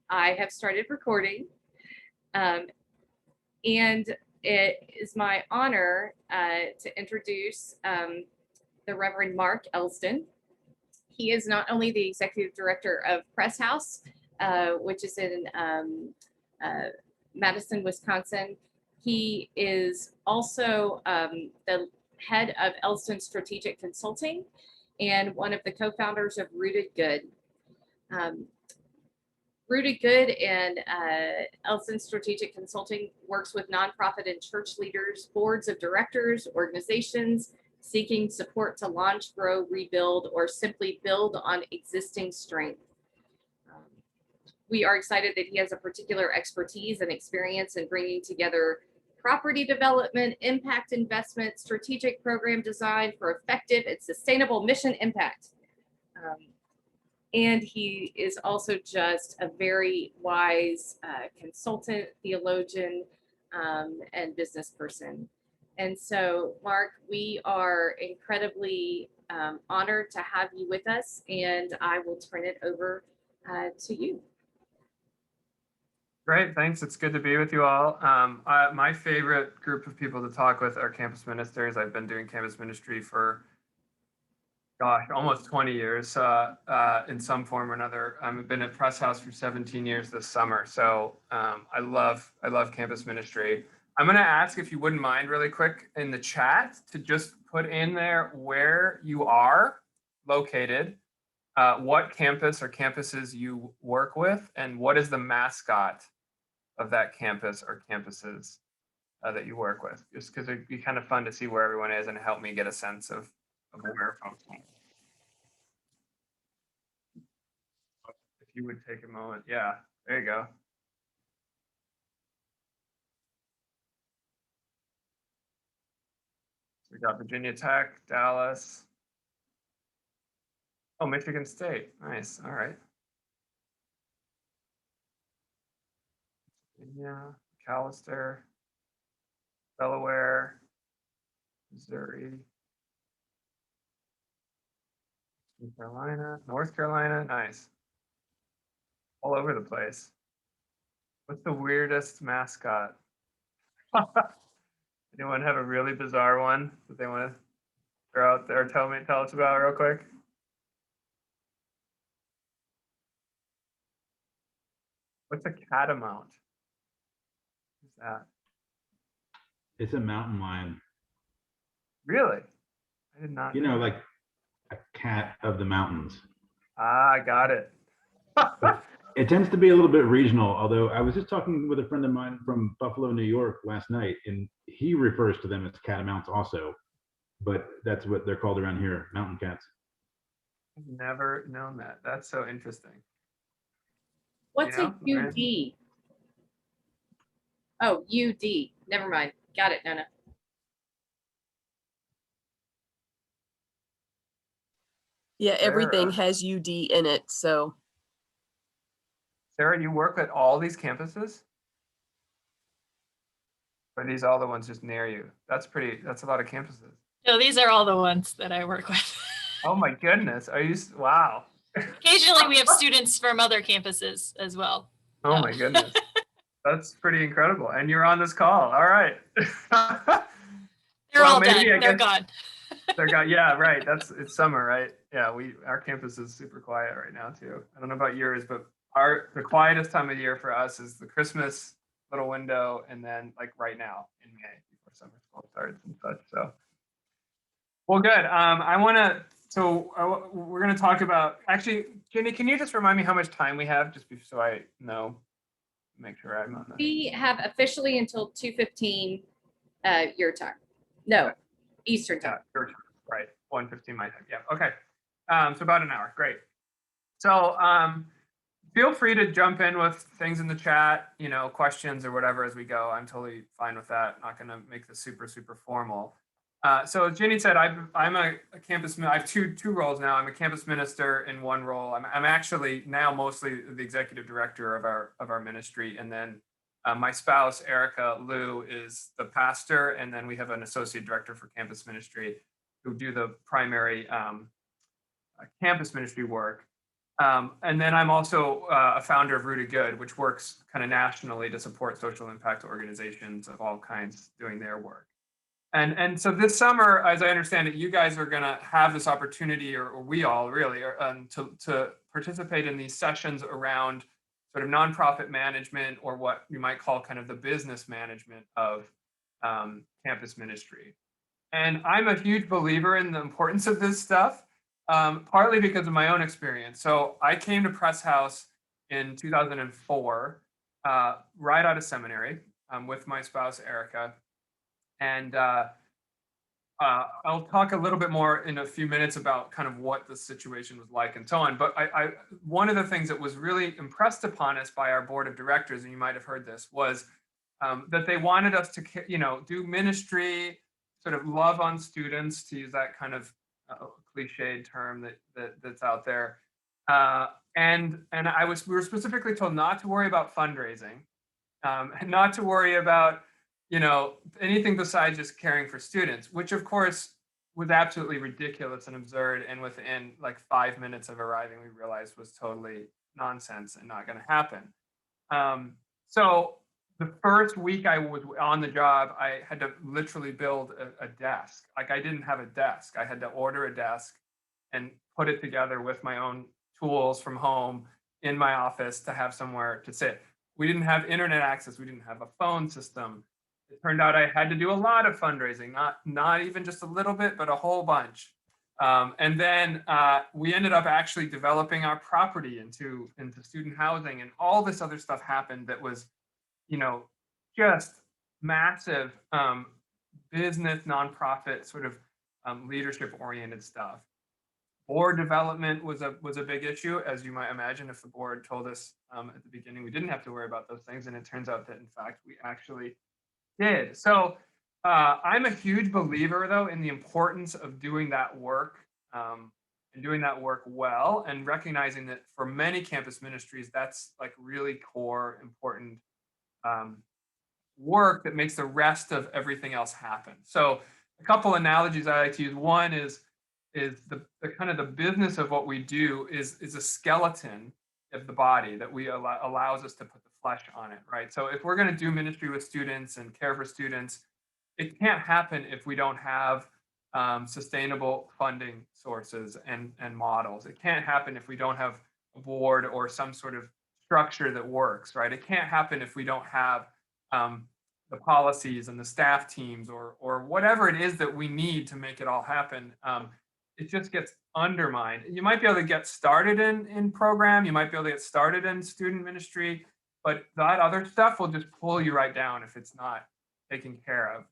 I have started recording, and it is my honor to introduce the Reverend Mark Elsdon. He is not only the executive director of Press House, which is in Madison, Wisconsin. He is also the head of Elsdon Strategic Consulting and one of the co-founders of Rooted Good. Rooted Good and Elsdon Strategic Consulting works with nonprofit and church leaders, boards of directors, organizations seeking support to launch, grow, rebuild, or simply build on existing strength. We are excited that he has a particular expertise and experience in bringing together property development, impact investment, strategic program design for effective and sustainable mission impact. And he is also just a very wise consultant, theologian, and business person. And so, Mark, we are incredibly honored to have you with us, and I will turn it over to you. Great, thanks. It's good to be with you all. My favorite group of people to talk with are campus ministers. I've been doing campus ministry for, gosh, almost 20 years in some form or another. I've been at Press House for 17 years this summer. So I love campus ministry. I'm going to ask if you wouldn't mind really quick in the chat to just put in there where you are located, what campus or campuses you work with, and what is the mascot of that campus or campuses that you work with, just because it'd be kind of fun to see where everyone is and help me get a sense of where folks are. If you would take a moment. Yeah, there you go. We got Virginia Tech, Dallas. Oh, Michigan State. Nice. All right. Virginia, Callister, Delaware, Missouri, North Carolina. Nice. All over the place. What's the weirdest mascot? Anyone have a really bizarre one that they want to throw out there? Tell us about real quick. What's a catamount? What's that? It's a mountain lion. Really? I did not. You know, like a cat of the mountains. Ah, I got it. It tends to be a little bit regional, although I was just talking with a friend of mine from Buffalo, New York last night, and he refers to them as catamounts also, but that's what they're called around here, mountain cats. I've never known that. That's so interesting. What's a UD? Oh, UD. Never mind. Got it, Nona. Yeah, everything has UD in it, so. Sarah, you work at all these campuses? Or are these all the ones just near you? That's a lot of campuses. No, these are all the ones that I work with. Oh my goodness. Wow. Occasionally we have students from other campuses as well. Oh my goodness. That's pretty incredible. And you're on this call. All right. They're all done. They're gone. They're gone. Yeah, right. It's summer, right? Yeah, our campus is super quiet right now too. I don't know about yours, but the quietest time of year for us is the Christmas little window, and then like right now in May before summer school starts and such. So, well, good. We're going to talk about, actually, Jenny, can you just remind me how much time we have, just so I know, make sure I'm on that. We have officially until 2:15 your time. No, Eastern time. Yeah, your time, right? 1:15 my time. Yeah. Okay. So about an hour. Great. So feel free to jump in with things in the chat, questions or whatever as we go. I'm totally fine with that. Not going to make this super formal. So as Jenny said, I'm a campus. I have two roles now. I'm a campus minister in one role. I'm actually now mostly the executive director of our ministry, and then my spouse Erica Liu is the pastor, and then we have an associate director for campus ministry who do the primary campus ministry work. And then I'm also a founder of Rooted Good, which works kind of nationally to support social impact organizations of all kinds doing their work. And so this summer, as I understand it, you guys are going to have this opportunity, or we all really, to participate in these sessions around sort of nonprofit management, or what you might call kind of the business management of campus ministry. And I'm a huge believer in the importance of this stuff, partly because of my own experience. So I came to Press House in 2004, right out of seminary, with my spouse, Erica. And I'll talk a little bit more in a few minutes about kind of what the situation was like and so on. But one of the things that was really impressed upon us by our board of directors, and you might have heard this, was that they wanted us to, do ministry, sort of love on students, to use that kind of cliched term that's out there. And we were specifically told not to worry about fundraising, and not to worry about anything besides just caring for students, which of course was absolutely ridiculous and absurd. And within like 5 minutes of arriving, we realized was totally nonsense and not going to happen. So the first week I was on the job, I had to literally build a desk. Like, I didn't have a desk. I had to order a desk and put it together with my own tools from home in my office to have somewhere to sit. We didn't have internet access. We didn't have a phone system. It turned out I had to do a lot of fundraising, not even just a little bit, but a whole bunch. And then we ended up actually developing our property into student housing, and all this other stuff happened that was, just massive business, nonprofit sort of leadership oriented stuff. Board development was a big issue, as you might imagine. If the board told us at the beginning we didn't have to worry about those things, and it turns out that in fact we actually did. So I'm a huge believer, though, in the importance of doing that work, and doing that work well, and recognizing that for many campus ministries, that's like really core, important work that makes the rest of everything else happen. So a couple analogies I like to use. One is the kind of the business of what we do is a skeleton of the body that allows us to put the flesh on it, right? So if we're going to do ministry with students and care for students, it can't happen if we don't have sustainable funding sources and models. It can't happen if we don't have a board or some sort of structure that works, right? It can't happen if we don't have the policies and the staff teams or whatever it is that we need to make it all happen. It just gets undermined. You might be able to get started in program, you might be able to get started in student ministry, but that other stuff will just pull you right down if it's not taken care of.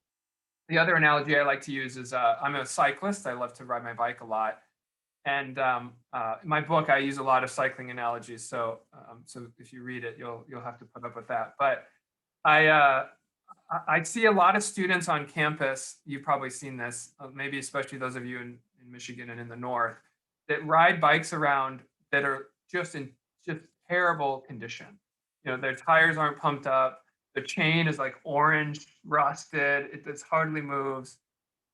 The other analogy I like to use is I'm a cyclist. I love to ride my bike a lot. And in my book, I use a lot of cycling analogies. So if you read it, you'll have to put up with that. But I see a lot of students on campus. You've probably seen this, maybe especially those of you in Michigan and in the North, that ride bikes around that are just in terrible condition. Their tires aren't pumped up. The chain is like orange, rusted. It hardly moves,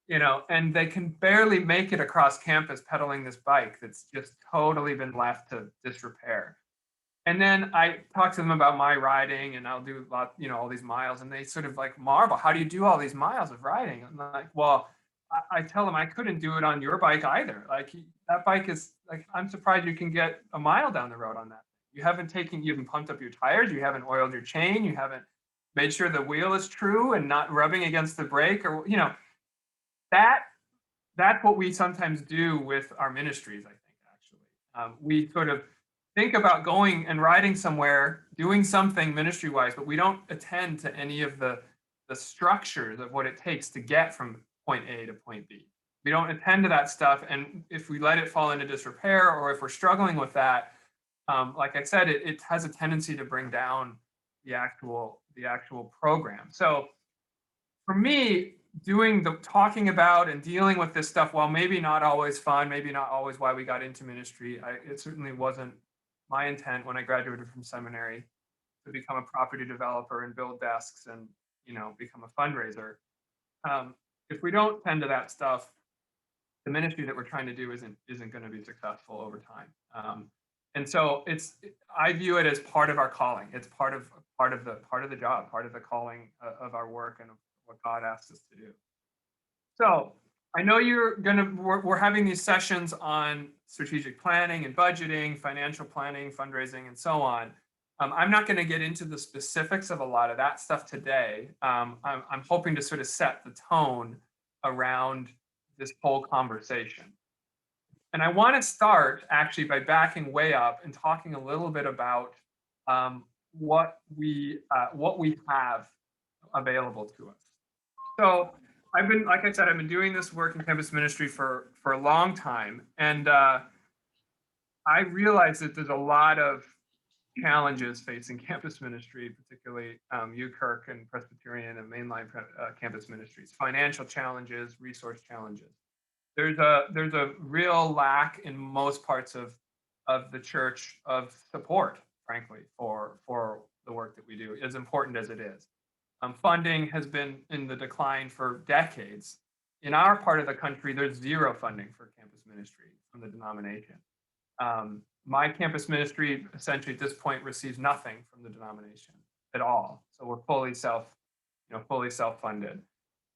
and they can barely make it across campus pedaling this bike that's just totally been left to disrepair. And then I talk to them about my riding, and I'll do all these miles, and they sort of like marvel, how do you do all these miles of riding? I'm like, well, I tell them I couldn't do it on your bike either. Like, that bike is like, I'm surprised you can get a mile down the road on that. You haven't pumped up your tires, you haven't oiled your chain, you haven't made sure the wheel is true and not rubbing against the brake, or that's what we sometimes do with our ministries. I think actually we sort of think about going and riding somewhere, doing something ministry wise, but we don't attend to any of the structures of what it takes to get from point A to point B. We don't attend to that stuff, and if we let it fall into disrepair, or if we're struggling with that, like I said, it has a tendency to bring down the actual program. So for me, talking about and dealing with this stuff, while maybe not always fun, maybe not always why we got into ministry, it certainly wasn't my intent when I graduated from seminary to become a property developer and build desks and become a fundraiser. If we don't tend to that stuff, the ministry that we're trying to do isn't going to be successful over time. And so I view it as part of our calling. It's part of the job, part of the calling of our work and of what God asks us to do. So I know we're having these sessions on strategic planning and budgeting, financial planning, fundraising, and so on. I'm not going to get into the specifics of a lot of that stuff today. I'm hoping to sort of set the tone around this whole conversation. And I want to start actually by backing way up and talking a little bit about what we have available to us. So like I said, I've been doing this work in campus ministry for a long time, and I realize that there's a lot of challenges facing campus ministry, particularly UKirk and Presbyterian and mainline campus ministries. Financial challenges, resource challenges. There's a real lack in most parts of the church of support, frankly, for the work that we do, as important as it is. Funding has been in the decline for decades. In our part of the country, there's zero funding for campus ministry from the denomination. My campus ministry essentially at this point receives nothing from the denomination at all. So we're fully self-funded.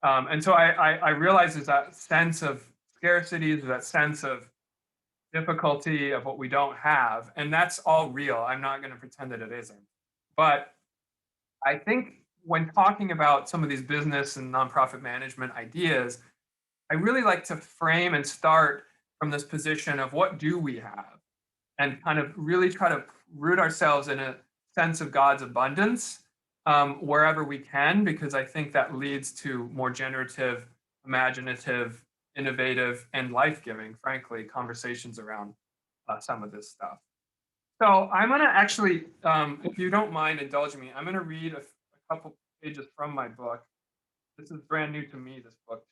And so I realize there's that sense of scarcity, there's that sense of difficulty of what we don't have, and that's all real. I'm not going to pretend that it isn't. But I think when talking about some of these business and nonprofit management ideas, I really like to frame and start from this position of what do we have, and kind of really try to root ourselves in a sense of God's abundance wherever we can, because I think that leads to more generative, imaginative, innovative, and life-giving, frankly, conversations around some of this stuff. So I'm going to actually, if you don't mind indulging me, I'm going to read a couple pages from my book. This is brand new to me, this book.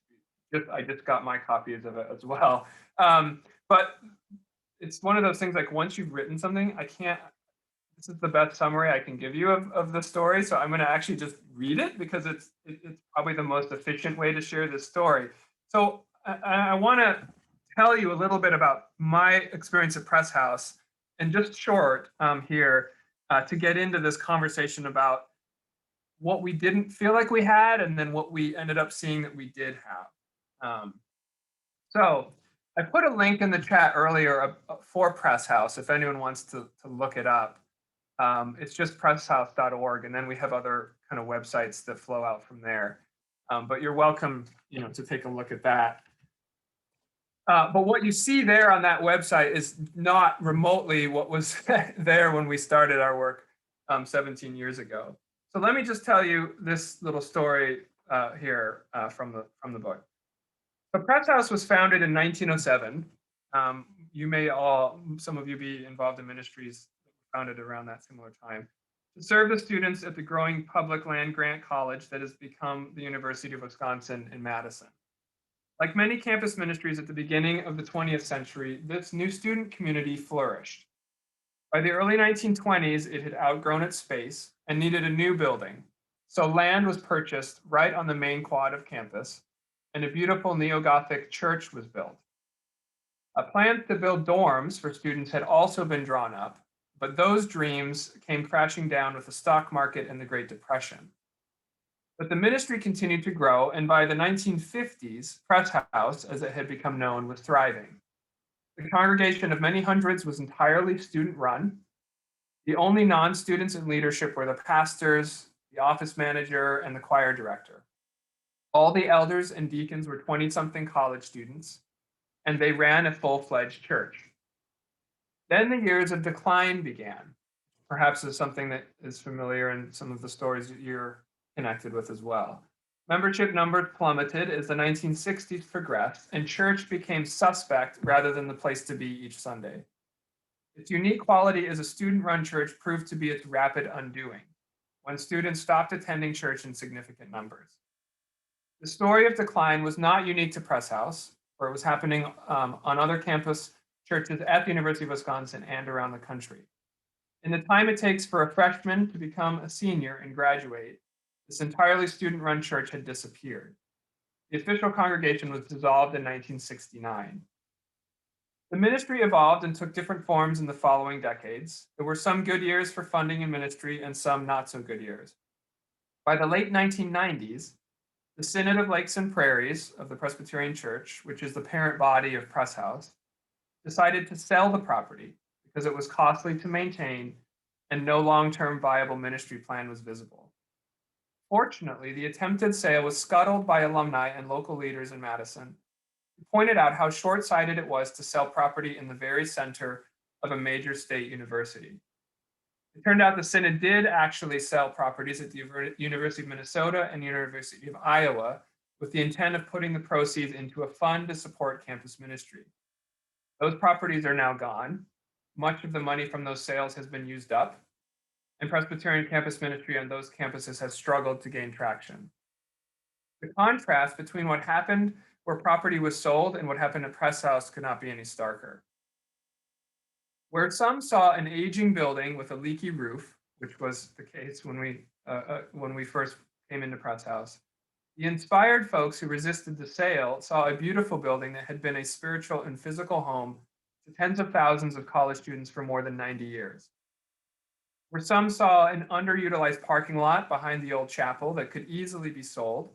I just got my copies of it as well. But it's one of those things, like once you've written something, this is the best summary I can give you of the story. So I'm going to actually just read it because it's probably the most efficient way to share this story. So I want to tell you a little bit about my experience at Press House, and just short here to get into this conversation about what we didn't feel like we had, and then what we ended up seeing that we did have. So I put a link in the chat earlier for Press House if anyone wants to look it up. It's just presshouse.org, and then we have other kind of websites that flow out from there. But you're welcome, to take a look at that. But what you see there on that website is not remotely what was there when we started our work 17 years ago. So let me just tell you this little story here from the book. The Press House was founded in 1907. Some of you be involved in ministries founded around that similar time, to serve the students at the growing public land grant college that has become the University of Wisconsin in Madison. Like many campus ministries at the beginning of the 20th century, this new student community flourished. By the early 1920s, it had outgrown its space and needed a new building. So land was purchased right on the main quad of campus, and a beautiful neo-Gothic church was built. A plan to build dorms for students had also been drawn up, but those dreams came crashing down with the stock market and the Great Depression. But the ministry continued to grow, and by the 1950s, Press House, as it had become known, was thriving. The congregation of many hundreds was entirely student-run. The only non-students in leadership were the pastors, the office manager, and the choir director. All the elders and deacons were 20-something college students, and they ran a full-fledged church. Then the years of decline began. Perhaps is something that is familiar in some of the stories that you're connected with as well. Membership numbers plummeted as the 1960s progressed, and church became suspect rather than the place to be each Sunday. Its unique quality as a student-run church proved to be its rapid undoing, when students stopped attending church in significant numbers. The story of decline was not unique to Press House, where it was happening on other campus churches at the University of Wisconsin and around the country. In the time it takes for a freshman to become a senior and graduate, this entirely student-run church had disappeared. The official congregation was dissolved in 1969. The ministry evolved and took different forms in the following decades. There were some good years for funding and ministry and some not so good years. By the late 1990s, the Synod of Lakes and Prairies of the Presbyterian Church, which is the parent body of Press House, decided to sell the property because it was costly to maintain and no long-term viable ministry plan was visible. Fortunately, the attempted sale was scuttled by alumni and local leaders in Madison, who pointed out how short-sighted it was to sell property in the very center of a major state university. It turned out the Synod did actually sell properties at the University of Minnesota and University of Iowa with the intent of putting the proceeds into a fund to support campus ministry. Those properties are now gone. Much of the money from those sales has been used up, and Presbyterian campus ministry on those campuses has struggled to gain traction. The contrast between what happened where property was sold and what happened at Press House could not be any starker. Where some saw an aging building with a leaky roof, which was the case when we first came into Press House, the inspired folks who resisted the sale saw a beautiful building that had been a spiritual and physical home to tens of thousands of college students for more than 90 years. Where some saw an underutilized parking lot behind the old chapel that could easily be sold,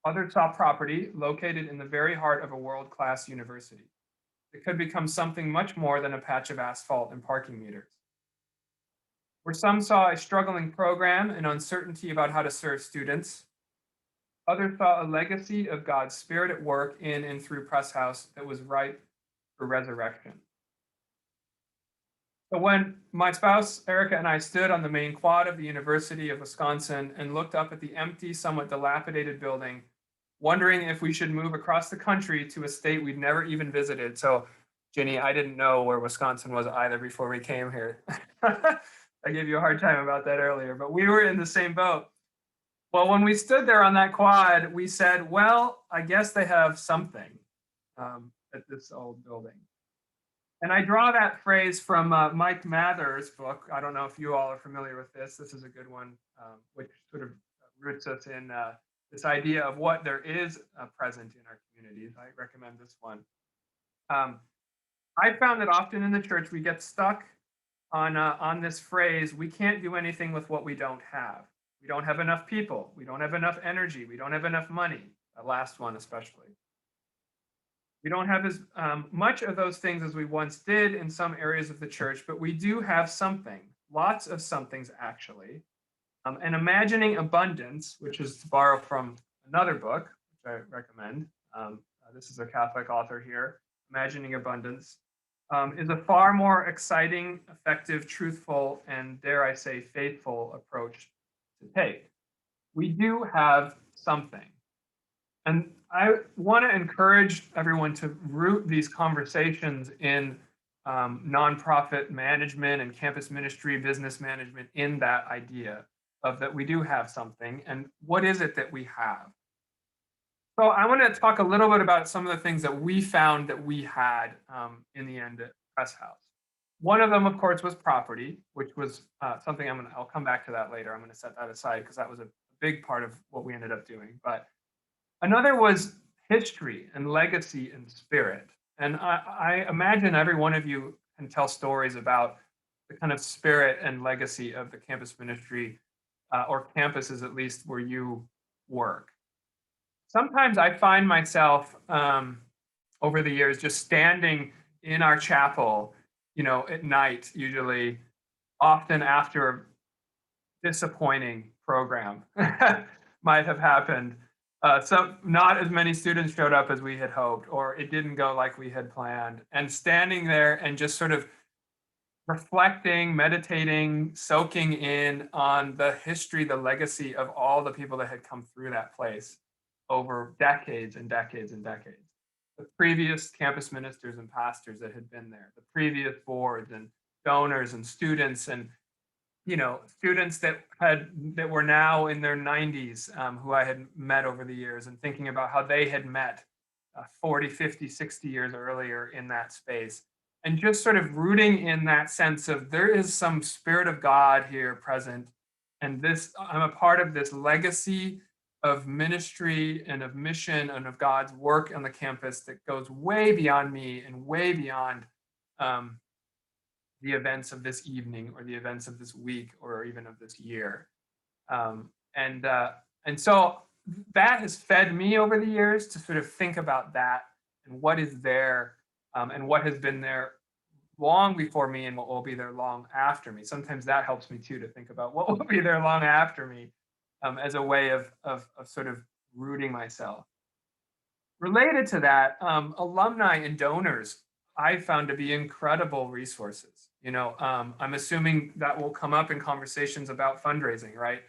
others saw property located in the very heart of a world-class university. It could become something much more than a patch of asphalt and parking meters. Where some saw a struggling program and uncertainty about how to serve students, others saw a legacy of God's Spirit at work in and through Press House that was ripe for resurrection. So when my spouse, Erica, and I stood on the main quad of the University of Wisconsin and looked up at the empty, somewhat dilapidated building, wondering if we should move across the country to a state we'd never even visited. So, Ginny, I didn't know where Wisconsin was either before we came here. I gave you a hard time about that earlier, but we were in the same boat. Well, when we stood there on that quad, we said, well, I guess they have something at this old building. And I draw that phrase from Mike Mather's book. I don't know if you all are familiar with this. This is a good one, which sort of roots us in this idea of what there is present in our communities. I recommend this one. I found that often in the church, we get stuck on this phrase, we can't do anything with what we don't have. We don't have enough people. We don't have enough energy. We don't have enough money. That last one especially. We don't have as much of those things as we once did in some areas of the church, but we do have something, lots of somethings actually. And imagining abundance, which is to borrow from another book, which I recommend. This is a Catholic author here. Imagining abundance is a far more exciting, effective, truthful, and dare I say, faithful approach to take. We do have something. And I want to encourage everyone to root these conversations in nonprofit management and campus ministry, business management in that idea of that we do have something. And what is it that we have? So I want to talk a little bit about some of the things that we found that we had in the end at Press House. One of them, of course, was property, which was something I'll come back to that later. I'm going to set that aside because that was a big part of what we ended up doing. But another was history and legacy and spirit. And I imagine every one of you can tell stories about the kind of spirit and legacy of the campus ministry or campuses, at least, where you work. Sometimes I find myself over the years just standing in our chapel, at night, usually, often after a disappointing program might have happened. So not as many students showed up as we had hoped, or it didn't go like we had planned. And standing there and just sort of reflecting, meditating, soaking in on the history, the legacy of all the people that had come through that place over decades and decades and decades. The previous campus ministers and pastors that had been there, the previous boards and donors and students and students that were now in their 90s who I had met over the years, and thinking about how they had met 40, 50, 60 years earlier in that space. And just sort of rooting in that sense of there is some Spirit of God here present. And I'm a part of this legacy ministry and of mission and of God's work on the campus that goes way beyond me and way beyond the events of this evening or the events of this week or even of this year. And so that has fed me over the years to sort of think about that and what is there and what has been there long before me and what will be there long after me. Sometimes that helps me too, to think about what will be there long after me as a way of sort of rooting myself. Related to that, alumni and donors I found to be incredible resources. You know, I'm assuming that will come up in conversations about fundraising, right?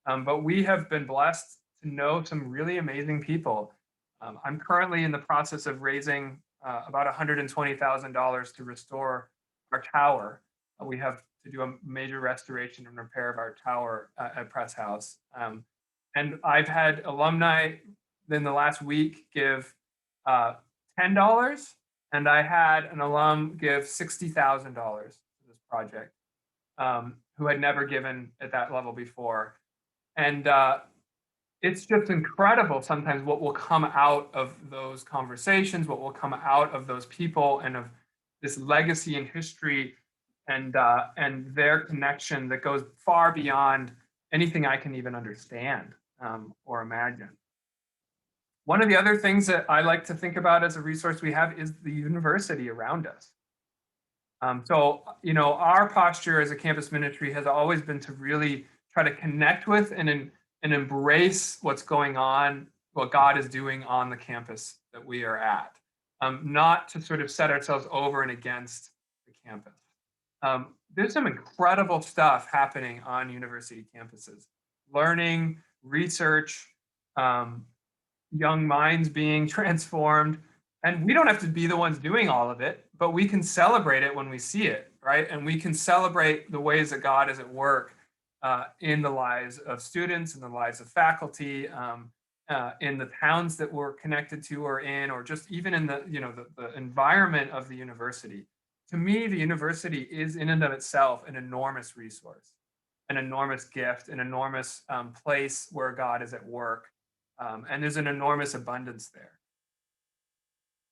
But we have been blessed to know some really amazing people. I'm currently in the process of raising about $120,000 to restore our tower. We have to do a major restoration and repair of our tower at Press House. And I've had alumni in the last week give $10, and I had an alum give $60,000 to this project, who had never given at that level before. And it's just incredible sometimes what will come out of those conversations, what will come out of those people and of this legacy and history and their connection that goes far beyond anything I can even understand or imagine. One of the other things that I like to think about as a resource we have is the university around us. So, you know, our posture as a campus ministry has always been to really try to connect with and embrace what's going on, what God is doing on the campus that we are at, not to sort of set ourselves over and against the campus. There's some incredible stuff happening on university campuses, learning, research, young minds being transformed. And we don't have to be the ones doing all of it, but we can celebrate it when we see it, right? And we can celebrate the ways that God is at work in the lives of students, in the lives of faculty, in the towns that we're connected to or in, or just even in the, you know, the environment of the university. To me, the university is in and of itself an enormous resource, an enormous gift, an enormous place where God is at work. And there's an enormous abundance there.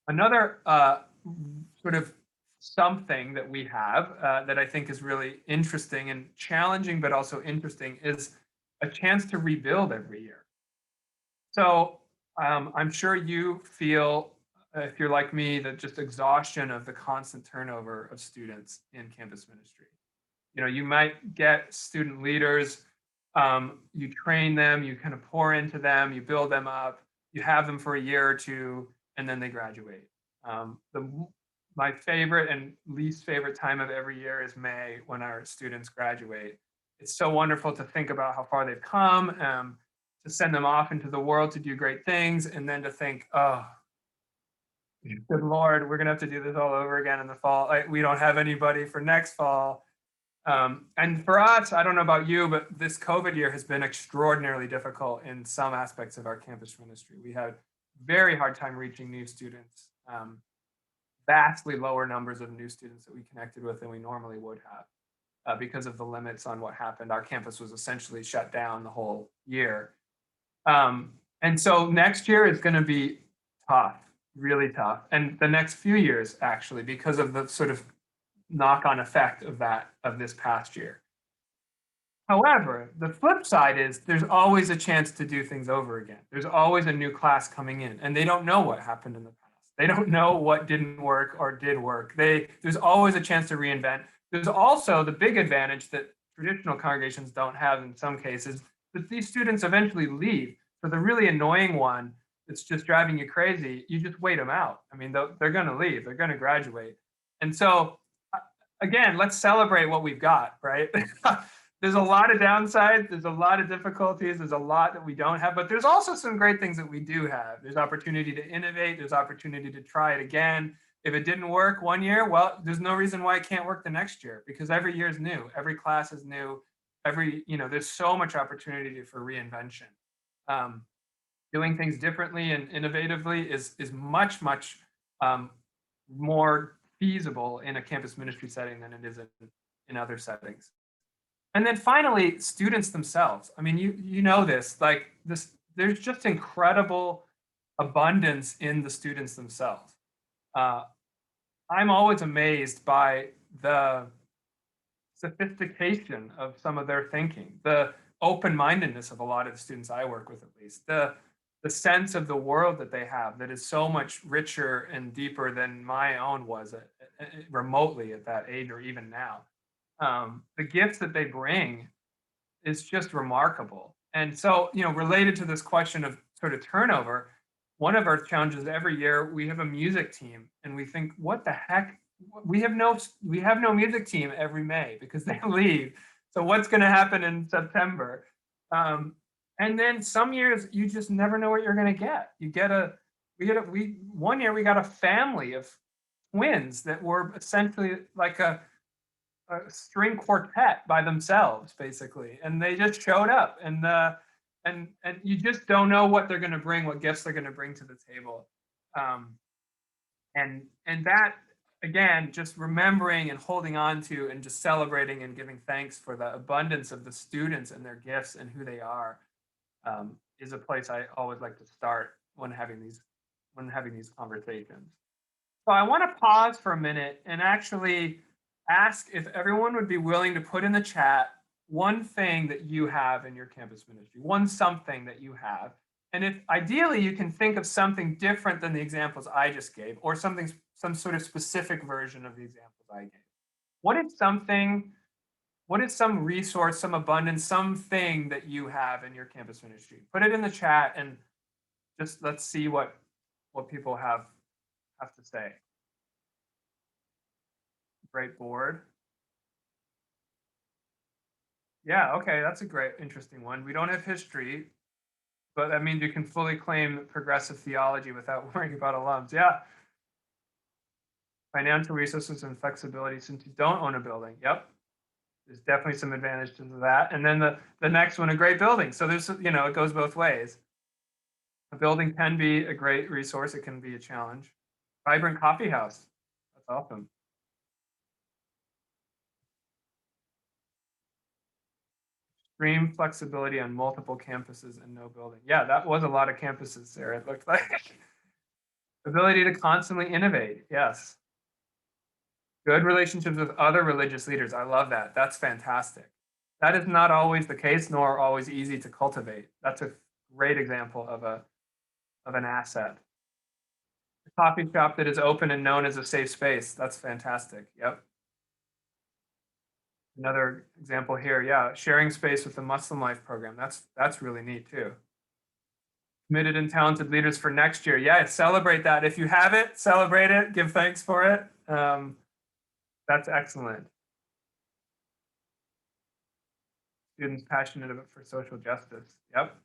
Another sort of something that we have that I think is really interesting and challenging, but also interesting, is a chance to rebuild every year. So I'm sure you feel, if you're like me, that just exhaustion of the constant turnover of students in campus ministry. You know, you might get student leaders, you train them, you kind of pour into them, you build them up, you have them for a year or two, and then they graduate. My favorite and least favorite time of every year is May, when our students graduate. It's so wonderful to think about how far they've come, to send them off into the world to do great things, and then to think, oh, good Lord, we're gonna have to do this all over again in the fall. We don't have anybody for next fall. And for us, I don't know about you, but this COVID year has been extraordinarily difficult in some aspects of our campus ministry. We had very hard time reaching new students, vastly lower numbers of new students that we connected with than we normally would have because of the limits on what happened. Our campus was essentially shut down the whole year. And so next year is going to be tough, really tough. And the next few years, actually, because of the sort of knock-on effect of this past year. However, the flip side is there's always a chance to do things over again. There's always a new class coming in, and they don't know what happened in the past. They don't know what didn't work or did work. There's always a chance to reinvent. There's also the big advantage that traditional congregations don't have in some cases, that these students eventually leave. So the really annoying one that's just driving you crazy, you just wait them out. I mean, they're going to leave, they're going to graduate. And so, again, let's celebrate what we've got, right? There's a lot of downsides, there's a lot of difficulties, there's a lot that we don't have, but there's also some great things that we do have. There's opportunity to innovate, there's opportunity to try it again. If it didn't work one year, well, there's no reason why it can't work the next year, because every year is new, every class is new, there's so much opportunity for reinvention. Doing things differently and innovatively is much, much more feasible in a campus ministry setting than it is in other settings. And then finally, students themselves. I mean, you know this, like there's just incredible abundance in the students themselves. I'm always amazed by the sophistication of some of their thinking, the open-mindedness of a lot of the students I work with, at least, the sense of the world that they have that is so much richer and deeper than my own was remotely at that age or even now. The gifts that they bring is just remarkable. And so, related to this question of sort of turnover, one of our challenges every year, we have a music team, and we think, what the heck? We have no music team every May because they leave. So what's going to happen in September? And then some years you just never know what you're going to get. One year we got a family of twins that were essentially like a string quartet by themselves, basically, and they just showed up, and you just don't know what they're going to bring, what gifts they're going to bring to the table, and that, again, just remembering and holding on to and just celebrating and giving thanks for the abundance of the students and their gifts and who they are, is a place I always like to start when having these conversations. So I want to pause for a minute and actually ask if everyone would be willing to put in the chat one thing that you have in your campus ministry, one something that you have. And if ideally you can think of something different than the examples I just gave, or some sort of specific version of the examples I gave. What is some resource, some abundance, something that you have in your campus ministry? Put it in the chat and just let's see what people have to say. Great board. Yeah, okay, that's a great, interesting one. We don't have history, but that means you can fully claim progressive theology without worrying about alums. Yeah. Financial resources and flexibility since you don't own a building. Yep. There's definitely some advantages to that. And then the next one, a great building. So there's, it goes both ways. A building can be a great resource. It can be a challenge. Vibrant coffee house. That's awesome. Extreme flexibility on multiple campuses and no building. Yeah, that was a lot of campuses, Sarah, it looked like. Ability to constantly innovate. Yes. Good relationships with other religious leaders. I love that. That's fantastic. That is not always the case, nor always easy to cultivate. That's a great example of an asset. A coffee shop that is open and known as a safe space. That's fantastic. Yep. Another example here, yeah, sharing space with the Muslim Life program. That's really neat too. Committed and talented leaders for next year. Yeah, celebrate that. If you have it, celebrate it. Give thanks for it. That's excellent. Students passionate about for social justice. Yep.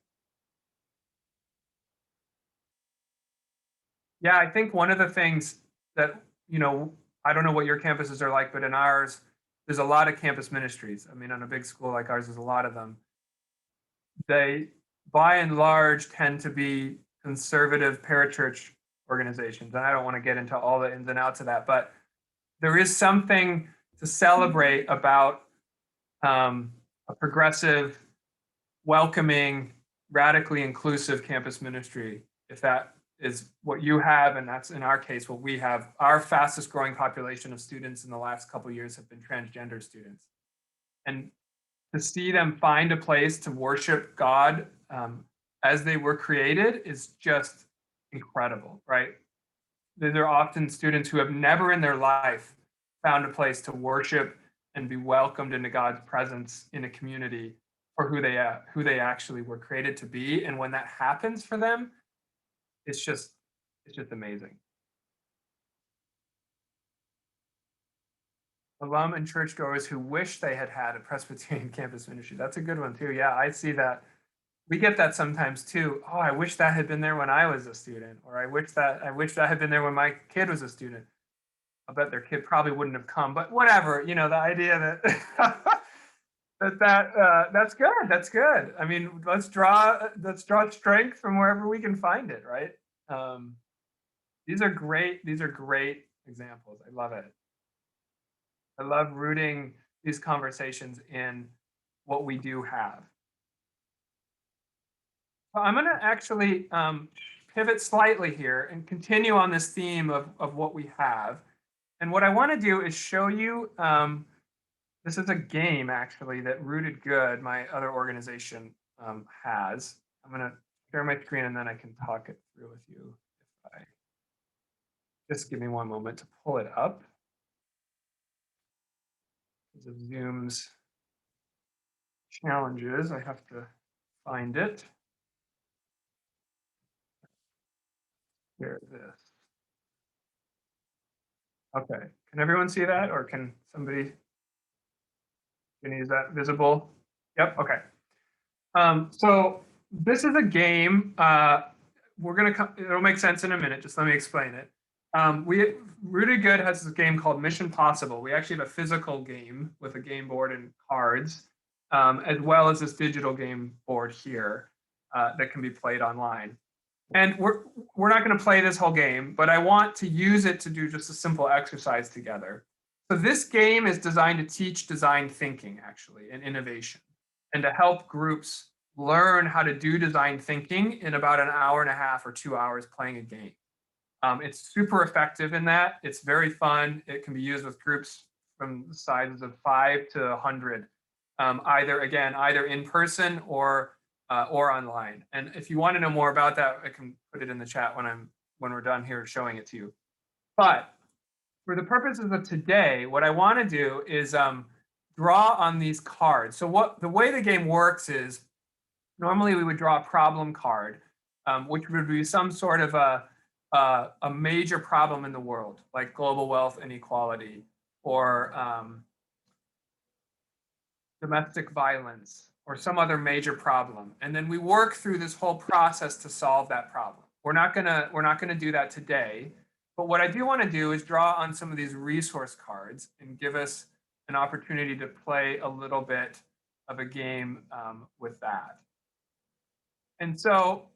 Yeah, I think one of the things that, I don't know what your campuses are like, but in ours, there's a lot of campus ministries. I mean, on a big school like ours, there's a lot of them. They, by and large, tend to be conservative parachurch organizations. And I don't want to get into all the ins and outs of that, but there is something to celebrate about a progressive, welcoming, radically inclusive campus ministry, if that is what you have, and that's in our case what we have. Our fastest growing population of students in the last couple of years have been transgender students, and to see them find a place to worship God as they were created is just incredible, right? These are often students who have never in their life found a place to worship and be welcomed into God's presence in a community for who they actually were created to be. And when that happens for them, it's just amazing. Alum and churchgoers who wish they had had a Presbyterian campus ministry. That's a good one too. Yeah, I see that. We get that sometimes too. Oh, I wish that had been there when I was a student, or I wish that had been there when my kid was a student. I bet their kid probably wouldn't have come, but whatever. The idea that that's good. That's good. I mean, let's draw strength from wherever we can find it, right? These are great examples. I love it. I love rooting these conversations in what we do have. I'm going to actually pivot slightly here and continue on this theme of what we have. And what I want to do is show you, this is a game actually that Rooted Good, my other organization, has. I'm going to share my screen and then I can talk it through with you. If I just give me one moment to pull it up. Because of Zoom's challenges, I have to find it. Here it is. Okay, can everyone see that, or can somebody, is that visible? Yep, okay. So this is a game. It'll make sense in a minute, just let me explain it. Rooted Good has this game called Mission Possible. We actually have a physical game with a game board and cards, as well as this digital game board here that can be played online. And we're not going to play this whole game, but I want to use it to do just a simple exercise together. So this game is designed to teach design thinking, actually, and innovation, and to help groups learn how to do design thinking in about an hour and a half or 2 hours playing a game. It's super effective in that. It's very fun. It can be used with groups from the sizes of 5 to 100, either in person or online. And if you want to know more about that, I can put it in the chat when we're done here showing it to you. But for the purposes of today, what I want to do is draw on these cards. So the way the game works is normally we would draw a problem card, which would be some sort of a major problem in the world, like global wealth inequality or domestic violence or some other major problem. And then we work through this whole process to solve that problem. We're not gonna do that today, but what I do want to do is draw on some of these resource cards and give us an opportunity to play a little bit of a game with that. And so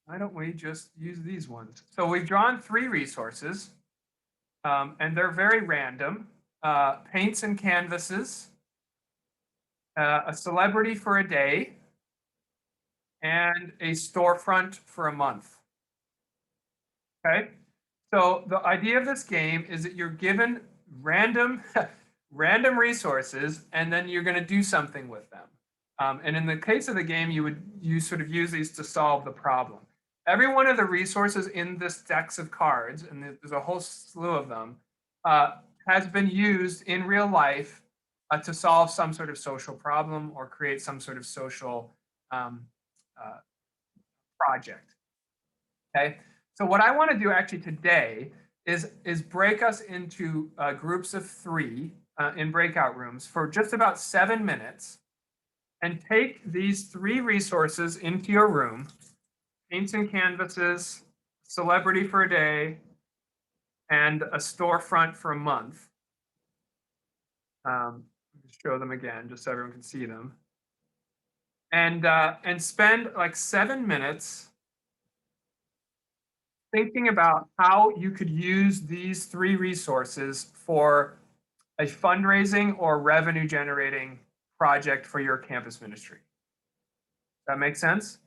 why don't we just use these ones? So we've drawn 3 resources, and they're very random. Paints and canvases, a celebrity for a day, and a storefront for a month. Okay, so the idea of this game is that you're given random resources, and then you're going to do something with them. And in the case of the game, you sort of use these to solve the problem. Every one of the resources in this decks of cards, and there's a whole slew of them, has been used in real life to solve some sort of social problem or create some sort of social project. Okay, so what I want to do actually today is break us into groups of 3 in breakout rooms for just about 7 minutes, and take these 3 resources into your room: paints and canvases, celebrity for a day, and a storefront for a month. Show them again, just so everyone can see them. And spend like 7 minutes thinking about how you could use these 3 resources for a fundraising or revenue generating project for your campus ministry. That makes sense?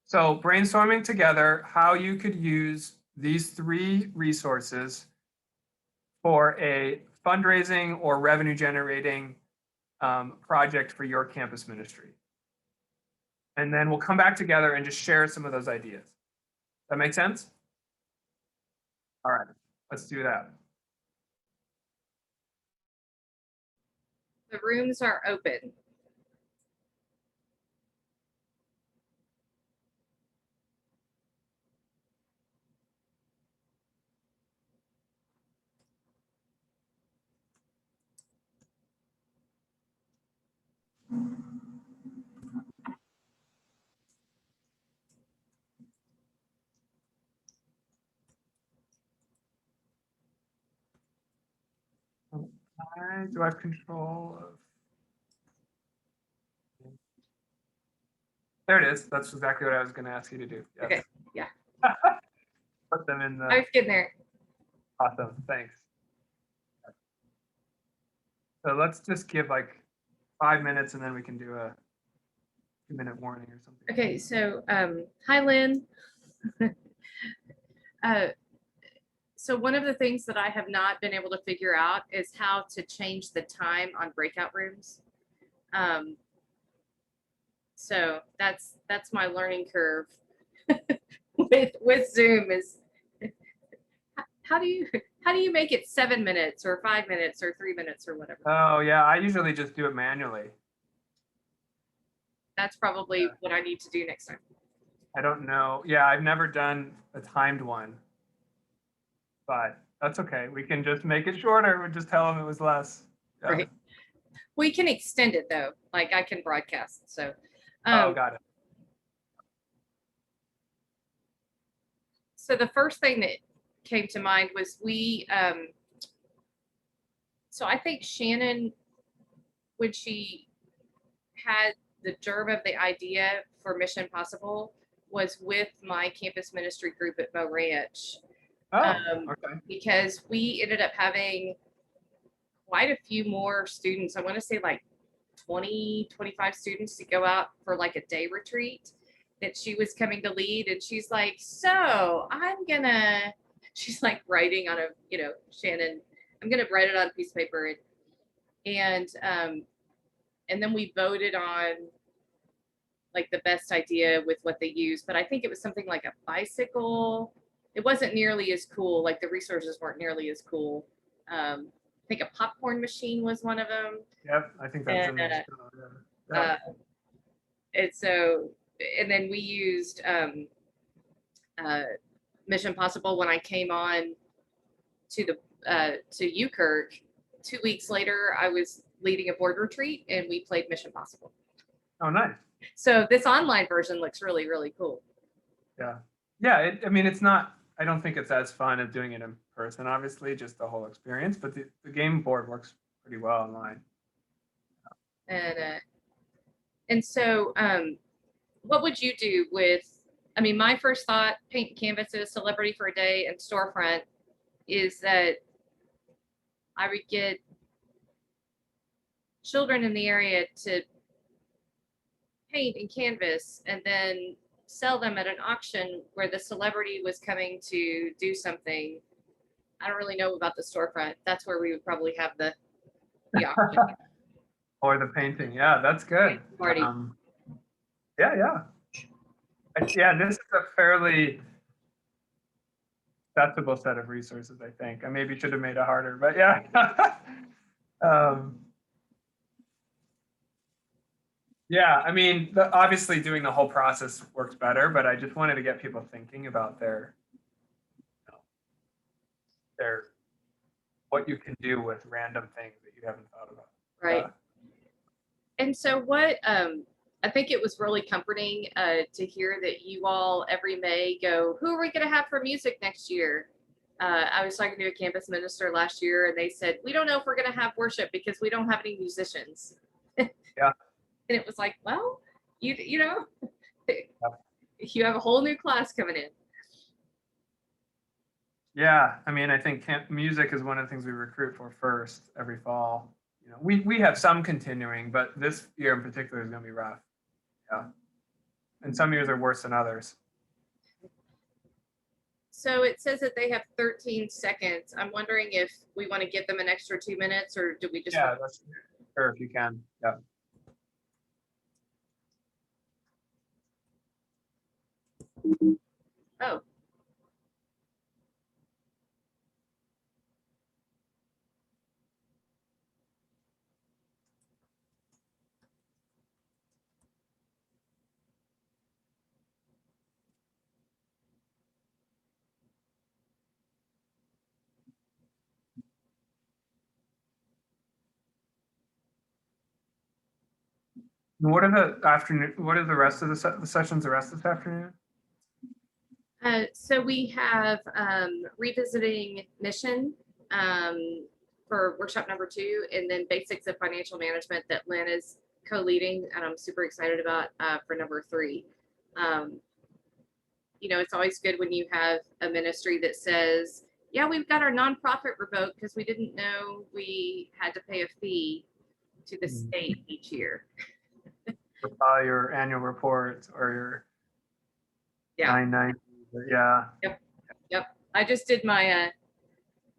So brainstorming together how you could use these 3 resources for a fundraising or revenue generating project for your campus ministry. And then we'll come back together and just share some of those ideas. That make sense? All right, let's do that. The rooms are open. Do I have control of? There it is. That's exactly what I was going to ask you to do. Yes. Okay, yeah. Put them in the. I was getting there. Awesome, thanks. So let's just give like 5 minutes and then we can do a 2-minute warning or something. Okay, so, hi, Lynn. So one of the things that I have not been able to figure out is how to change the time on breakout rooms. So that's my learning curve with Zoom is how do you make it 7 minutes or 5 minutes or 3 minutes or whatever? Oh yeah, I usually just do it manually. That's probably what I need to do next time. I don't know. Yeah, I've never done a timed one, but that's okay. We can just make it shorter. We'll just tell them it was less. Yeah. Right. We can extend it though. Like I can broadcast. So, Oh, got it. so the first thing that came to mind was so I think Shannon, when she had the germ of the idea for Mission Possible, was with my campus ministry group at Bow Ranch. Oh, okay. Because we ended up having quite a few more students. I want to say like 20, 25 students to go out for like a day retreat that she was coming to lead. And she's like, so she's like writing on Shannon, I'm going to write it on a piece of paper. And then we voted on like the best idea with what they used. But I think it was something like a bicycle. It wasn't nearly as cool. Like the resources weren't nearly as cool. I think a popcorn machine was one of them. Yep, I think that's in there. And then we used Mission Possible when I came on to UKirk. 2 weeks later, I was leading a board retreat and we played Mission Possible. Oh, nice. So this online version looks really, really cool. Yeah. Yeah. I mean, it's not, I don't think it's as fun as doing it in person, obviously, just the whole experience, but the game board works pretty well online. And so what would you do with, I mean, my first thought, paint canvases, celebrity for a day, and storefront, is that I would get children in the area to paint and canvas and then sell them at an auction where the celebrity was coming to do something. I don't really know about the storefront. That's where we would probably have the auction. Or the painting. Yeah, that's good. Party. Yeah. This is a fairly accessible set of resources, I think. I maybe should have made it harder, but yeah. Yeah, I mean, obviously doing the whole process works better, but I just wanted to get people thinking about their what you can do with random things that you haven't thought about. Right. And so what, I think it was really comforting to hear that you all every May go, who are we going to have for music next year? I was talking to a campus minister last year and they said, we don't know if we're going to have worship because we don't have any musicians. Yeah. And it was like, well, you know, you have a whole new class coming in. Yeah, I mean, I think music is one of the things we recruit for first every fall. You know, we have some continuing, but this year in particular is going to be rough. Yeah, and some years are worse than others. So it says that they have 13 seconds. I'm wondering if we want to give them an extra 2 minutes, or do we just? Yeah, that's sure if you can. Yeah. Oh. What are the afternoon? What are the rest of the sessions? The rest of this afternoon? So we have revisiting mission for workshop number 2, and then basics of financial management that Lynn is co-leading, and I'm super excited about for number 3. You know, it's always good when you have a ministry that says, yeah, we've got our nonprofit revoked because we didn't know we had to pay a fee to the state each year. file your annual report or your Yeah. 990. Yeah. Yep. I just did my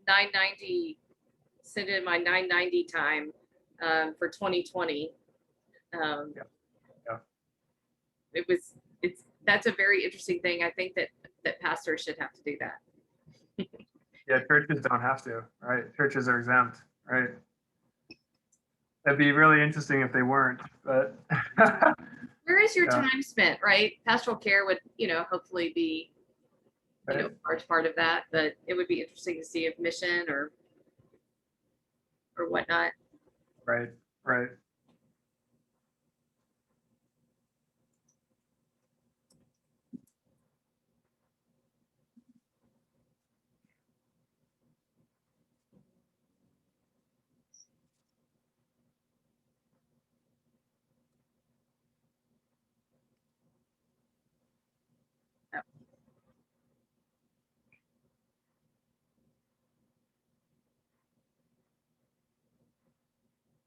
990, sent in my 990 time for 2020. Yeah. That's a very interesting thing. I think that pastors should have to do that. Yeah, churches don't have to, right? Churches are exempt, right? That'd be really interesting if they weren't, but Where is your Yeah. time spent, right? Pastoral care would, hopefully be, Right. a large part of that, but it would be interesting to see if mission or whatnot. Right, right.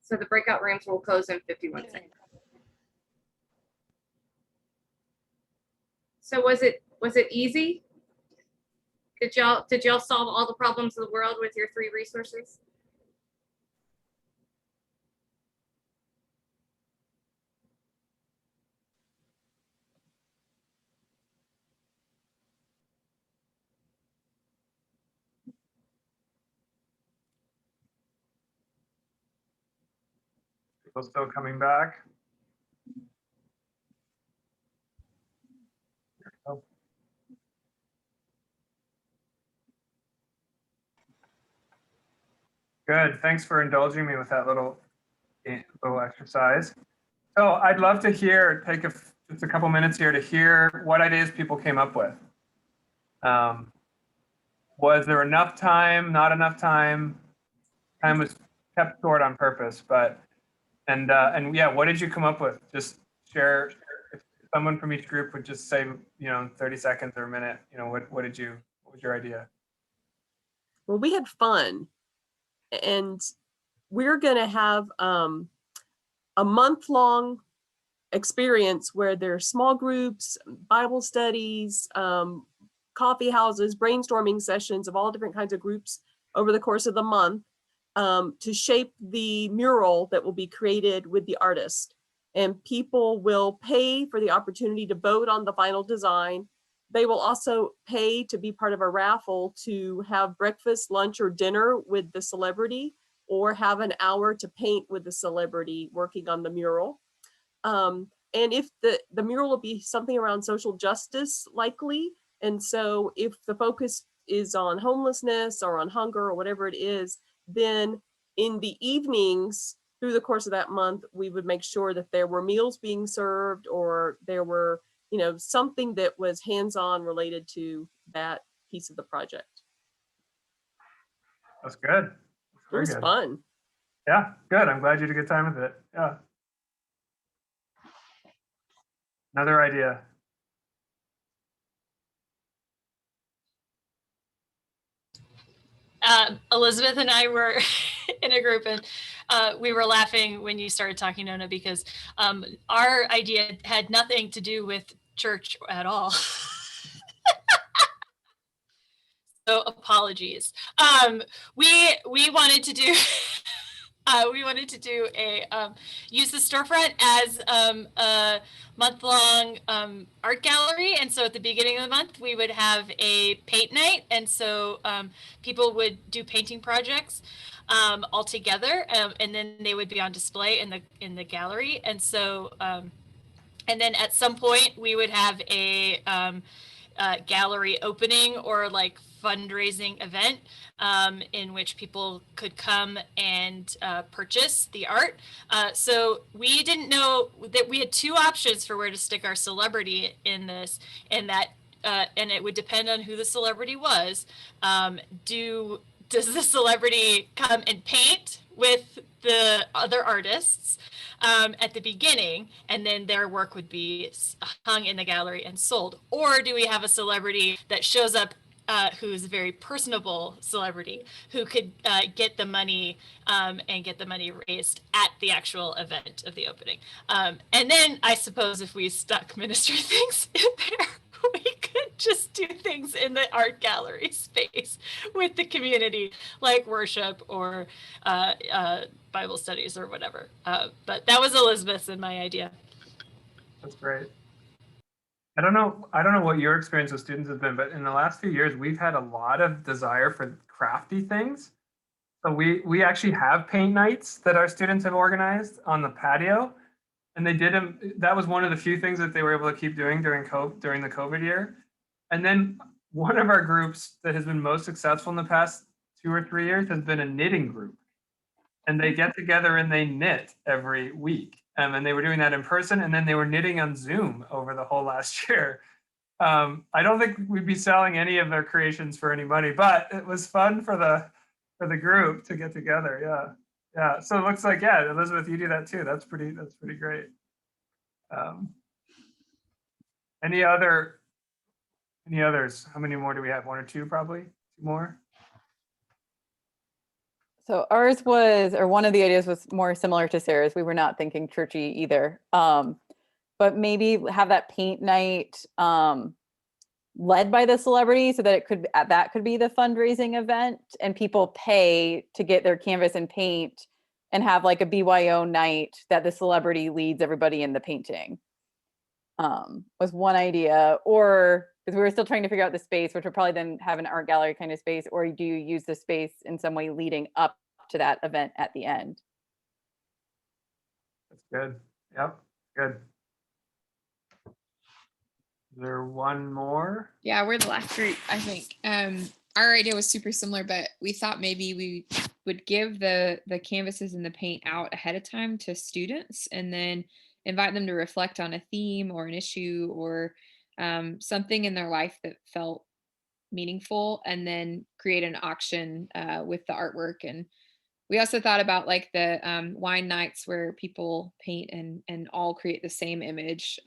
So the breakout rooms will close in 51 seconds. So was it easy? Did y'all solve all the problems of the world with your 3 resources? People still coming back. There we go. Good. Thanks for indulging me with that little exercise. So I'd love to take just a couple minutes here to hear what ideas people came up with. Was there enough time? Not enough time? Time was kept short on purpose, and yeah, what did you come up with? Just share. If someone from each group would just say, 30 seconds or a minute. What was your idea? Well, we had fun, and we're going to have a month-long experience where there's small groups, Bible studies, coffee houses, brainstorming sessions of all different kinds of groups over the course of the month to shape the mural that will be created with the artist. And people will pay for the opportunity to vote on the final design. They will also pay to be part of a raffle to have breakfast, lunch, or dinner with the celebrity, or have an hour to paint with the celebrity working on the mural. And if the mural will be something around social justice, likely. And so if the focus is on homelessness or on hunger or whatever it is, then in the evenings through the course of that month, we would make sure that there were meals being served, or there were, something that was hands-on related to that piece of the project. That's good. It was good. fun. Yeah, good. I'm glad you had a good time with it. Yeah. Another idea. Elizabeth and I were in a group, and we were laughing when you started talking, Nona, because our idea had nothing to do with church at all. So apologies. We wanted to do use the storefront as a month-long art gallery. And so at the beginning of the month, we would have a paint night. And so people would do painting projects all together, and then they would be on display in the gallery. And so, and then at some point we would have a gallery opening or like fundraising event in which people could come and purchase the art. So we didn't know that we had 2 options for where to stick our celebrity in this, and it would depend on who the celebrity was. Does the celebrity come and paint with the other artists at the beginning, and then their work would be hung in the gallery and sold? Or do we have a celebrity that shows up who's a very personable celebrity who could get the money and get the money raised at the actual event of the opening. And then I suppose if we stuck ministry things in there, we could just do things in the art gallery space with the community, like worship or Bible studies or whatever. But that was Elizabeth's and my idea. That's great. I don't know what your experience with students has been, but in the last few years, we've had a lot of desire for crafty things. So we actually have paint nights that our students have organized on the patio. And they did them. That was one of the few things that they were able to keep doing during the COVID year. And then one of our groups that has been most successful in the past 2 or 3 years has been a knitting group. And they get together and they knit every week. And they were doing that in person, and then they were knitting on Zoom over the whole last year. I don't think we'd be selling any of their creations for any money, but it was fun for the group to get together. Yeah. Yeah, so it looks like, yeah, Elizabeth, you do that too. That's pretty great. Any others? How many more do we have? 1 or 2, probably? 2 more? So ours was, or one of the ideas was more similar to Sarah's. We were not thinking churchy either. But maybe have that paint night led by the celebrity so that that could be the fundraising event, and people pay to get their canvas and paint and have like a BYO night that the celebrity leads everybody in the painting. Was one idea. Or because we were still trying to figure out the space, which would probably then have an art gallery kind of space, or do you use the space in some way leading up to that event at the end? That's good. Yep, good. Is there one more? Yeah, we're the last group, I think. Our idea was super similar, but we thought maybe we would give the canvases and the paint out ahead of time to students, and then invite them to reflect on a theme or an issue or something in their life that felt meaningful, and then create an auction with the artwork. And we also thought about like the wine nights where people paint and all create the same image,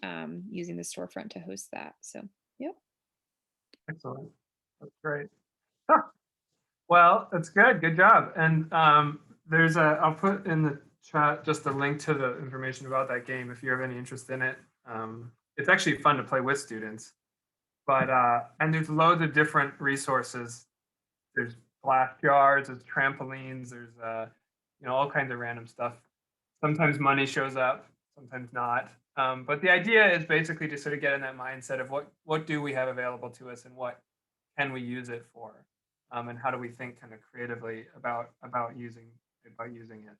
using the storefront to host that. So, yep. Excellent. That's great. Huh. Well, that's good. Good job. And I'll put in the chat just a link to the information about that game if you have any interest in it. It's actually fun to play with students, but and there's loads of different resources. There's glass jars, there's trampolines, there's all kinds of random stuff. Sometimes money shows up, sometimes not. But the idea is basically to sort of get in that mindset of what do we have available to us and what can we use it for, and how do we think kind of creatively about using it.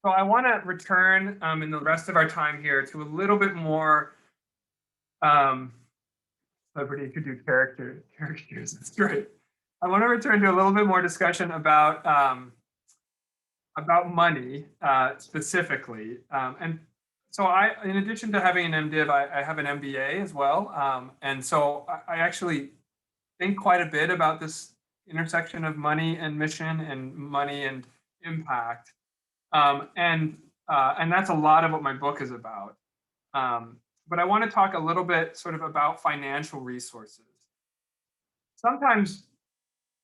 So I want to return in the rest of our time here to a little bit more celebrity could do characters. That's great. I want to return to a little bit more discussion about money specifically. And so in addition to having an MDiv, I have an MBA as well. And so I actually think quite a bit about this intersection of money and mission and money and impact. And that's a lot of what my book is about. But I want to talk a little bit sort of about financial resources. Sometimes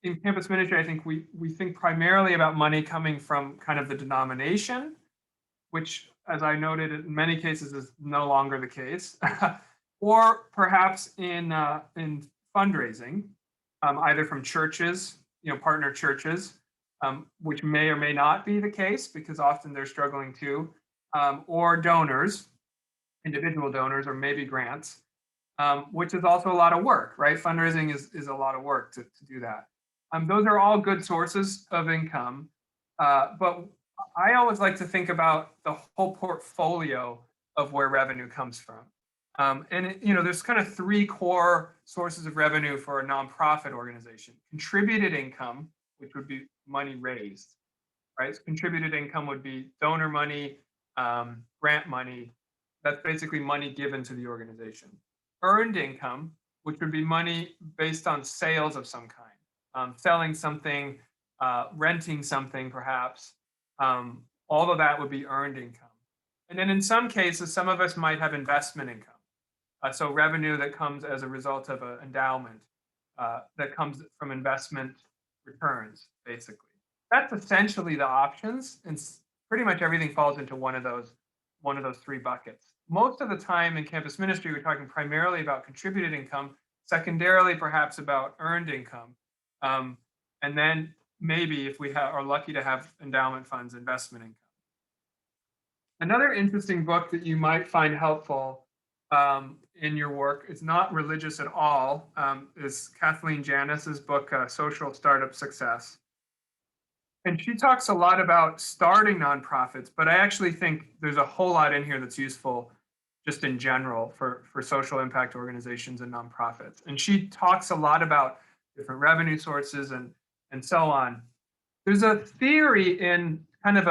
in campus ministry, I think we think primarily about money coming from kind of the denomination, which, as I noted, in many cases is no longer the case, or perhaps in fundraising, either from churches, partner churches, which may or may not be the case because often they're struggling too, or donors, individual donors, or maybe grants, which is also a lot of work, right? Fundraising is a lot of work to do that. Those are all good sources of income, but I always like to think about the whole portfolio of where revenue comes from. And there's kind of 3 core sources of revenue for a nonprofit organization. Contributed income, which would be money raised, right? So contributed income would be donor money, grant money. That's basically money given to the organization. Earned income, which would be money based on sales of some kind, selling something, renting something perhaps. All of that would be earned income. And then in some cases, some of us might have investment income. So revenue that comes as a result of an endowment that comes from investment returns, basically. That's essentially the options, and pretty much everything falls into one of those three buckets. Most of the time in campus ministry, we're talking primarily about contributed income, secondarily perhaps about earned income, and then maybe if we are lucky to have endowment funds, investment income. Another interesting book that you might find helpful in your work, it's not religious at all, is Kathleen Janis's book, Social Startup Success. And she talks a lot about starting nonprofits, but I actually think there's a whole lot in here that's useful just in general for social impact organizations and nonprofits. And she talks a lot about different revenue sources and so on. There's a theory in kind of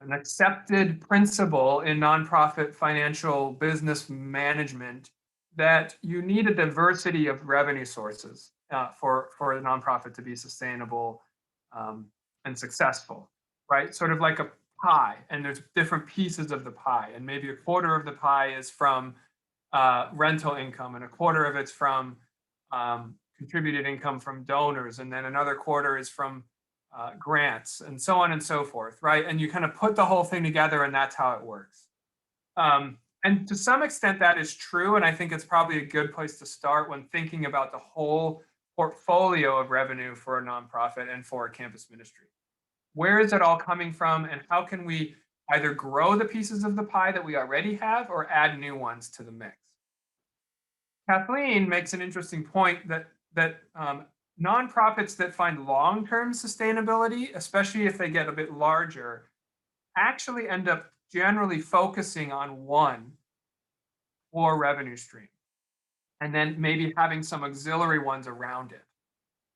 an accepted principle in nonprofit financial business management that you need a diversity of revenue sources for a nonprofit to be sustainable and successful, right? Sort of like a pie, and there's different pieces of the pie, and maybe a quarter of the pie is from rental income, and a quarter of it's from contributed income from donors, and then another quarter is from grants, and so on and so forth, right? And you kind of put the whole thing together, and that's how it works. And to some extent, that is true, and I think it's probably a good place to start when thinking about the whole portfolio of revenue for a nonprofit and for a campus ministry. Where is it all coming from, and how can we either grow the pieces of the pie that we already have or add new ones to the mix? Kathleen makes an interesting point that nonprofits that find long-term sustainability, especially if they get a bit larger, actually end up generally focusing on one core revenue stream, and then maybe having some auxiliary ones around it.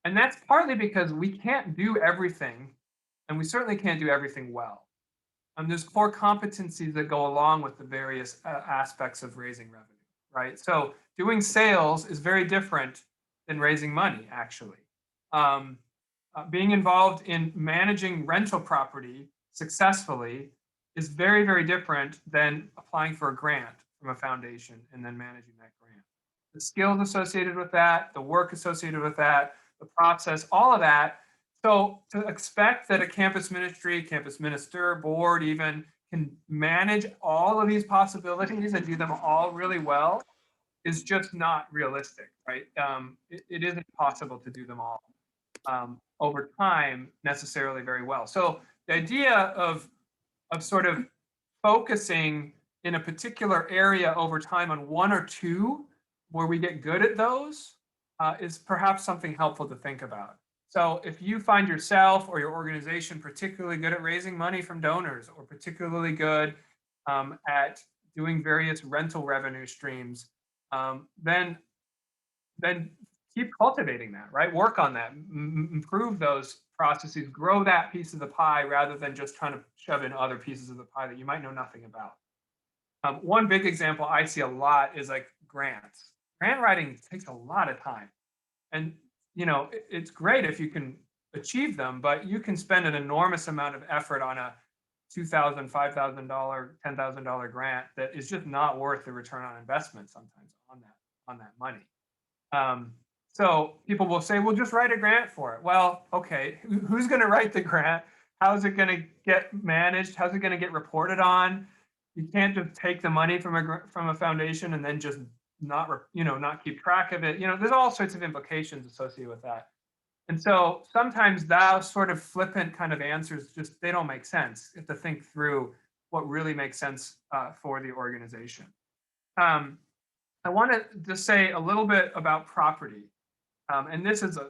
And that's partly because we can't do everything, and we certainly can't do everything well. There's core competencies that go along with the various aspects of raising revenue, right? So doing sales is very different than raising money, actually. Being involved in managing rental property successfully is very, very different than applying for a grant from a foundation and then managing that grant. The skills associated with that, the work associated with that, the process, all of that. So to expect that a campus ministry, campus minister, board even can manage all of these possibilities and do them all really well is just not realistic, right? It isn't possible to do them all over time necessarily very well. So the idea of sort of focusing in a particular area over time on one or two where we get good at those is perhaps something helpful to think about. So if you find yourself or your organization particularly good at raising money from donors, or particularly good at doing various rental revenue streams, then keep cultivating that, right? Work on that, improve those processes, grow that piece of the pie rather than just trying to shove in other pieces of the pie that you might know nothing about. One big example I see a lot is like grants. Grant writing takes a lot of time. And you know, it's great if you can achieve them, but you can spend an enormous amount of effort on a $2,000, $5,000, $10,000 grant that is just not worth the return on investment sometimes on that money. So people will say, well, just write a grant for it. Well, okay, who's going to write the grant? How's it going to get managed? How's it going to get reported on? You can't just take the money from a foundation and then just not keep track of it. You know, there's all sorts of implications associated with that. And so sometimes those sort of flippant kind of answers they don't make sense. You have to think through what really makes sense for the organization. I want to just say a little bit about property. And this is I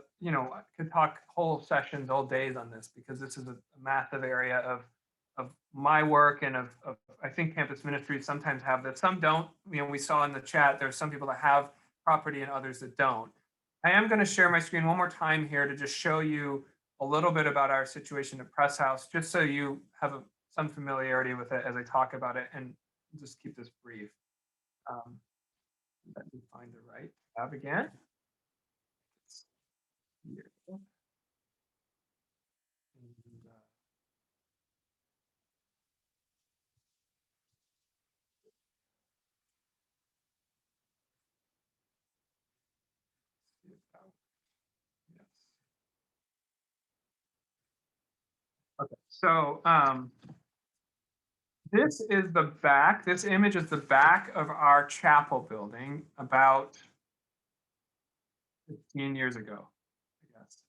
could talk whole sessions, all days on this, because this is a massive area of my work and of I think campus ministries sometimes have that. Some don't. You know, we saw in the chat, there's some people that have property and others that don't. I am going to share my screen one more time here to just show you a little bit about our situation at Press House, just so you have some familiarity with it as I talk about it, and just keep this brief. Let me find the right tab again. Here. Okay, so this is the back. This image is the back of our chapel building about 15 years ago, I guess,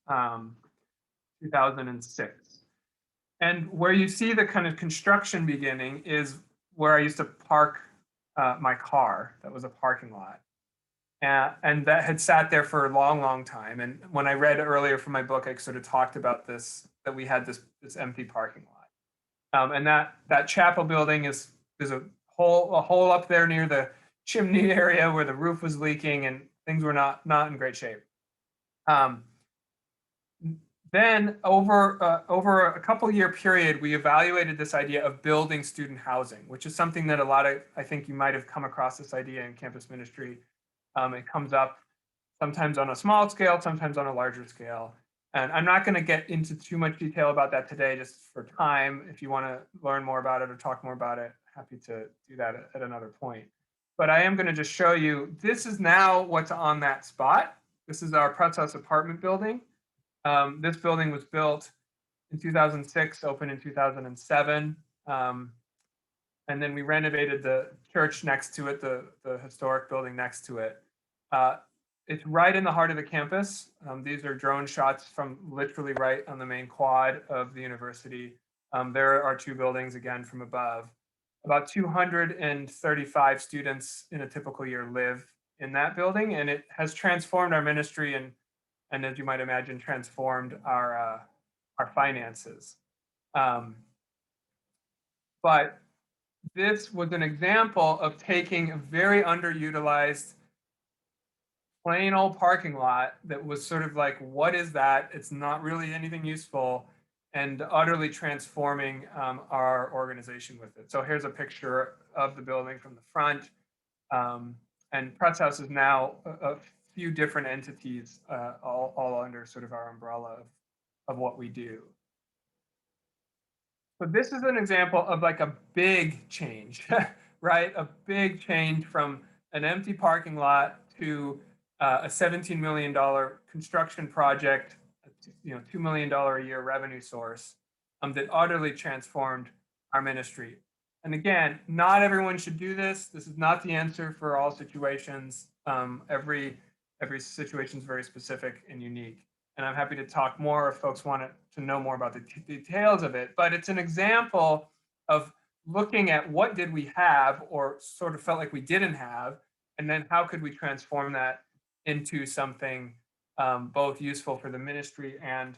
2006. And where you see the kind of construction beginning is where I used to park my car. That was a parking lot. And that had sat there for a long, long time. And when I read earlier from my book, I sort of talked about this, that we had this empty parking lot. And that chapel building is a hole up there near the chimney area where the roof was leaking and things were not in great shape. Then over a couple year period, we evaluated this idea of building student housing, which is something that I think you might have come across this idea in campus ministry. It comes up sometimes on a small scale, sometimes on a larger scale. And I'm not going to get into too much detail about that today, just for time. If you want to learn more about it or talk more about it, happy to do that at another point. But I am going to just show you, this is now what's on that spot. This is our Press House apartment building. This building was built in 2006, opened in 2007. And then we renovated the church next to it, the historic building next to it. It's right in the heart of the campus. These are drone shots from literally right on the main quad of the university. There are two buildings again from above. About 235 students in a typical year live in that building, and it has transformed our ministry and as you might imagine, transformed our finances. But this was an example of taking a very underutilized plain old parking lot that was sort of like, what is that? It's not really anything useful, and utterly transforming our organization with it. So here's a picture of the building from the front. And Press House is now a few different entities, all under sort of our umbrella of what we do. So this is an example of like a big change, right? A big change from an empty parking lot to a $17 million construction project, $2 million a year revenue source that utterly transformed our ministry. And again, not everyone should do this. This is not the answer for all situations. Every situation is very specific and unique. And I'm happy to talk more if folks want to know more about the details of it. But it's an example of looking at what did we have or sort of felt like we didn't have, and then how could we transform that into something both useful for the ministry and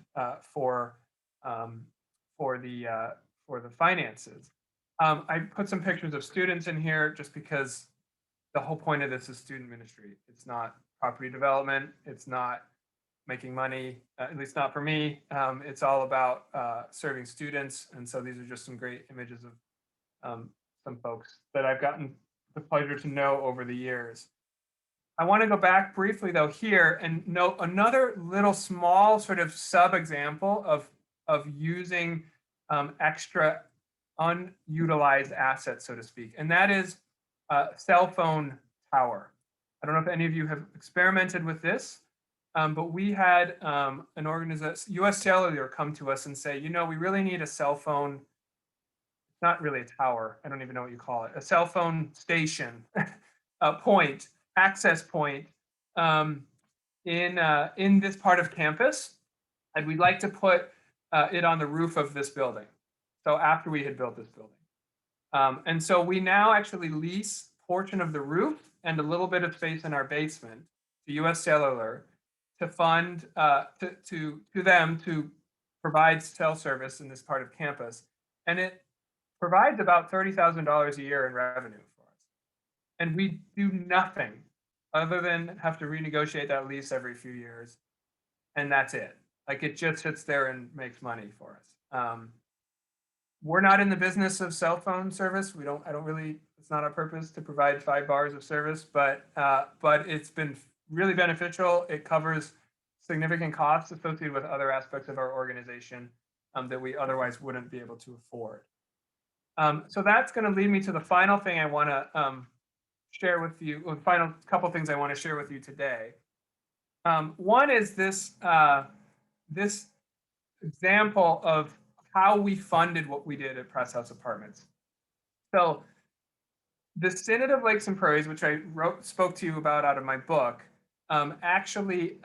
for the finances. I put some pictures of students in here just because the whole point of this is student ministry. It's not property development. It's not making money, at least not for me. It's all about serving students. And so these are just some great images of some folks that I've gotten the pleasure to know over the years. I want to go back briefly though here and note another little small sort of sub-example of using extra unutilized assets, so to speak, and that is a cell phone tower. I don't know if any of you have experimented with this, but we had an organization, US Cellular, come to us and say, we really need a cell phone, not really a tower, I don't even know what you call it, a cell phone station, a point, access point in this part of campus, and we'd like to put it on the roof of this building. So after we had built this building. And so we now actually lease a portion of the roof and a little bit of space in our basement to US Cellular to fund, to them to provide cell service in this part of campus. And it provides about $30,000 a year in revenue for us. And we do nothing other than have to renegotiate that lease every few years. And that's it. Like it just sits there and makes money for us. We're not in the business of cell phone service. It's not our purpose to provide 5 bars of service, but it's been really beneficial. It covers significant costs associated with other aspects of our organization that we otherwise wouldn't be able to afford. So that's going to lead me to the final thing I want to share with you, the final couple things I want to share with you today. One is this example of how we funded what we did at Press House Apartments. So the Synod of Lakes and Prairies, which I spoke to you about out of my book, actually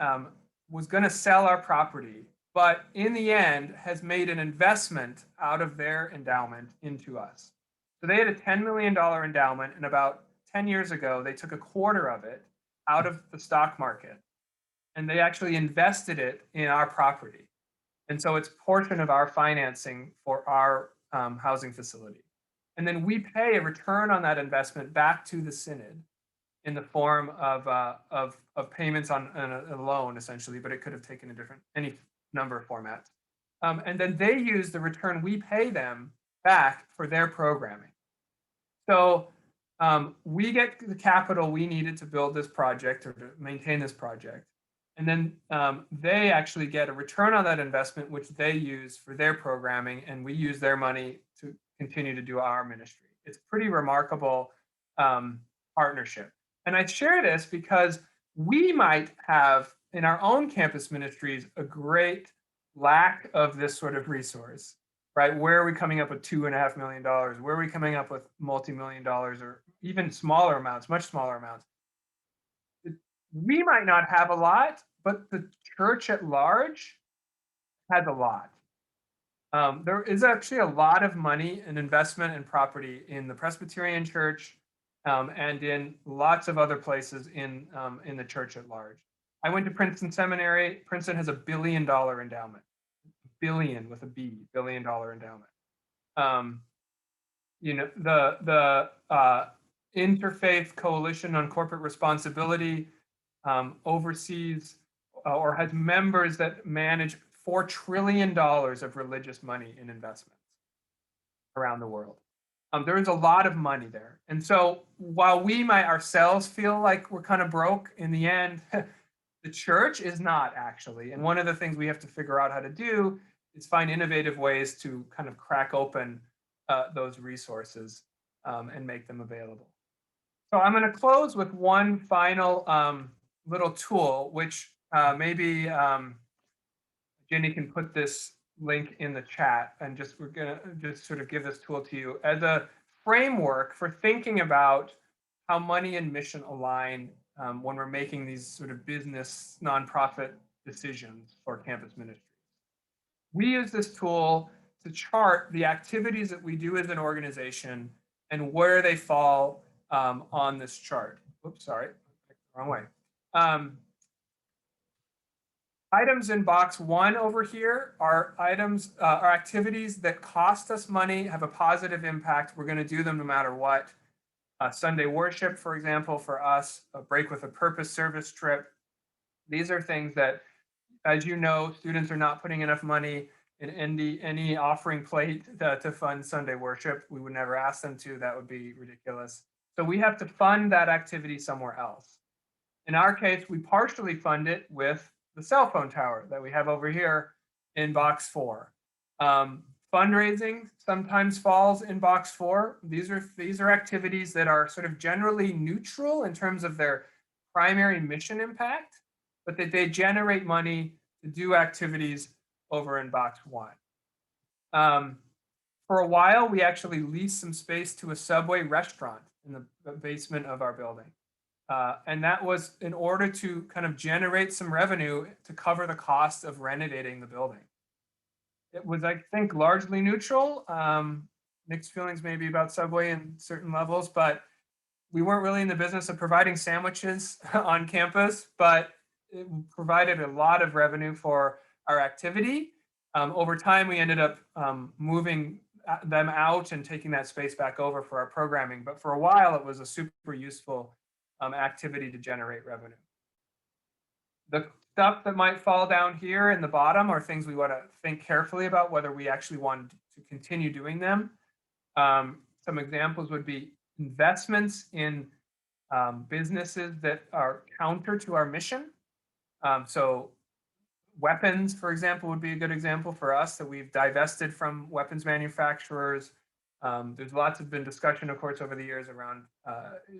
was going to sell our property, but in the end has made an investment out of their endowment into us. So they had a $10 million endowment, and about 10 years ago, they took a quarter of it out of the stock market, and they actually invested it in our property. And so it's a portion of our financing for our housing facility. And then we pay a return on that investment back to the Synod in the form of payments on a loan, essentially, but it could have taken any number of formats. And then they use the return we pay them back for their programming. So we get the capital we needed to build this project or to maintain this project. And then they actually get a return on that investment, which they use for their programming, and we use their money to continue to do our ministry. It's pretty remarkable partnership. And I share this because we might have in our own campus ministries a great lack of this sort of resource, right? Where are we coming up with $2.5 million? Where are we coming up with multi-million dollars or even smaller amounts, much smaller amounts? We might not have a lot, but the church at large has a lot. There is actually a lot of money and investment in property in the Presbyterian Church and in lots of other places in the church at large. I went to Princeton Seminary. Princeton has $1 billion endowment. Billion with a B, $1 billion endowment. You know, the Interfaith Coalition on Corporate Responsibility oversees or has members that manage $4 trillion of religious money in investments around the world. There is a lot of money there. And so while we might ourselves feel like we're kind of broke, in the end, the church is not actually. And one of the things we have to figure out how to do is find innovative ways to kind of crack open those resources and make them available. So I'm going to close with one final little tool, which maybe Jenny can put this link in the chat, and we're going to just sort of give this tool to you as a framework for thinking about how money and mission align when we're making these sort of business nonprofit decisions for campus ministry. We use this tool to chart the activities that we do as an organization and where they fall on this chart. Oops, sorry, wrong way. Items in box 1 over here are items, are activities that cost us money, have a positive impact. We're going to do them no matter what. Sunday worship, for example, for us, a Break with a Purpose service trip. These are things that, as you know, students are not putting enough money in any offering plate to fund Sunday worship. We would never ask them to. That would be ridiculous. So we have to fund that activity somewhere else. In our case, we partially fund it with the cell phone tower that we have over here in box 4. Fundraising sometimes falls in box 4. These are activities that are sort of generally neutral in terms of their primary mission impact, but that they generate money to do activities over in box 1. For a while, we actually leased some space to a Subway restaurant in the basement of our building. And that was in order to kind of generate some revenue to cover the cost of renovating the building. It was, I think, largely neutral. Mixed feelings maybe about Subway in certain levels, but we weren't really in the business of providing sandwiches on campus, but it provided a lot of revenue for our activity. Over time, we ended up moving them out and taking that space back over for our programming. But for a while, it was a super useful activity to generate revenue. The stuff that might fall down here in the bottom are things we want to think carefully about whether we actually want to continue doing them. Some examples would be investments in businesses that are counter to our mission. So weapons, for example, would be a good example for us, that we've divested from weapons manufacturers. There's been discussion, of course, over the years around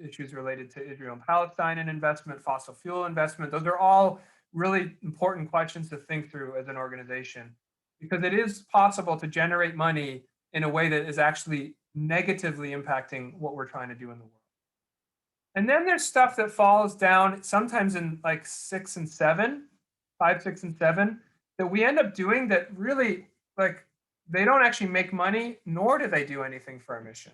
issues related to Israel and Palestine and investment, fossil fuel investment. Those are all really important questions to think through as an organization. because it is possible to generate money in a way that is actually negatively impacting what we're trying to do in the world. And then there's stuff that falls down sometimes in like 6 and 7, 5, 6, and 7, that we end up doing that really, like, they don't actually make money, nor do they do anything for our mission.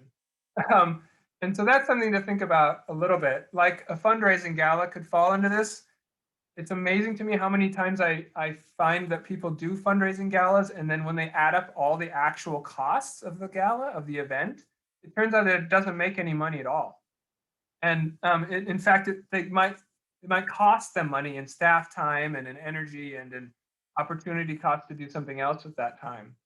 And so that's something to think about a little bit. Like a fundraising gala could fall into this. It's amazing to me how many times I find that people do fundraising galas, and then when they add up all the actual costs of the gala, of the event, it turns out that it doesn't make any money at all. And in fact, it might cost them money in staff time and in energy and in opportunity cost to do something else with that time.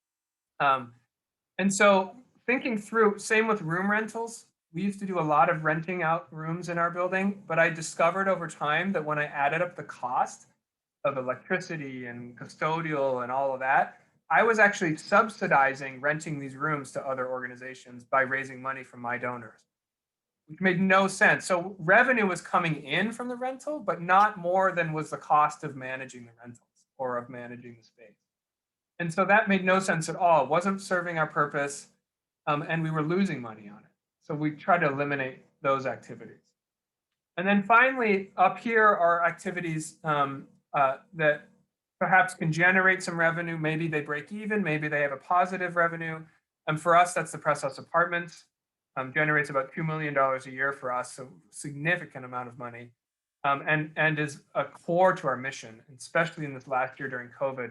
And so thinking through, same with room rentals. We used to do a lot of renting out rooms in our building, but I discovered over time that when I added up the cost of electricity and custodial and all of that, I was actually subsidizing renting these rooms to other organizations by raising money from my donors, which made no sense. So revenue was coming in from the rental, but not more than was the cost of managing the rentals or of managing the space. And so that made no sense at all. It wasn't serving our purpose, and we were losing money on it. So we try to eliminate those activities. And then finally, up here are activities that perhaps can generate some revenue. Maybe they break even, maybe they have a positive revenue. And for us, that's the Press House Apartments. Generates about $2 million a year for us, so significant amount of money, and is a core to our mission, especially in this last year during COVID.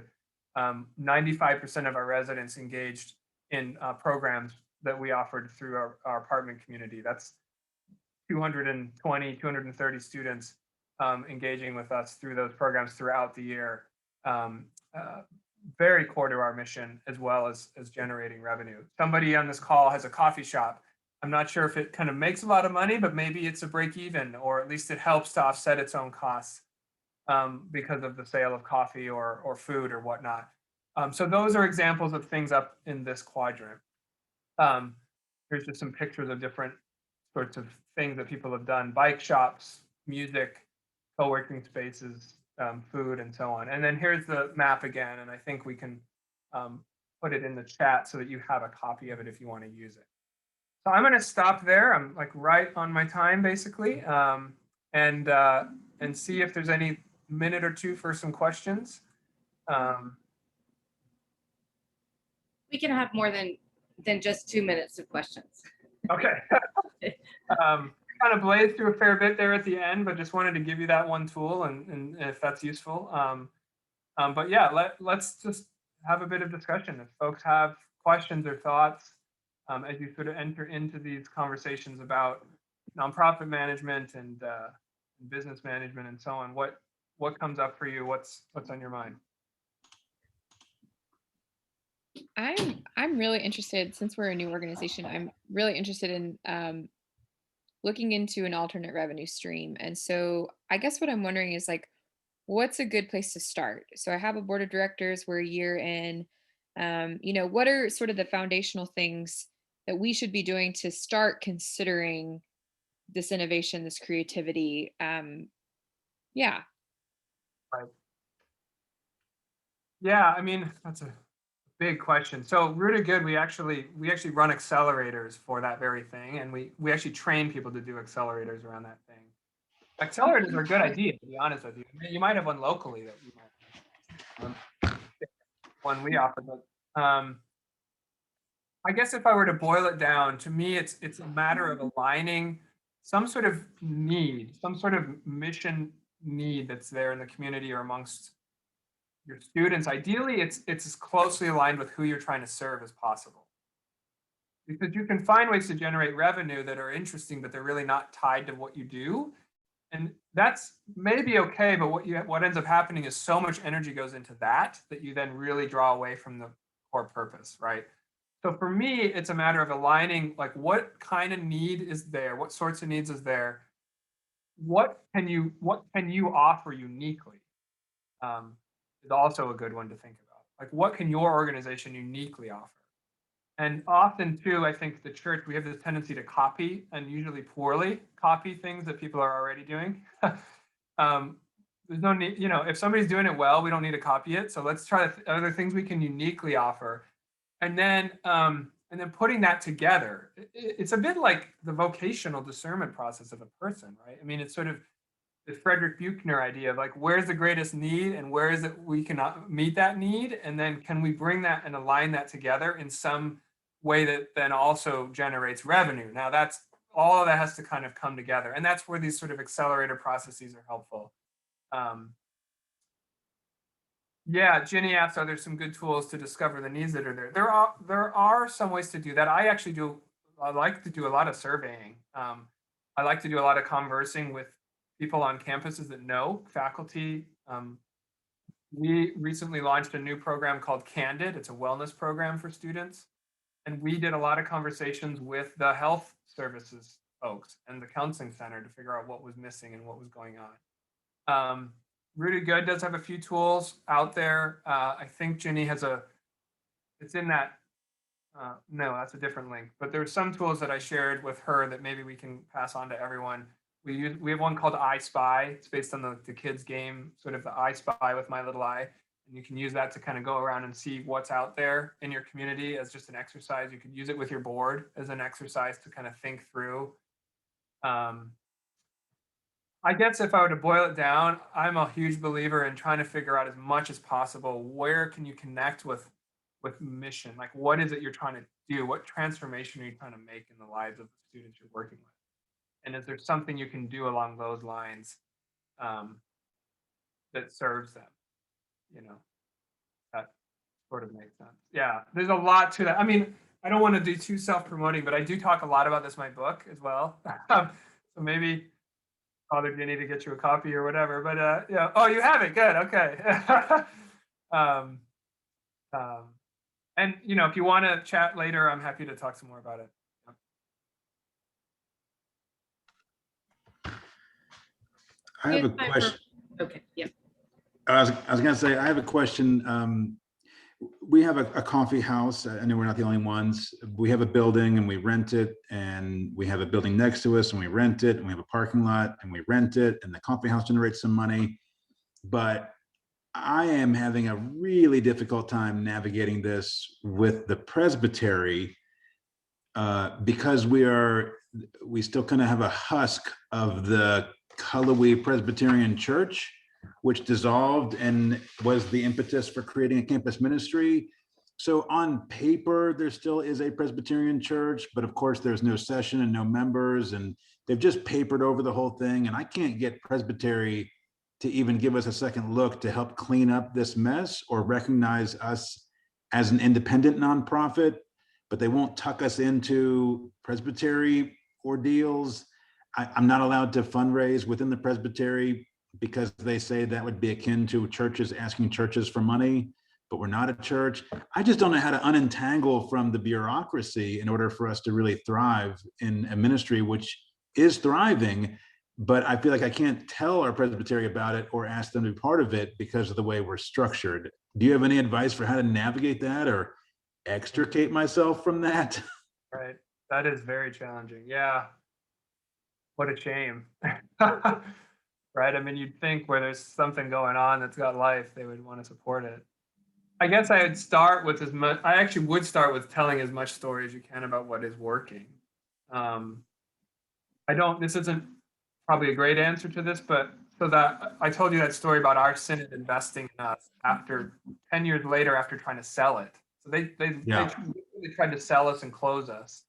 95% of our residents engaged in programs that we offered through our apartment community. That's 220, 230 students engaging with us through those programs throughout the year. Very core to our mission, as well as generating revenue. Somebody on this call has a coffee shop. I'm not sure if it kind of makes a lot of money, but maybe it's a break even, or at least it helps to offset its own costs because of the sale of coffee or food or whatnot. So those are examples of things up in this quadrant. Here's just some pictures of different sorts of things that people have done: bike shops, music, co-working spaces, food, and so on. And then here's the map again, and I think we can put it in the chat so that you have a copy of it if you want to use it. So I'm going to stop there. I'm like right on my time, basically, and see if there's any minute or two for some questions. We can have more than just 2 minutes of questions. Okay. Kind of blazed through a fair bit there at the end, but just wanted to give you that one tool, and if that's useful. But yeah, let's just have a bit of discussion. If folks have questions or thoughts, as you sort of enter into these conversations about nonprofit management and business management and so on, what comes up for you? What's on your mind? I'm really interested, since we're a new organization, I'm really interested in looking into an alternate revenue stream. And so I guess what I'm wondering is, like, what's a good place to start? So I have a board of directors, we're a year in. What are sort of the foundational things that we should be doing to start considering this innovation, this creativity? Yeah. Right. Yeah, I mean, that's a big question. So Rooted Good, we actually run accelerators for that very thing, and we actually train people to do accelerators around that thing. Accelerators are a good idea, to be honest with you. I mean, you might have one locally that you might one we offer, but I guess if I were to boil it down, to me, it's a matter of aligning some sort of need, some sort of mission need that's there in the community or amongst your students. Ideally, it's as closely aligned with who you're trying to serve as possible. Because you can find ways to generate revenue that are interesting, but they're really not tied to what you do. And that's maybe okay, but what ends up happening is so much energy goes into that you then really draw away from the core purpose, right? So for me, it's a matter of aligning, like, what kind of need is there? What sorts of needs is there? What can you offer uniquely? Is also a good one to think about. Like, what can your organization uniquely offer? And often too, I think the church, we have this tendency to copy, and usually poorly copy, things that people are already doing. there's no need, you know, if somebody's doing it well, we don't need to copy it. So let's try other things we can uniquely offer. And then putting that together, it's a bit like the vocational discernment process of a person, right? I mean, it's sort of the Frederick Buechner idea of like, where's the greatest need and where is it we can meet that need? And then can we bring that and align that together in some way that then also generates revenue? Now that's, all of that has to kind of come together. And that's where these sort of accelerator processes are helpful. Yeah, Ginny asked, are there some good tools to discover the needs that are there? There are some ways to do that. I like to do a lot of surveying. I like to do a lot of conversing with people on campuses that know faculty. We recently launched a new program called Candid. It's a wellness program for students. And we did a lot of conversations with the health services folks and the counseling center to figure out what was missing and what was going on. Rooted Good does have a few tools out there. I think Ginny has it's in that, no, that's a different link, but there's some tools that I shared with her that maybe we can pass on to everyone. We have one called I Spy. It's based on the kids game, sort of the I Spy with my little eye. And you can use that to kind of go around and see what's out there in your community as just an exercise. You could use it with your board as an exercise to kind of think through. I guess if I were to boil it down, I'm a huge believer in trying to figure out as much as possible, where can you connect with mission? Like, what is it you're trying to do? What transformation are you trying to make in the lives of the students you're working with? And is there something you can do along those lines that serves them? You know, that sort of makes sense. Yeah, there's a lot to that. I mean, I don't want to do too self-promoting, but I do talk a lot about this in my book as well. So maybe Father Ginny to get you a copy or whatever, but yeah. Oh, you have it. Good. Okay. And you know, if you want to chat later, I'm happy to talk some more about it. I have a question. Okay. Yeah. I was going to say, I have a question. We have a coffee house. I know we're not the only ones. We have a building and we rent it, and we have a building next to us and we rent it, and we have a parking lot and we rent it, and the coffee house generates some money. But I am having a really difficult time navigating this with the presbytery because we still kind of have a husk of the Cullowhee Presbyterian Church, which dissolved and was the impetus for creating a campus ministry. So on paper, there still is a Presbyterian church, but of course there's no session and no members, and they've just papered over the whole thing. And I can't get Presbytery to even give us a second look to help clean up this mess or recognize us as an independent nonprofit, but they won't tuck us into Presbytery ordeals. I'm not allowed to fundraise within the Presbytery because they say that would be akin to churches asking churches for money, but we're not a church. I just don't know how to unentangle from the bureaucracy in order for us to really thrive in a ministry which is thriving, but I feel like I can't tell our Presbytery about it or ask them to be part of it because of the way we're structured. Do you have any advice for how to navigate that or extricate myself from that? Right. That is very challenging. Yeah. What a shame. Right? I mean, you'd think where there's something going on that's got life, they would want to support it. I guess I would start with I actually would start with telling as much story as you can about what is working. This isn't probably a great answer to this, but so that I told you that story about our synod investing in us after 10 years later after trying to sell it. So they tried to sell us and close us.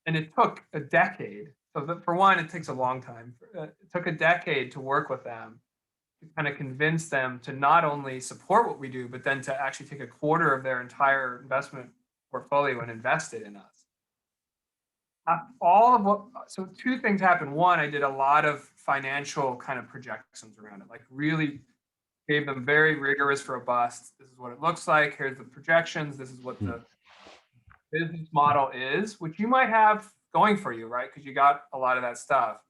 And it took a decade. So for one, it takes a long time. It took a decade to work with them, to kind of convince them to not only support what we do, but then to actually take a quarter of their entire investment portfolio and invest it in us. So two things happened. One, I did a lot of financial kind of projections around it, like really gave them very rigorous, robust, this is what it looks like, here's the projections, this is what the business model is, which you might have going for you, right? Because you got a lot of that stuff.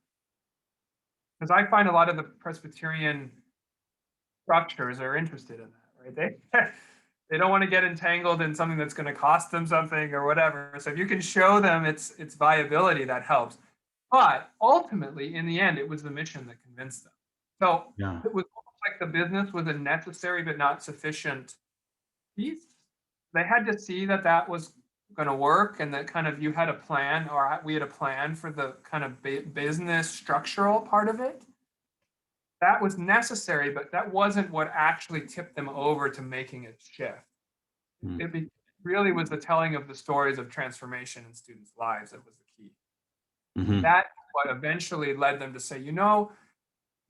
Because I find a lot of the Presbyterian structures are interested in that, right? They don't want to get entangled in something that's going to cost them something or whatever. So if you can show them its viability, that helps. But ultimately, in the end, it was the mission that convinced them. So It was the business was a necessary but not sufficient piece. They had to see that that was going to work, and that kind of you had a plan, or we had a plan for the kind of business structural part of it. That was necessary, but that wasn't what actually tipped them over to making a shift. It really was the telling of the stories of transformation in students' lives that was the key. That's what eventually led them to say, you know,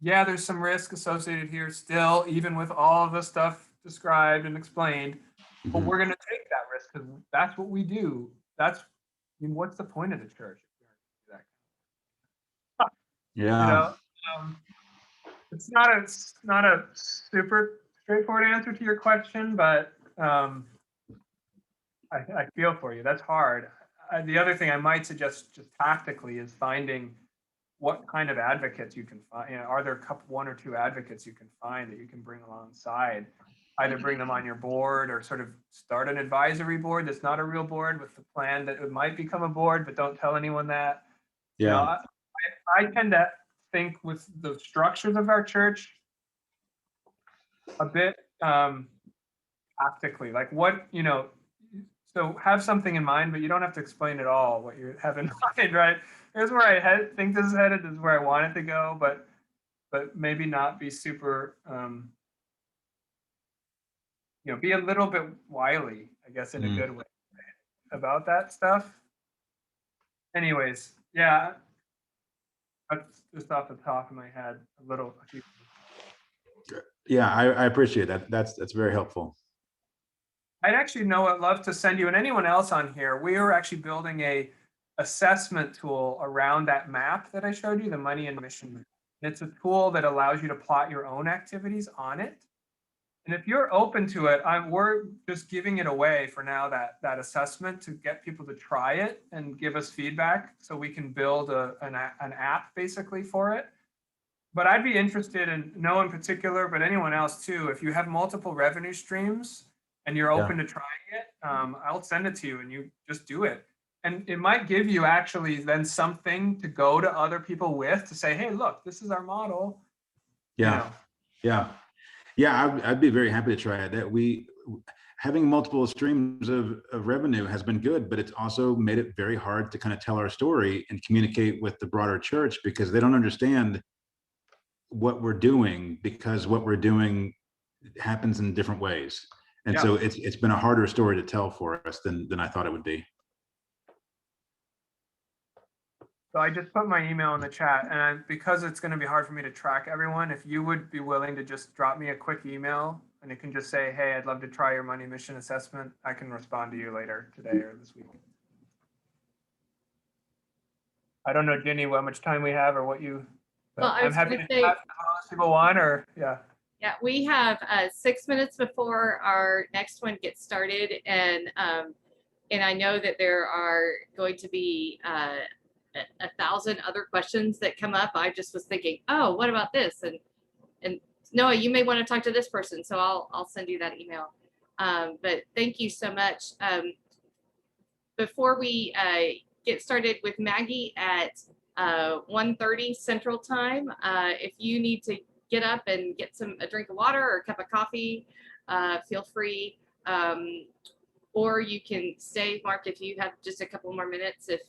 yeah, there's some risk associated here still, even with all of the stuff described and explained, but we're going to take that risk because that's what we do. That's, I mean, what's the point of the church? Yeah. You know, it's not a super straightforward answer to your question, but I feel for you. That's hard. The other thing I might suggest just tactically is finding what kind of advocates you can find. You know, are there one or two advocates you can find that you can bring alongside? Either bring them on your board or sort of start an advisory board that's not a real board with the plan that it might become a board, but don't tell anyone that. Yeah. You know, I tend to think with the structures of our church a bit tactically, like what, you know, so have something in mind, but you don't have to explain at all what you have in mind, right? Here's where I think this is headed, this is where I want it to go, but maybe not be super, you know, be a little bit wily, I guess, in a good way about that stuff. Anyways, yeah, that's just off the top of my head, a few. Yeah, I appreciate that. That's very helpful. I'd actually love to send you, and anyone else on here, we are actually building a assessment tool around that map that I showed you, the money and mission. And it's a tool that allows you to plot your own activities on it. And if you're open to it, we're just giving it away for now, that assessment, to get people to try it and give us feedback so we can build an app basically for it. But I'd be interested in, no in particular, but anyone else too, if you have multiple revenue streams and you're open to trying it, I'll send it to you and you just do it. And it might give you actually then something to go to other people with to say, hey, look, this is our model. Yeah. You know. Yeah, I'd be very happy to try it. That having multiple streams of revenue has been good, but it's also made it very hard to kind of tell our story and communicate with the broader church, because they don't understand what we're doing, because what we're doing happens in different ways. And so it's been a harder story to tell for us than I thought it would be. So I just put my email in the chat, and because it's going to be hard for me to track everyone, if you would be willing to just drop me a quick email and you can just say, hey, I'd love to try your money mission assessment, I can respond to you later today or this week. I don't know, Ginny, how much time we have or what you, Well, I'm happy to chat if people want, or yeah, we have 6 minutes before our next one gets started, and I know that there are going to be 1,000 other questions that come up. I just was thinking, oh, what about this? And Noah, you may want to talk to this person, so I'll send you that email. But thank you so much. Before we get started with Maggie at 1:30 Central Time, if you need to get up and get a drink of water or a cup of coffee, feel free. Or you can stay, Mark, if you have just a couple more minutes. If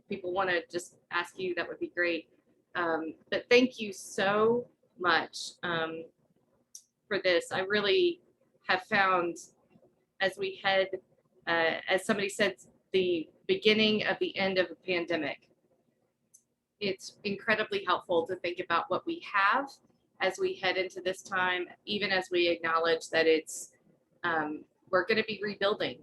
people want to just ask you, that would be great. But thank you so much for this. I really have found, as we head, as somebody said, the beginning of the end of a pandemic, it's incredibly helpful to think about what we have as we head into this time, even as we acknowledge that it's, we're going to be rebuilding.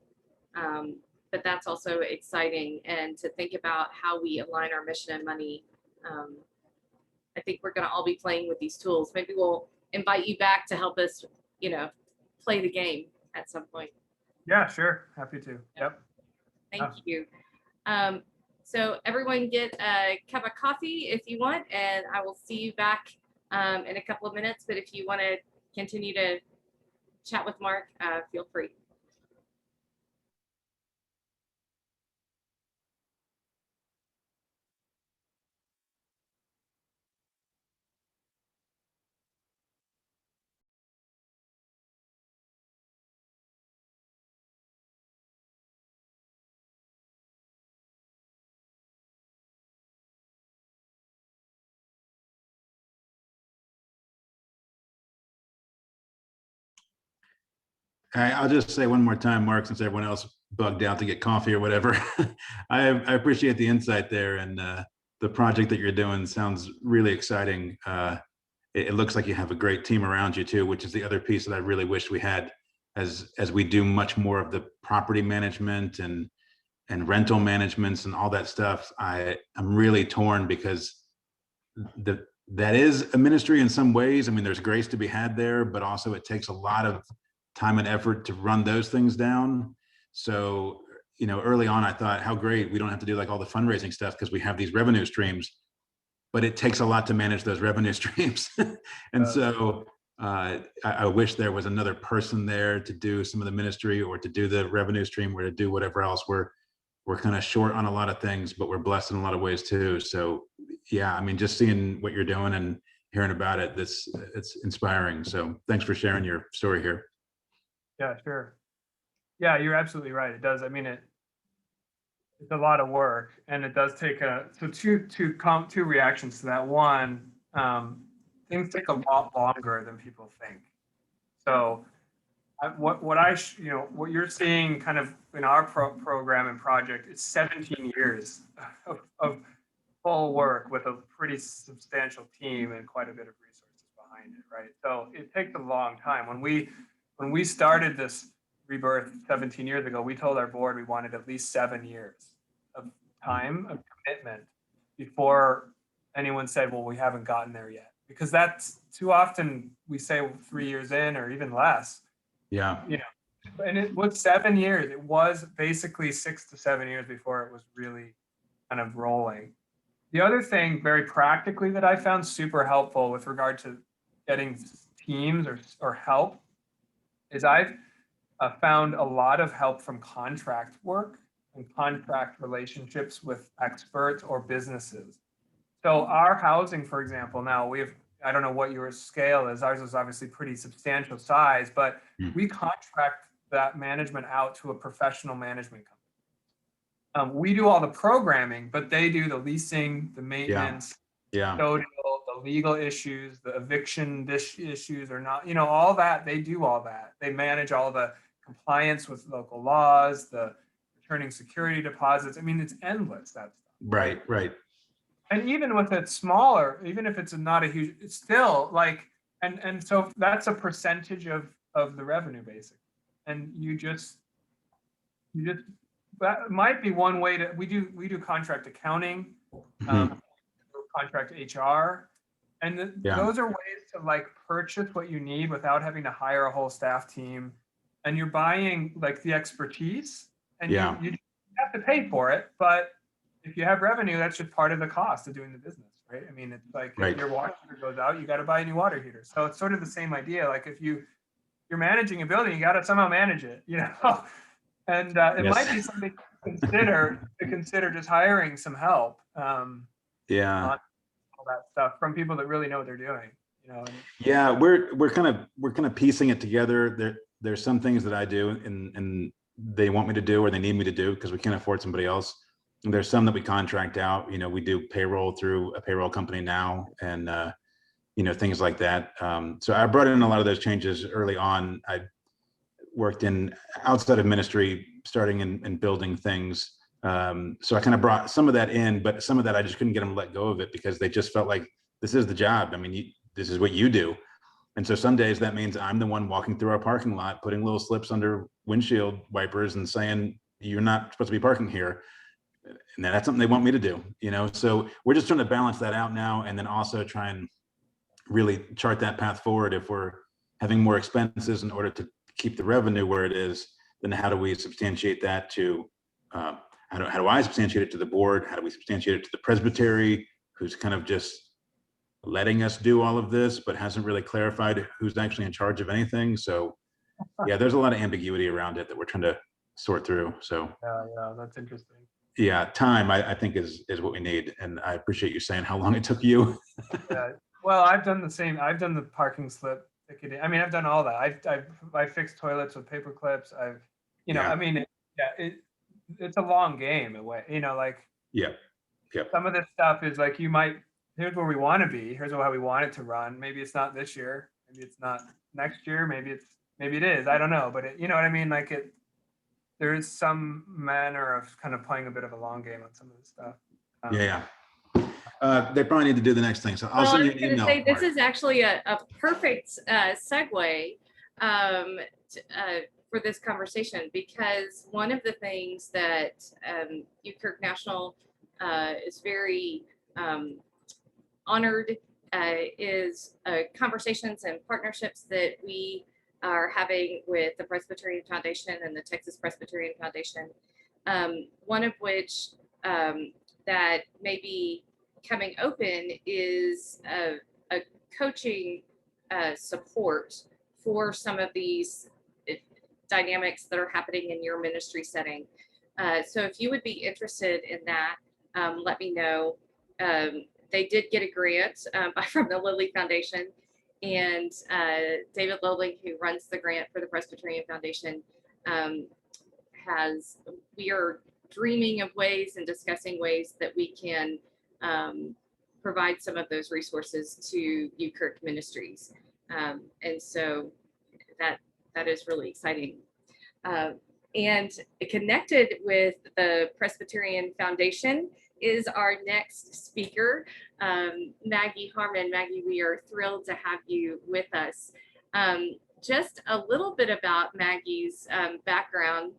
But that's also exciting, and to think about how we align our mission and money. I think we're going to all be playing with these tools. Maybe we'll invite you back to help us, play the game at some point. Yeah, sure. Happy to. Yep. Thank you. So everyone get a cup of coffee if you want, and I will see you back in a couple of minutes. But if you want to continue to chat with Mark, feel free. I'll just say one more time, Mark, since everyone else bugged out to get coffee or whatever. I appreciate the insight there, and the project that you're doing sounds really exciting. It looks like you have a great team around you too, which is the other piece that I really wish we had as we do much more of the property management and rental managements and all that stuff. I'm really torn because that is a ministry in some ways. I mean, there's grace to be had there, but also it takes a lot of time and effort to run those things down. So, early on, I thought, how great, we don't have to do like all the fundraising stuff because we have these revenue streams, but it takes a lot to manage those revenue streams. And so I wish there was another person there to do some of the ministry or to do the revenue stream or to do whatever else. We're kind of short on a lot of things, but we're blessed in a lot of ways too. So yeah, I mean, just seeing what you're doing and hearing about it, it's inspiring. So thanks for sharing your story here. Yeah, sure. Yeah, you're absolutely right. It does. I mean, it's a lot of work, and it does take two reactions to that. One, things take a lot longer than people think. So what you're seeing kind of in our program and project is 17 years of full work with a pretty substantial team and quite a bit of resources behind it, right? So it takes a long time. When we started this rebirth 17 years ago, we told our board we wanted at least 7 years of time, of commitment, before anyone said, well, we haven't gotten there yet. Because that's too often we say 3 years in or even less. Yeah. And it was 7 years. It was basically 6 to 7 years before it was really kind of rolling. The other thing, very practically, that I found super helpful with regard to getting teams or help is I've found a lot of help from contract work and contract relationships with experts or businesses. So our housing, for example, now I don't know what your scale is. Ours is obviously pretty substantial size, but we contract that management out to a professional management company. We do all the programming, but they do the leasing, the maintenance, custodial, the legal issues, the eviction issues or not, all that. They do all that. They manage all the compliance with local laws, the returning security deposits. I mean, it's endless, that stuff. Right. And even with it smaller, even if it's not a huge, it's still like, and so that's a percentage of the revenue, basically. And you just that might be one way we do contract accounting, contract HR, and those are ways to like purchase what you need without having to hire a whole staff team, and you're buying like the expertise, and you have to pay for it, but if you have revenue, that's just part of the cost of doing the business, right? I mean, it's like if your water heater goes out, you got to buy a new water heater. So it's sort of the same idea. Like if you're managing a building, you got to somehow manage it, And it might be something to consider just hiring some help. On all that stuff from people that really know what they're doing. Yeah, we're kind of piecing it together. There's some things that I do and they want me to do or they need me to do because we can't afford somebody else. And there's some that we contract out. We do payroll through a payroll company now, and things like that. So I brought in a lot of those changes early on. I worked in outside of ministry, starting and building things. So I kind of brought some of that in, but some of that I just couldn't get them to let go of it because they just felt like this is the job. I mean, this is what you do. And so some days that means I'm the one walking through our parking lot, putting little slips under windshield wipers and saying, you're not supposed to be parking here. And that's something they want me to do, So we're just trying to balance that out now, and then also try and really chart that path forward. If we're having more expenses in order to keep the revenue where it is, then how do we substantiate that to, how do I substantiate it to the board? How do we substantiate it to the presbytery, who's kind of just letting us do all of this, but hasn't really clarified who's actually in charge of anything? So yeah, there's a lot of ambiguity around it that we're trying to sort through. So yeah, that's interesting. Yeah, time I think is what we need, and I appreciate you saying how long it took you. Well, I've done the same. I've done the parking slip ticketing. I mean, I've done all that. I fixed toilets with paper clips. I've, I mean, it's a long game away. Some of this stuff is like here's where we want to be. Here's how we want it to run. Maybe it's not this year. Maybe it's not next year. Maybe it's maybe it is, I don't know, but you know what I mean? Like there is some manner of kind of playing a bit of a long game on some of this stuff. Yeah. They probably need to do the next thing. So I'll Well, send I you was an going to email. say, this Mark. is actually a perfect segue for this conversation, because one of the things that UKirk National is very honored is conversations and partnerships that we are having with the Presbyterian Foundation and the Texas Presbyterian Foundation. One of which that may be coming open is a coaching support for some of these dynamics that are happening in your ministry setting. So if you would be interested in that, let me know. They did get a grant from the Lilly Foundation, and David Lowling, who runs the grant for the Presbyterian Foundation, we are dreaming of ways and discussing ways that we can provide some of those resources to UKirk ministries. And so that is really exciting. And connected with the Presbyterian Foundation is our next speaker, Maggie Harmon. Maggie, we are thrilled to have you with us. Just a little bit about Maggie's background.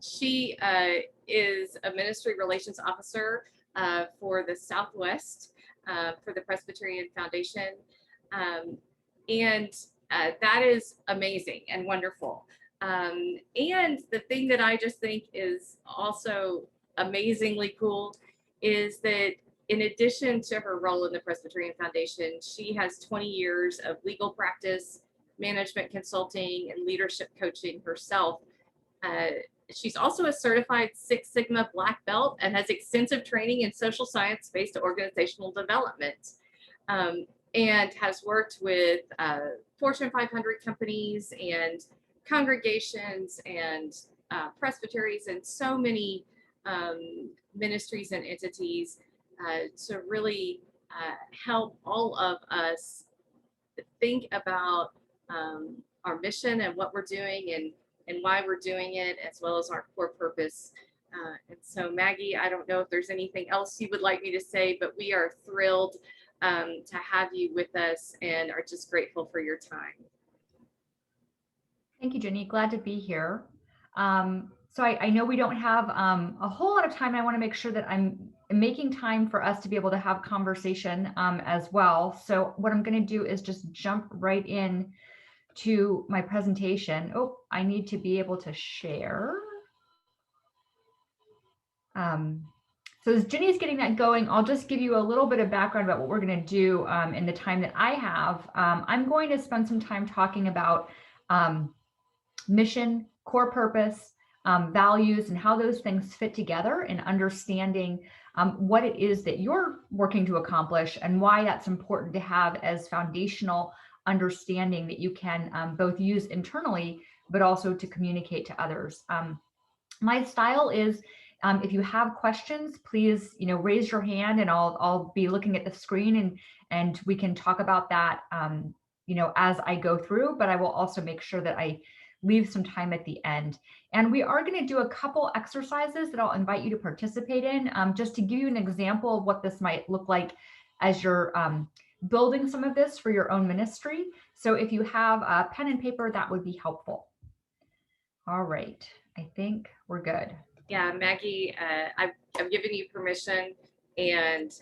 She is a ministry relations officer for the Southwest for the Presbyterian Foundation. And that is amazing and wonderful. And the thing that I just think is also amazingly cool is that in addition to her role in the Presbyterian Foundation, she has 20 years of legal practice, management consulting, and leadership coaching herself. She's also a certified Six Sigma Black Belt and has extensive training in social science-based organizational development, and has worked with Fortune 500 companies and congregations and presbyteries and so many ministries and entities to really help all of us think about our mission and what we're doing and why we're doing it, as well as our core purpose. And so Maggie, I don't know if there's anything else you would like me to say, but we are thrilled to have you with us and are just grateful for your time. Thank you, Jenny. Glad to be here. So I know we don't have a whole lot of time. I want to make sure that I'm making time for us to be able to have conversation as well. So what I'm going to do is just jump right in to my presentation. Oh, I need to be able to share. So as Jenny's getting that going, I'll just give you a little bit of background about what we're going to do in the time that I have. I'm going to spend some time talking about mission, core purpose, values, and how those things fit together, and understanding what it is that you're working to accomplish and why that's important to have as foundational understanding that you can both use internally, but also to communicate to others. My style is, if you have questions, please, raise your hand, and I'll be looking at the screen, and we can talk about that, as I go through. But I will also make sure that I leave some time at the end. And we are going to do a couple exercises that I'll invite you to participate in, just to give you an example of what this might look like as you're building some of this for your own ministry. So if you have a pen and paper, that would be helpful. All right, I think we're good. Yeah, Maggie, I've given you permission, and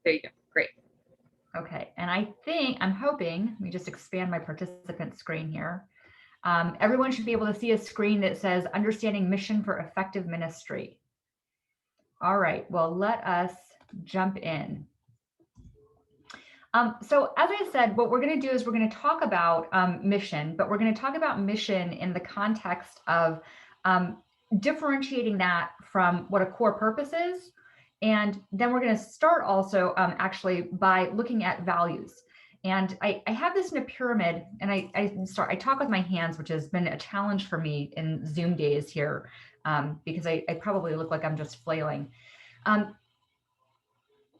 there you go. Great. Okay, and I'm hoping, let me just expand my participant screen here. Everyone should be able to see a screen that says Understanding Mission for Effective Ministry. All right, well, let us jump in. So as I said, what we're going to do is we're going to talk about mission, but we're going to talk about mission in the context of differentiating that from what a core purpose is. And then we're going to start also actually by looking at values. And I have this in a pyramid, and I talk with my hands, which has been a challenge for me in Zoom days here, because I probably look like I'm just flailing.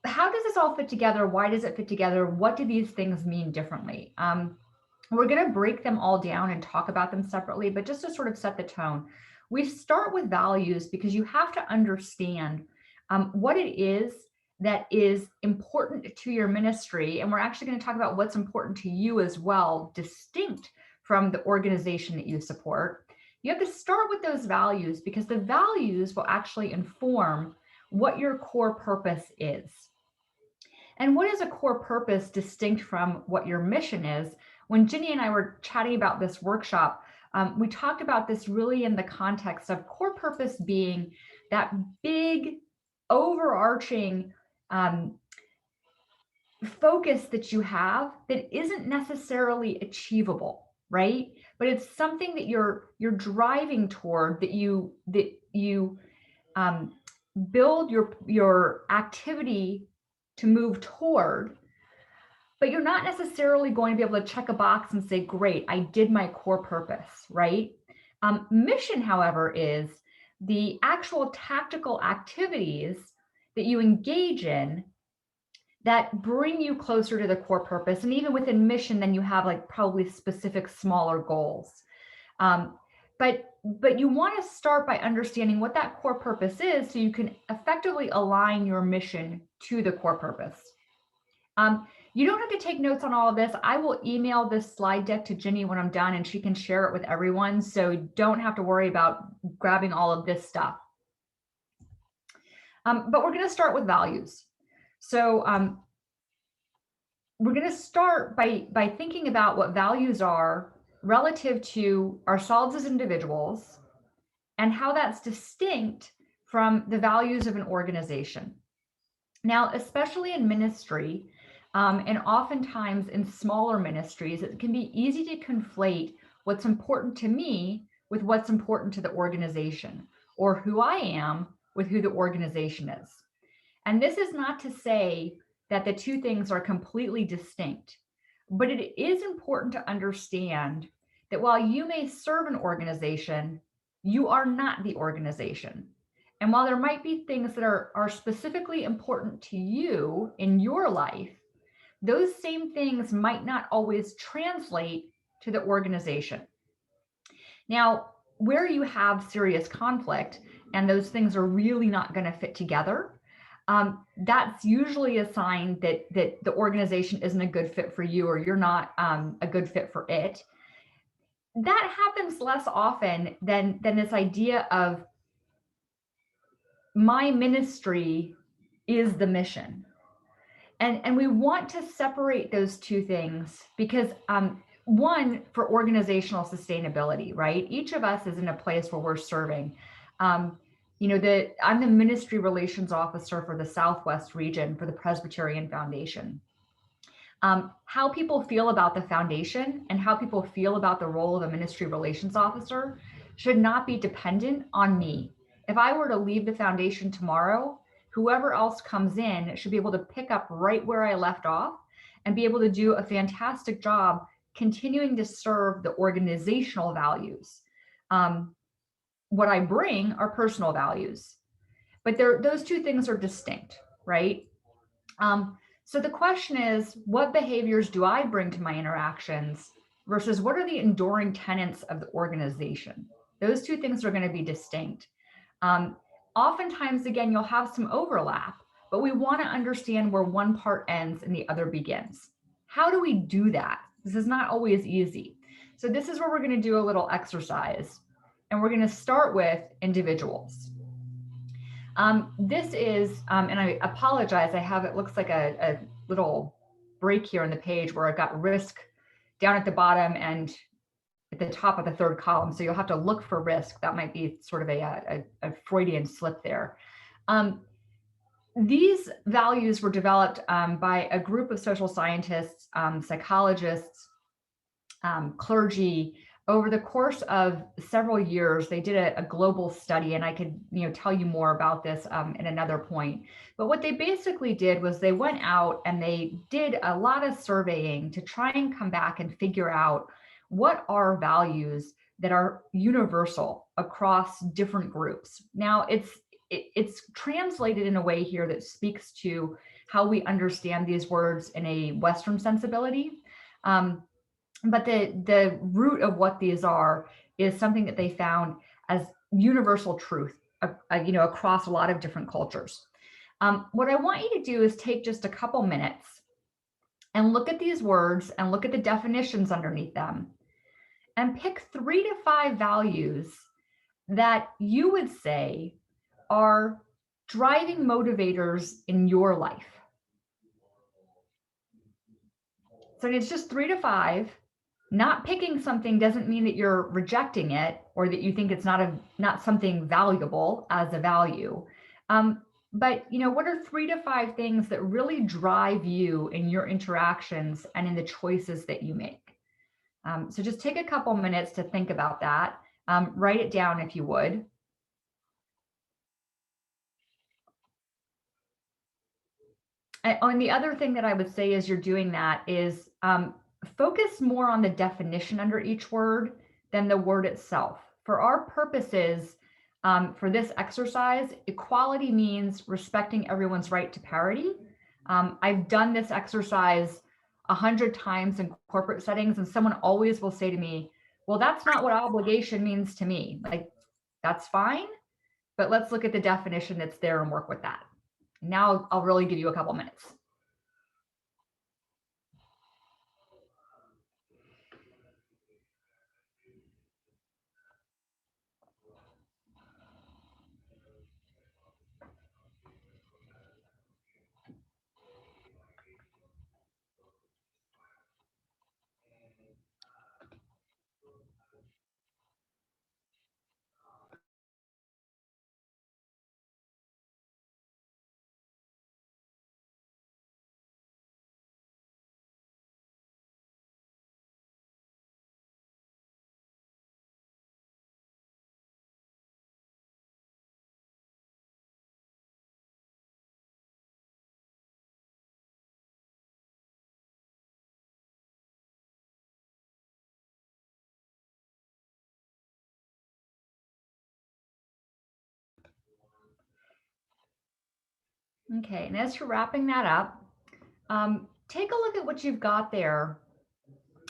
How does this all fit together? Why does it fit together? What do these things mean differently? We're going to break them all down and talk about them separately, but just to sort of set the tone, we start with values because you have to understand what it is that is important to your ministry. And we're actually going to talk about what's important to you as well, distinct from the organization that you support. You have to start with those values because the values will actually inform what your core purpose is. And what is a core purpose distinct from what your mission is? When Ginny and I were chatting about this workshop, we talked about this really in the context of core purpose being that big overarching focus that you have that isn't necessarily achievable, right? But it's something that you're driving toward, that you build your activity to move toward, but you're not necessarily going to be able to check a box and say, great, I did my core purpose, right? Mission, however, is the actual tactical activities that you engage in that bring you closer to the core purpose. And even within mission, then you have like probably specific smaller goals. But you want to start by understanding what that core purpose is so you can effectively align your mission to the core purpose. You don't have to take notes on all of this. I will email this slide deck to Ginny when I'm done and she can share it with everyone. So don't have to worry about grabbing all of this stuff. But we're going to start with values. So we're going to start by thinking about what values are relative to ourselves as individuals and how that's distinct from the values of an organization. Now, especially in ministry, and oftentimes in smaller ministries, it can be easy to conflate what's important to me with what's important to the organization, or who I am with who the organization is. And this is not to say that the two things are completely distinct, but it is important to understand that while you may serve an organization, you are not the organization. And while there might be things that are specifically important to you in your life, those same things might not always translate to the organization. Now, where you have serious conflict and those things are really not going to fit together, that's usually a sign that the organization isn't a good fit for you, or you're not a good fit for it. That happens less often than this idea of my ministry is the mission. And we want to separate those two things because one, for organizational sustainability, right? Each of us is in a place where we're serving. I'm the ministry relations officer for the Southwest region for the Presbyterian Foundation. How people feel about the foundation and how people feel about the role of a ministry relations officer should not be dependent on me. If I were to leave the foundation tomorrow, whoever else comes in should be able to pick up right where I left off and be able to do a fantastic job continuing to serve the organizational values. What I bring are personal values, but those two things are distinct, right? So the question is, what behaviors do I bring to my interactions versus what are the enduring tenets of the organization? Those two things are going to be distinct. Oftentimes, again, you'll have some overlap, but we want to understand where one part ends and the other begins. How do we do that? This is not always easy. So this is where we're going to do a little exercise, and we're going to start with individuals. This is, and I apologize, it looks like a little break here on the page where I've got risk down at the bottom and at the top of the third column. So you'll have to look for risk. That might be sort of a Freudian slip there. These values were developed by a group of social scientists, psychologists, clergy. Over the course of several years, they did a global study, and I could tell you more about this in another point. But what they basically did was they went out and they did a lot of surveying to try and come back and figure out what are values that are universal across different groups. Now, it's translated in a way here that speaks to how we understand these words in a Western sensibility. But the root of what these are is something that they found as universal truth, across a lot of different cultures. What I want you to do is take just a couple minutes and look at these words and look at the definitions underneath them and pick 3 to 5 values that you would say are driving motivators in your life. So it's just 3 to 5. Not picking something doesn't mean that you're rejecting it or that you think it's not something valuable as a value. But what are 3 to 5 things that really drive you in your interactions and in the choices that you make? So just take a couple minutes to think about that. Write it down if you would. And the other thing that I would say as you're doing that is focus more on the definition under each word than the word itself. For our purposes, for this exercise, equality means respecting everyone's right to parity. I've done this exercise 100 times in corporate settings, and someone always will say to me, well, that's not what obligation means to me. Like, that's fine, but let's look at the definition that's there and work with that. Now I'll really give you a couple minutes. Okay, and as you're wrapping that up, take a look at what you've got there.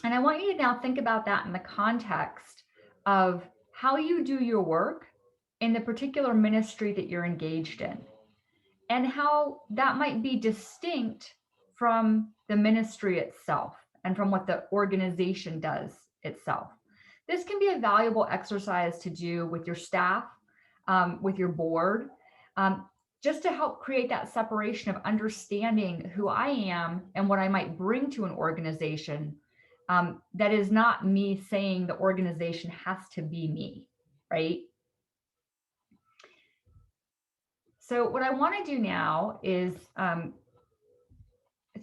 And I want you to now think about that in the context of how you do your work in the particular ministry that you're engaged in, and how that might be distinct from the ministry itself and from what the organization does itself. This can be a valuable exercise to do with your staff, with your board, just to help create that separation of understanding who I am and what I might bring to an organization. That is not me saying the organization has to be me, right? So what I want to do now is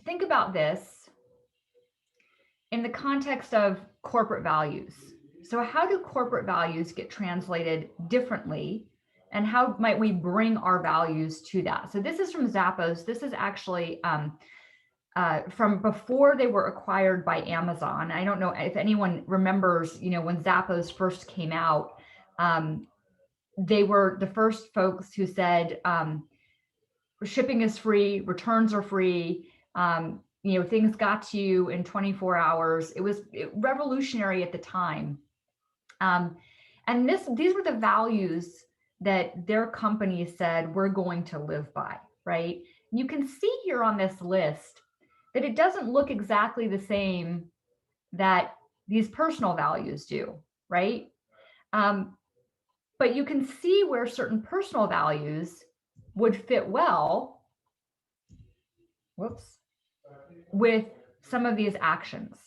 think about this in the context of corporate values. So how do corporate values get translated differently? And how might we bring our values to that? So this is from Zappos. This is actually from before they were acquired by Amazon. I don't know if anyone remembers, when Zappos first came out, they were the first folks who said shipping is free, returns are free, things got to you in 24 hours. It was revolutionary at the time. And these were the values that their company said we're going to live by, right? You can see here on this list that it doesn't look exactly the same that these personal values do, right? But you can see where certain personal values would fit well, with some of these actions,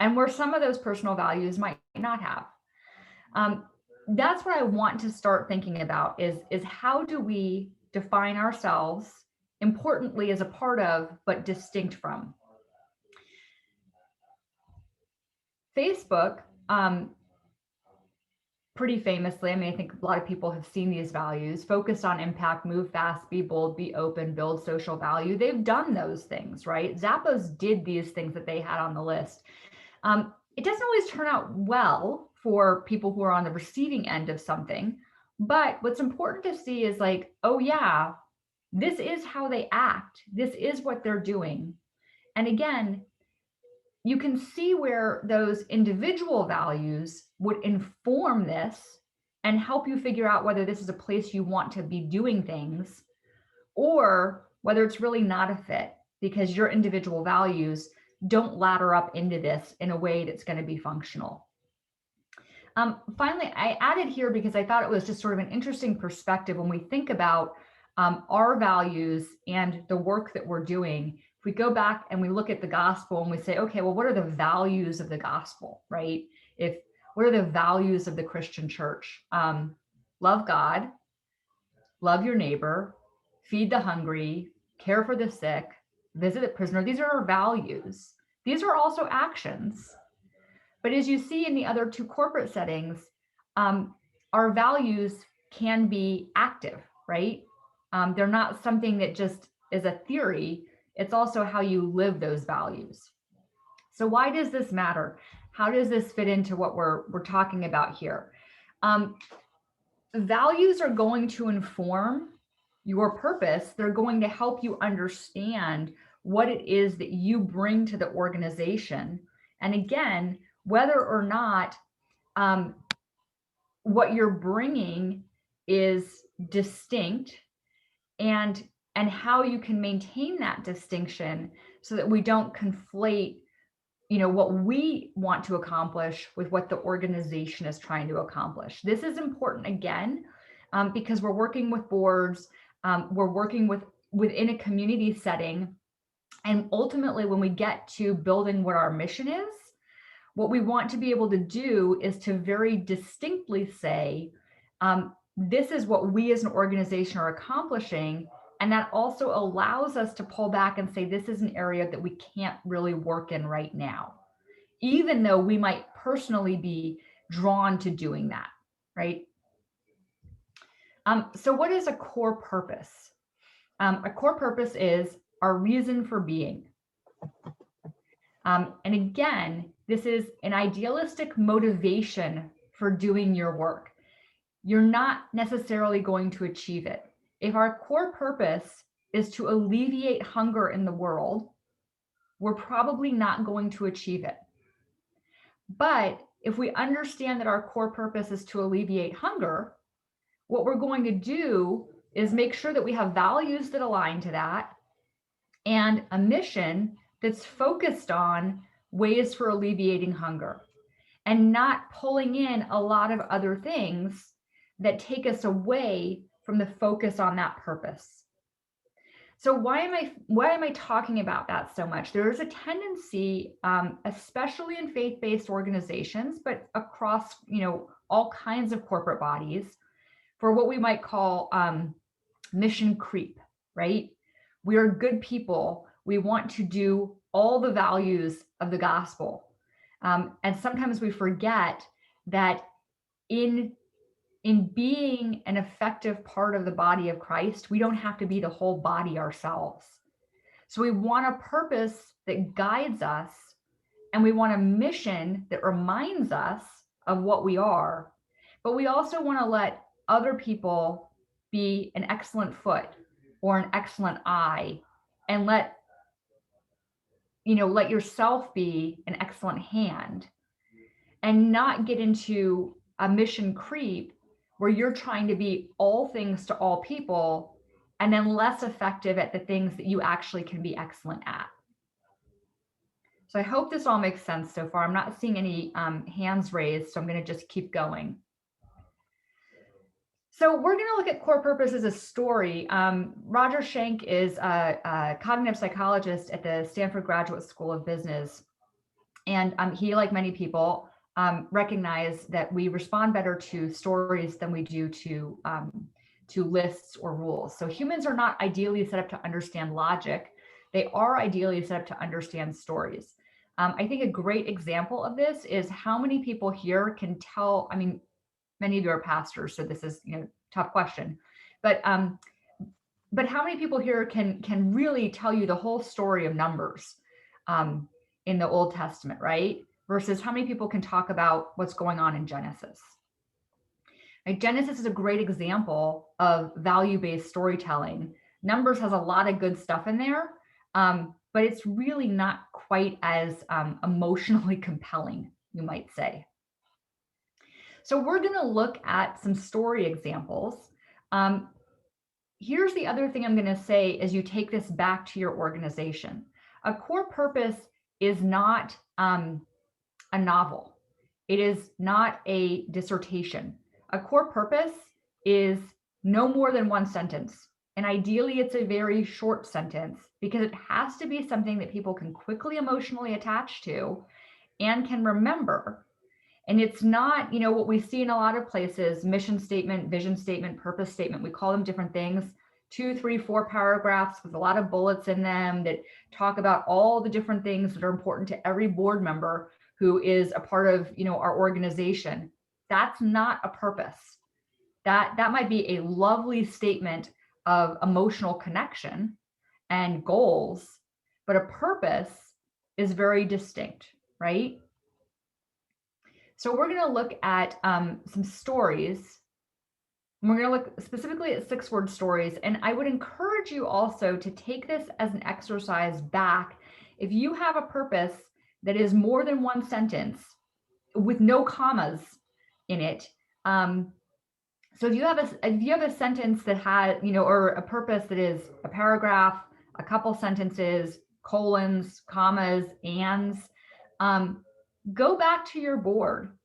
and where some of those personal values might not have. That's what I want to start thinking about is how do we define ourselves importantly as a part of, but distinct from. Facebook, pretty famously, I think a lot of people have seen these values: focused on impact, move fast, be bold, be open, build social value. They've done those things, right? Zappos did these things that they had on the list. It doesn't always turn out well for people who are on the receiving end of something, but what's important to see is like, oh yeah, this is how they act. This is what they're doing. And again, you can see where those individual values would inform this and help you figure out whether this is a place you want to be doing things, or whether it's really not a fit because your individual values don't ladder up into this in a way that's going to be functional. Finally, I added here because I thought it was just sort of an interesting perspective when we think about our values and the work that we're doing. If we go back and we look at the gospel and we say, okay, well, what are the values of the gospel, right? What are the values of the Christian church? Love God, love your neighbor, feed the hungry, care for the sick, visit the prisoner. These are our values. These are also actions. But as you see in the other two corporate settings, our values can be active, right? They're not something that just is a theory. It's also how you live those values. So why does this matter? How does this fit into what we're talking about here? Values are going to inform your purpose. They're going to help you understand what it is that you bring to the organization. And again, whether or not what you're bringing is distinct, and how you can maintain that distinction so that we don't conflate, what we want to accomplish with what the organization is trying to accomplish. This is important, again, because we're working with boards, we're working within a community setting. And ultimately, when we get to building what our mission is, what we want to be able to do is to very distinctly say, this is what we as an organization are accomplishing. And that also allows us to pull back and say, this is an area that we can't really work in right now, even though we might personally be drawn to doing that, right? So what is a core purpose? A core purpose is our reason for being. And again, this is an idealistic motivation for doing your work. You're not necessarily going to achieve it. If our core purpose is to alleviate hunger in the world, we're probably not going to achieve it. But if we understand that our core purpose is to alleviate hunger, what we're going to do is make sure that we have values that align to that and a mission that's focused on ways for alleviating hunger and not pulling in a lot of other things that take us away from the focus on that purpose. So why am I talking about that so much? There is a tendency, especially in faith-based organizations, but across all kinds of corporate bodies, for what we might call mission creep, right? We are good people. We want to do all the values of the gospel. And sometimes we forget that in being an effective part of the body of Christ, we don't have to be the whole body ourselves. So we want a purpose that guides us, and we want a mission that reminds us of what we are, but we also want to let other people be an excellent foot or an excellent eye, and let yourself be an excellent hand, and not get into a mission creep where you're trying to be all things to all people and then less effective at the things that you actually can be excellent at. So I hope this all makes sense so far. I'm not seeing any hands raised, so I'm going to just keep going. So we're going to look at core purpose as a story. Roger Schenck is a cognitive psychologist at the Stanford Graduate School of Business. And he, like many people, recognize that we respond better to stories than we do to lists or rules. So humans are not ideally set up to understand logic. They are ideally set up to understand stories. I think a great example of this is how many people here can tell, many of you are pastors, so this is tough question, but how many people here can really tell you the whole story of Numbers in the Old Testament, right? Versus how many people can talk about what's going on in Genesis. Right? Genesis is a great example of value-based storytelling. Numbers has a lot of good stuff in there, but it's really not quite as emotionally compelling, you might say. So we're going to look at some story examples. Here's the other thing I'm going to say as you take this back to your organization. A core purpose is not a novel. It is not a dissertation. A core purpose is no more than one sentence. And ideally, it's a very short sentence because it has to be something that people can quickly emotionally attach to and can remember. And it's not, what we see in a lot of places, mission statement, vision statement, purpose statement, we call them different things, 2, 3, 4 paragraphs with a lot of bullets in them that talk about all the different things that are important to every board member who is a part of, our organization. That's not a purpose. That might be a lovely statement of emotional connection and goals, but a purpose is very distinct, right? So we're going to look at some stories. We're going to look specifically at 6-word stories. And I would encourage you also to take this as an exercise back. If you have a purpose that is more than one sentence with no commas in it, so if you have a sentence that has, or a purpose that is a paragraph, a couple sentences, colons, commas, ands, go back to your board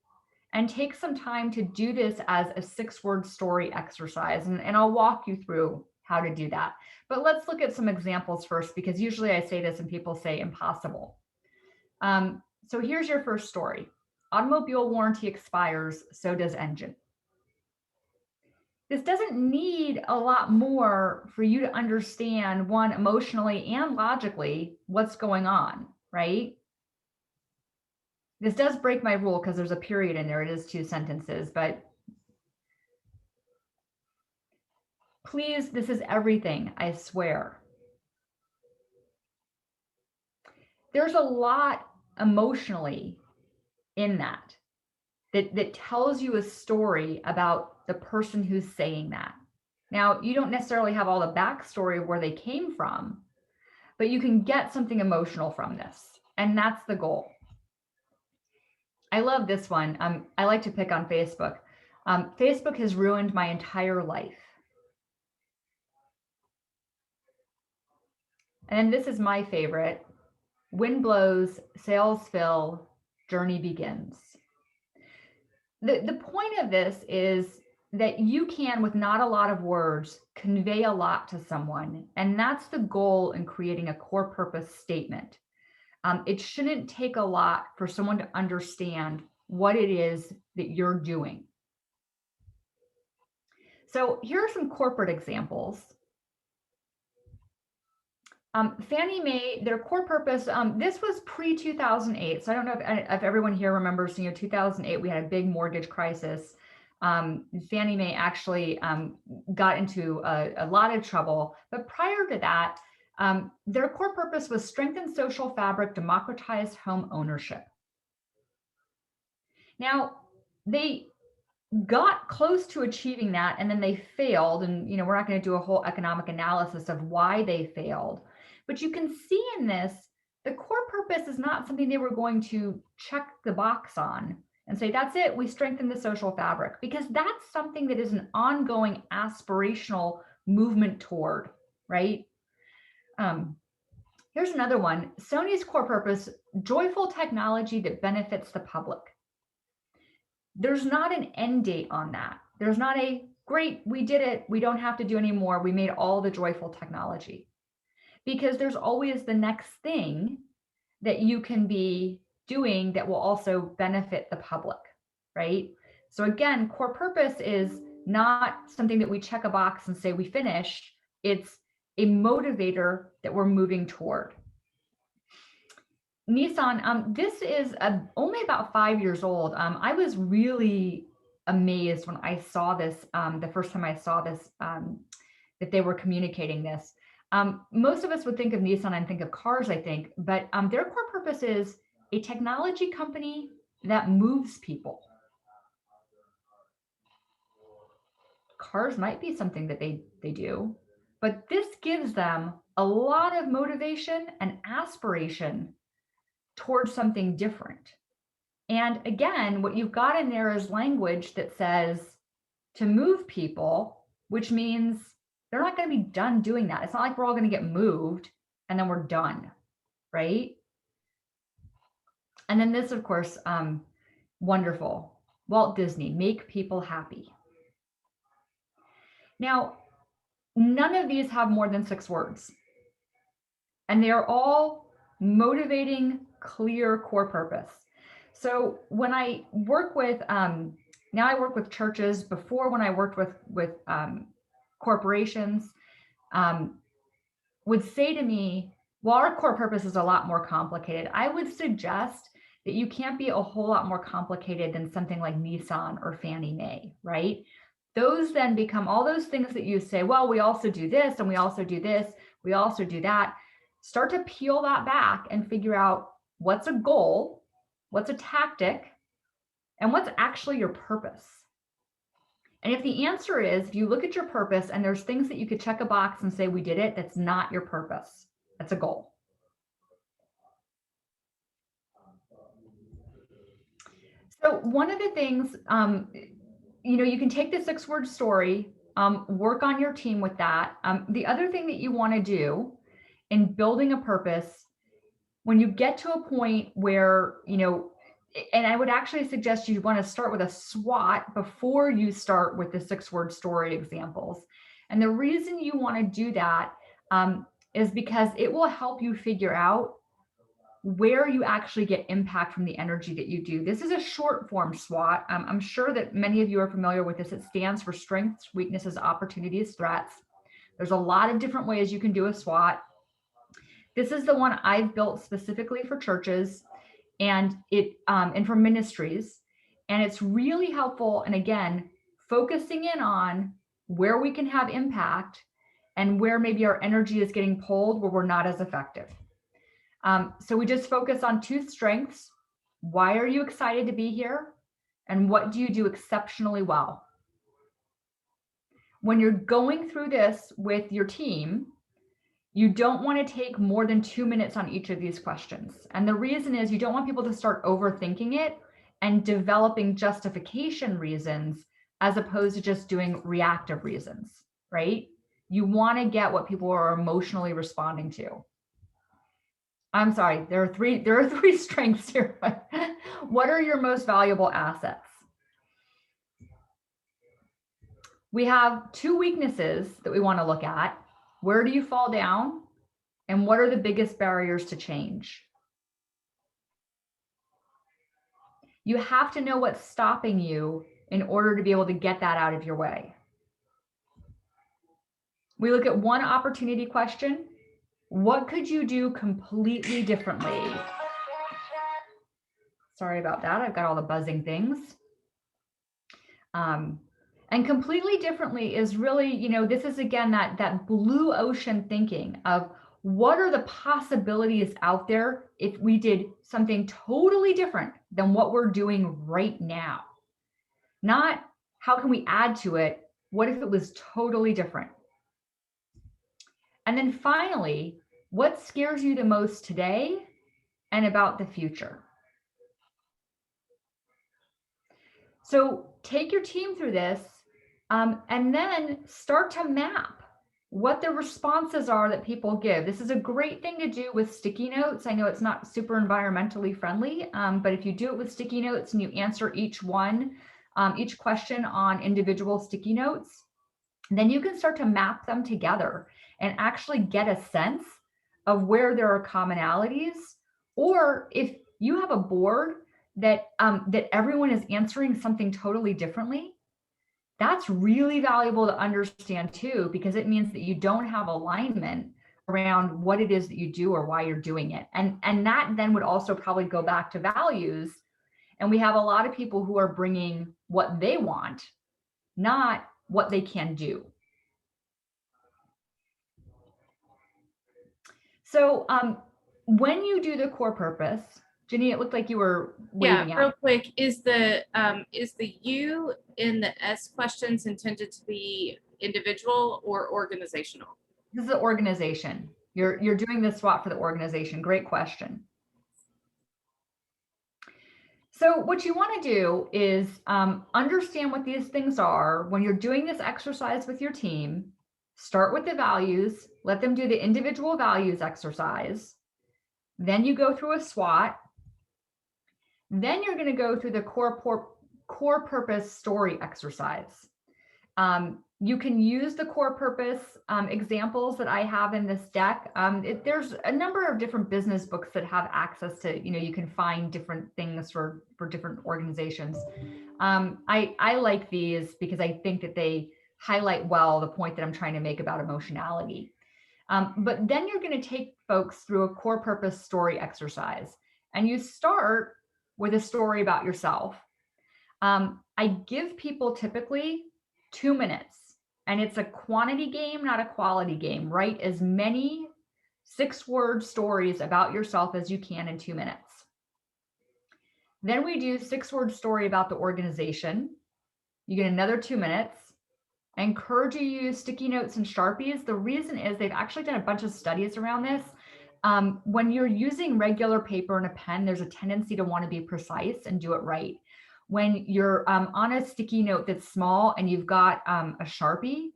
and take some time to do this as a 6-word story exercise. And I'll walk you through how to do that. But let's look at some examples first, because usually I say this and people say impossible. So here's your first story. Automobile warranty expires, so does engine. This doesn't need a lot more for you to understand, one, emotionally and logically, what's going on, right? This does break my rule because there's a period in there. It is 2 sentences, but please, this is everything, I swear. There's a lot emotionally in that tells you a story about the person who's saying that. Now, you don't necessarily have all the backstory of where they came from, but you can get something emotional from this, and that's the goal. I love this one. I like to pick on Facebook. Facebook has ruined my entire life. And this is my favorite. Wind blows, sails fill, journey begins. The point of this is that you can, with not a lot of words, convey a lot to someone. And that's the goal in creating a core purpose statement. It shouldn't take a lot for someone to understand what it is that you're doing. So here are some corporate examples. Fannie Mae, their core purpose, this was pre-2008. So I don't know if everyone here remembers, 2008, we had a big mortgage crisis. Fannie Mae actually got into a lot of trouble. But prior to that, their core purpose was strengthen social fabric, democratize home ownership. Now, they got close to achieving that, and then they failed. And we're not going to do a whole economic analysis of why they failed. But you can see in this, the core purpose is not something they were going to check the box on and say, that's it, we strengthen the social fabric, because that's something that is an ongoing aspirational movement toward, right? Here's another one. Sony's core purpose, joyful technology that benefits the public. There's not an end date on that. There's not a, great, we did it, we don't have to do any more, we made all the joyful technology. Because there's always the next thing that you can be doing that will also benefit the public, right? So again, core purpose is not something that we check a box and say we finished. It's a motivator that we're moving toward. Nissan, this is only about 5 years old. I was really amazed when I saw this, the first time I saw this, that they were communicating this. Most of us would think of Nissan and think of cars, I think, but their core purpose is a technology company that moves people. Cars might be something that they do, but this gives them a lot of motivation and aspiration towards something different. And again, what you've got in there is language that says to move people, which means they're not going to be done doing that. It's not like we're all going to get moved and then we're done, right? And then this, of course, wonderful. Walt Disney, make people happy. Now, none of these have more than 6 words. And they are all motivating, clear core purpose. So when I work with, now I work with churches. Before, when I worked with corporations, would say to me, well, our core purpose is a lot more complicated. I would suggest that you can't be a whole lot more complicated than something like Nissan or Fannie Mae, right? Those then become all those things that you say, well, we also do this, and we also do this, we also do that. Start to peel that back and figure out what's a goal, what's a tactic, and what's actually your purpose. And if the answer is, if you look at your purpose and there's things that you could check a box and say, we did it, that's not your purpose. That's a goal. So one of the things, you can take the 6-word story, work on your team with that. The other thing that you want to do in building a purpose, when you get to a point where, and I would actually suggest you want to start with a SWOT before you start with the 6-word story examples. And the reason you want to do that is because it will help you figure out where you actually get impact from the energy that you do. This is a short form SWOT. I'm sure that many of you are familiar with this. It stands for strengths, weaknesses, opportunities, threats. There's a lot of different ways you can do a SWOT. This is the one I've built specifically for churches and for ministries. And it's really helpful. And again, focusing in on where we can have impact and where maybe our energy is getting pulled where we're not as effective. So we just focus on 2 strengths. Why are you excited to be here? And what do you do exceptionally well? When you're going through this with your team, you don't want to take more than 2 minutes on each of these questions. And the reason is you don't want people to start overthinking it and developing justification reasons as opposed to just doing reactive reasons, right? You want to get what people are emotionally responding to. I'm sorry, there are three strengths here. What are your most valuable assets? We have 2 weaknesses that we want to look at. Where do you fall down? And what are the biggest barriers to change? You have to know what's stopping you in order to be able to get that out of your way. We look at 1 opportunity question. What could you do completely differently? Sorry about that. I've got all the buzzing things. And completely differently is really, this is again, that blue ocean thinking of what are the possibilities out there if we did something totally different than what we're doing right now? Not how can we add to it? What if it was totally different? And then finally, what scares you the most today and about the future? So take your team through this and then start to map what the responses are that people give. This is a great thing to do with sticky notes. I know it's not super environmentally friendly, but if you do it with sticky notes and you answer each question on individual sticky notes, then you can start to map them together and actually get a sense of where there are commonalities. Or if you have a board that everyone is answering something totally differently, that's really valuable to understand too, because it means that you don't have alignment around what it is that you do or why you're doing it. And that then would also probably go back to values. And we have a lot of people who are bringing what they want, not what they can do. So when you do the core purpose, Jenny, it looked like you were waving out. Real quick, is the U in the S questions intended to be individual or organizational? This is the organization. You're doing this SWOT for the organization. Great question. So what you want to do is understand what these things are. When you're doing this exercise with your team, start with the values, let them do the individual values exercise. Then you go through a SWOT. Then you're going to go through the core purpose story exercise. You can use the core purpose examples that I have in this deck. There's a number of different business books that have access to, you can find different things for different organizations. I like these because I think that they highlight well the point that I'm trying to make about emotionality. But then you're going to take folks through a core purpose story exercise, and you start with a story about yourself. I give people typically 2 minutes. And it's a quantity game, not a quality game. Write as many 6-word stories about yourself as you can in 2 minutes. Then we do 6-word story about the organization. You get another 2 minutes. I encourage you to use sticky notes and Sharpies. The reason is they've actually done a bunch of studies around this. When you're using regular paper and a pen, there's a tendency to want to be precise and do it right. When you're on a sticky note that's small and you've got a Sharpie,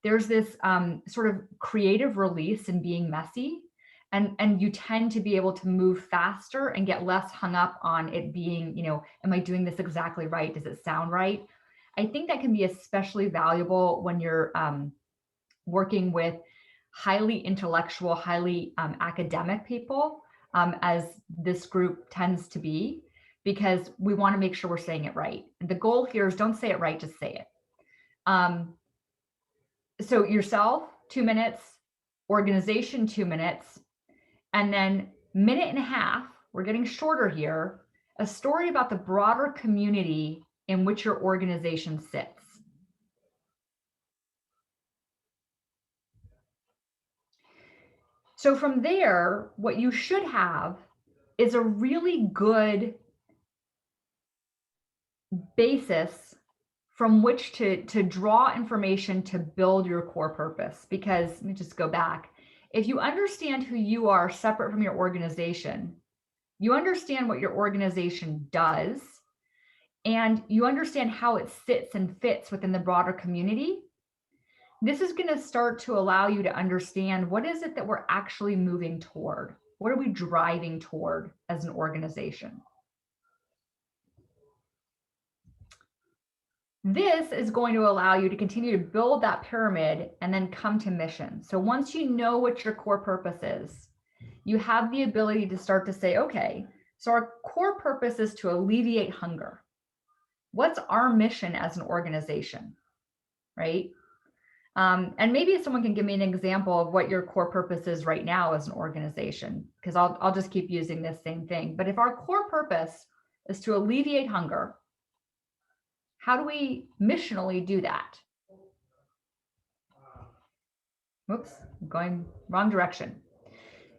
there's this sort of creative release in being messy. And you tend to be able to move faster and get less hung up on it being, am I doing this exactly right? Does it sound right? I think that can be especially valuable when you're working with highly intellectual, highly academic people, as this group tends to be, because we want to make sure we're saying it right. The goal here is don't say it right, just say it. So yourself, 2 minutes, organization, 2 minutes, and then 1.5 minutes, we're getting shorter here, a story about the broader community in which your organization sits. So from there, what you should have is a really good basis from which to draw information to build your core purpose. Because let me just go back. If you understand who you are separate from your organization, you understand what your organization does, and you understand how it sits and fits within the broader community, this is going to start to allow you to understand what is it that we're actually moving toward? What are we driving toward as an organization? This is going to allow you to continue to build that pyramid and then come to mission. So once you know what your core purpose is, you have the ability to start to say, okay, so our core purpose is to alleviate hunger. What's our mission as an organization, right? And maybe someone can give me an example of what your core purpose is right now as an organization, because I'll just keep using this same thing. But if our core purpose is to alleviate hunger, how do we missionally do that? Whoops, I'm going wrong direction.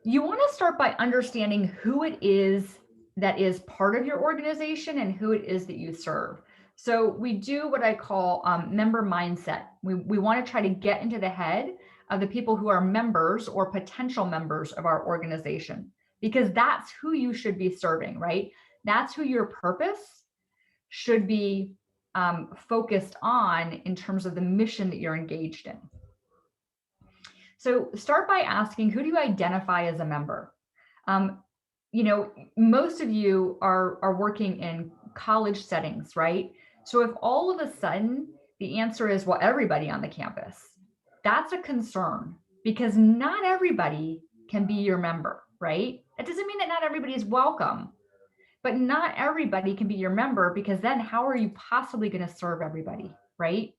You want to start by understanding who it is that is part of your organization and who it is that you serve. So we do what I call member mindset. We want to try to get into the head of the people who are members or potential members of our organization, because that's who you should be serving, right? That's who your purpose should be focused on in terms of the mission that you're engaged in. So start by asking, who do you identify as a member? Most of you are working in college settings, right? So if all of a sudden the answer is, well, everybody on the campus, that's a concern, because not everybody can be your member, right? It doesn't mean that not everybody is welcome, but not everybody can be your member, because then how are you possibly going to serve everybody, right?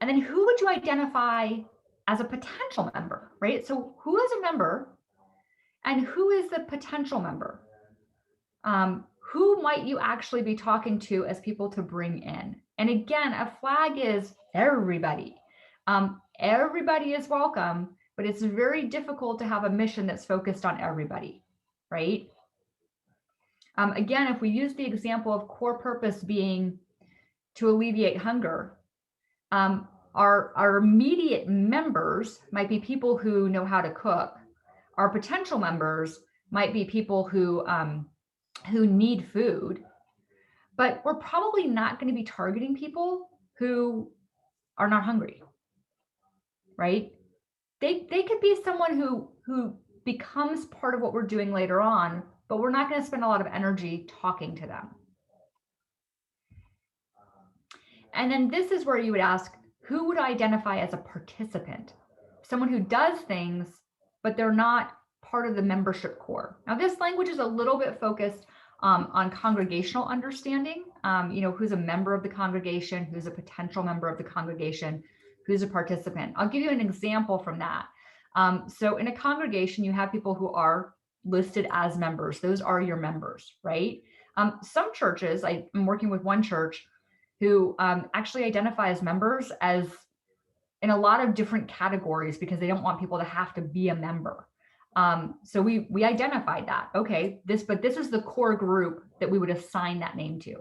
And then who would you identify as a potential member, right? So who is a member and who is the potential member? Who might you actually be talking to as people to bring in? And again, a flag is everybody. Everybody is welcome, but it's very difficult to have a mission that's focused on everybody, right? Again, if we use the example of core purpose being to alleviate hunger, Our immediate members might be people who know how to cook. Our potential members might be people who need food, but we're probably not going to be targeting people who are not hungry, right? They could be someone who becomes part of what we're doing later on, but we're not going to spend a lot of energy talking to them. And then this is where you would ask, who would identify as a participant? Someone who does things, but they're not part of the membership core. Now, this language is a little bit focused on congregational understanding, who's a member of the congregation, who's a potential member of the congregation, who's a participant. I'll give you an example from that. So in a congregation, you have people who are listed as members. Those are your members, right? Some churches, I'm working with one church who actually identify as members as in a lot of different categories because they don't want people to have to be a member. So we identified that. Okay, this is the core group that we would assign that name to.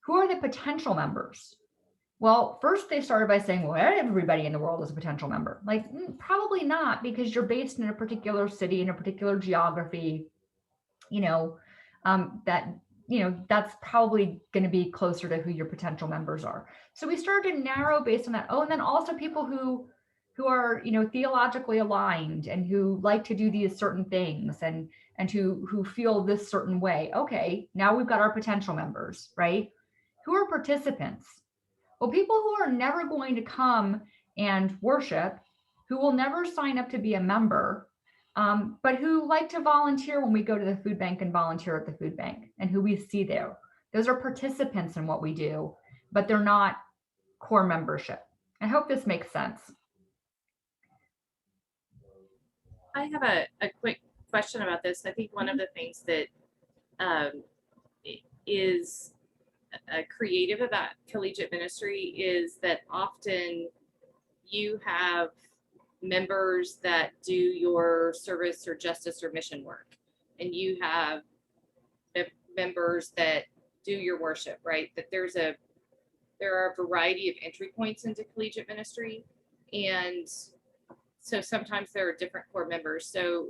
Who are the potential members? Well, first they started by saying, well, everybody in the world is a potential member. Like, probably not, because you're based in a particular city, in a particular geography, that's probably going to be closer to who your potential members are. So we started to narrow based on that. Oh, and then also people who are, theologically aligned and who like to do these certain things and who feel this certain way. Okay, now we've got our potential members, right? Who are participants? Well, people who are never going to come and worship, who will never sign up to be a member, but who like to volunteer when we go to the food bank and volunteer at the food bank, and who we see there. Those are participants in what we do, but they're not core membership. I hope this makes sense. I have a quick question about this. I think one of the things that is creative about collegiate ministry is that often you have members that do your service or justice or mission work, and you have members that do your worship, right? That there are a variety of entry points into collegiate ministry, and so sometimes there are different core members. So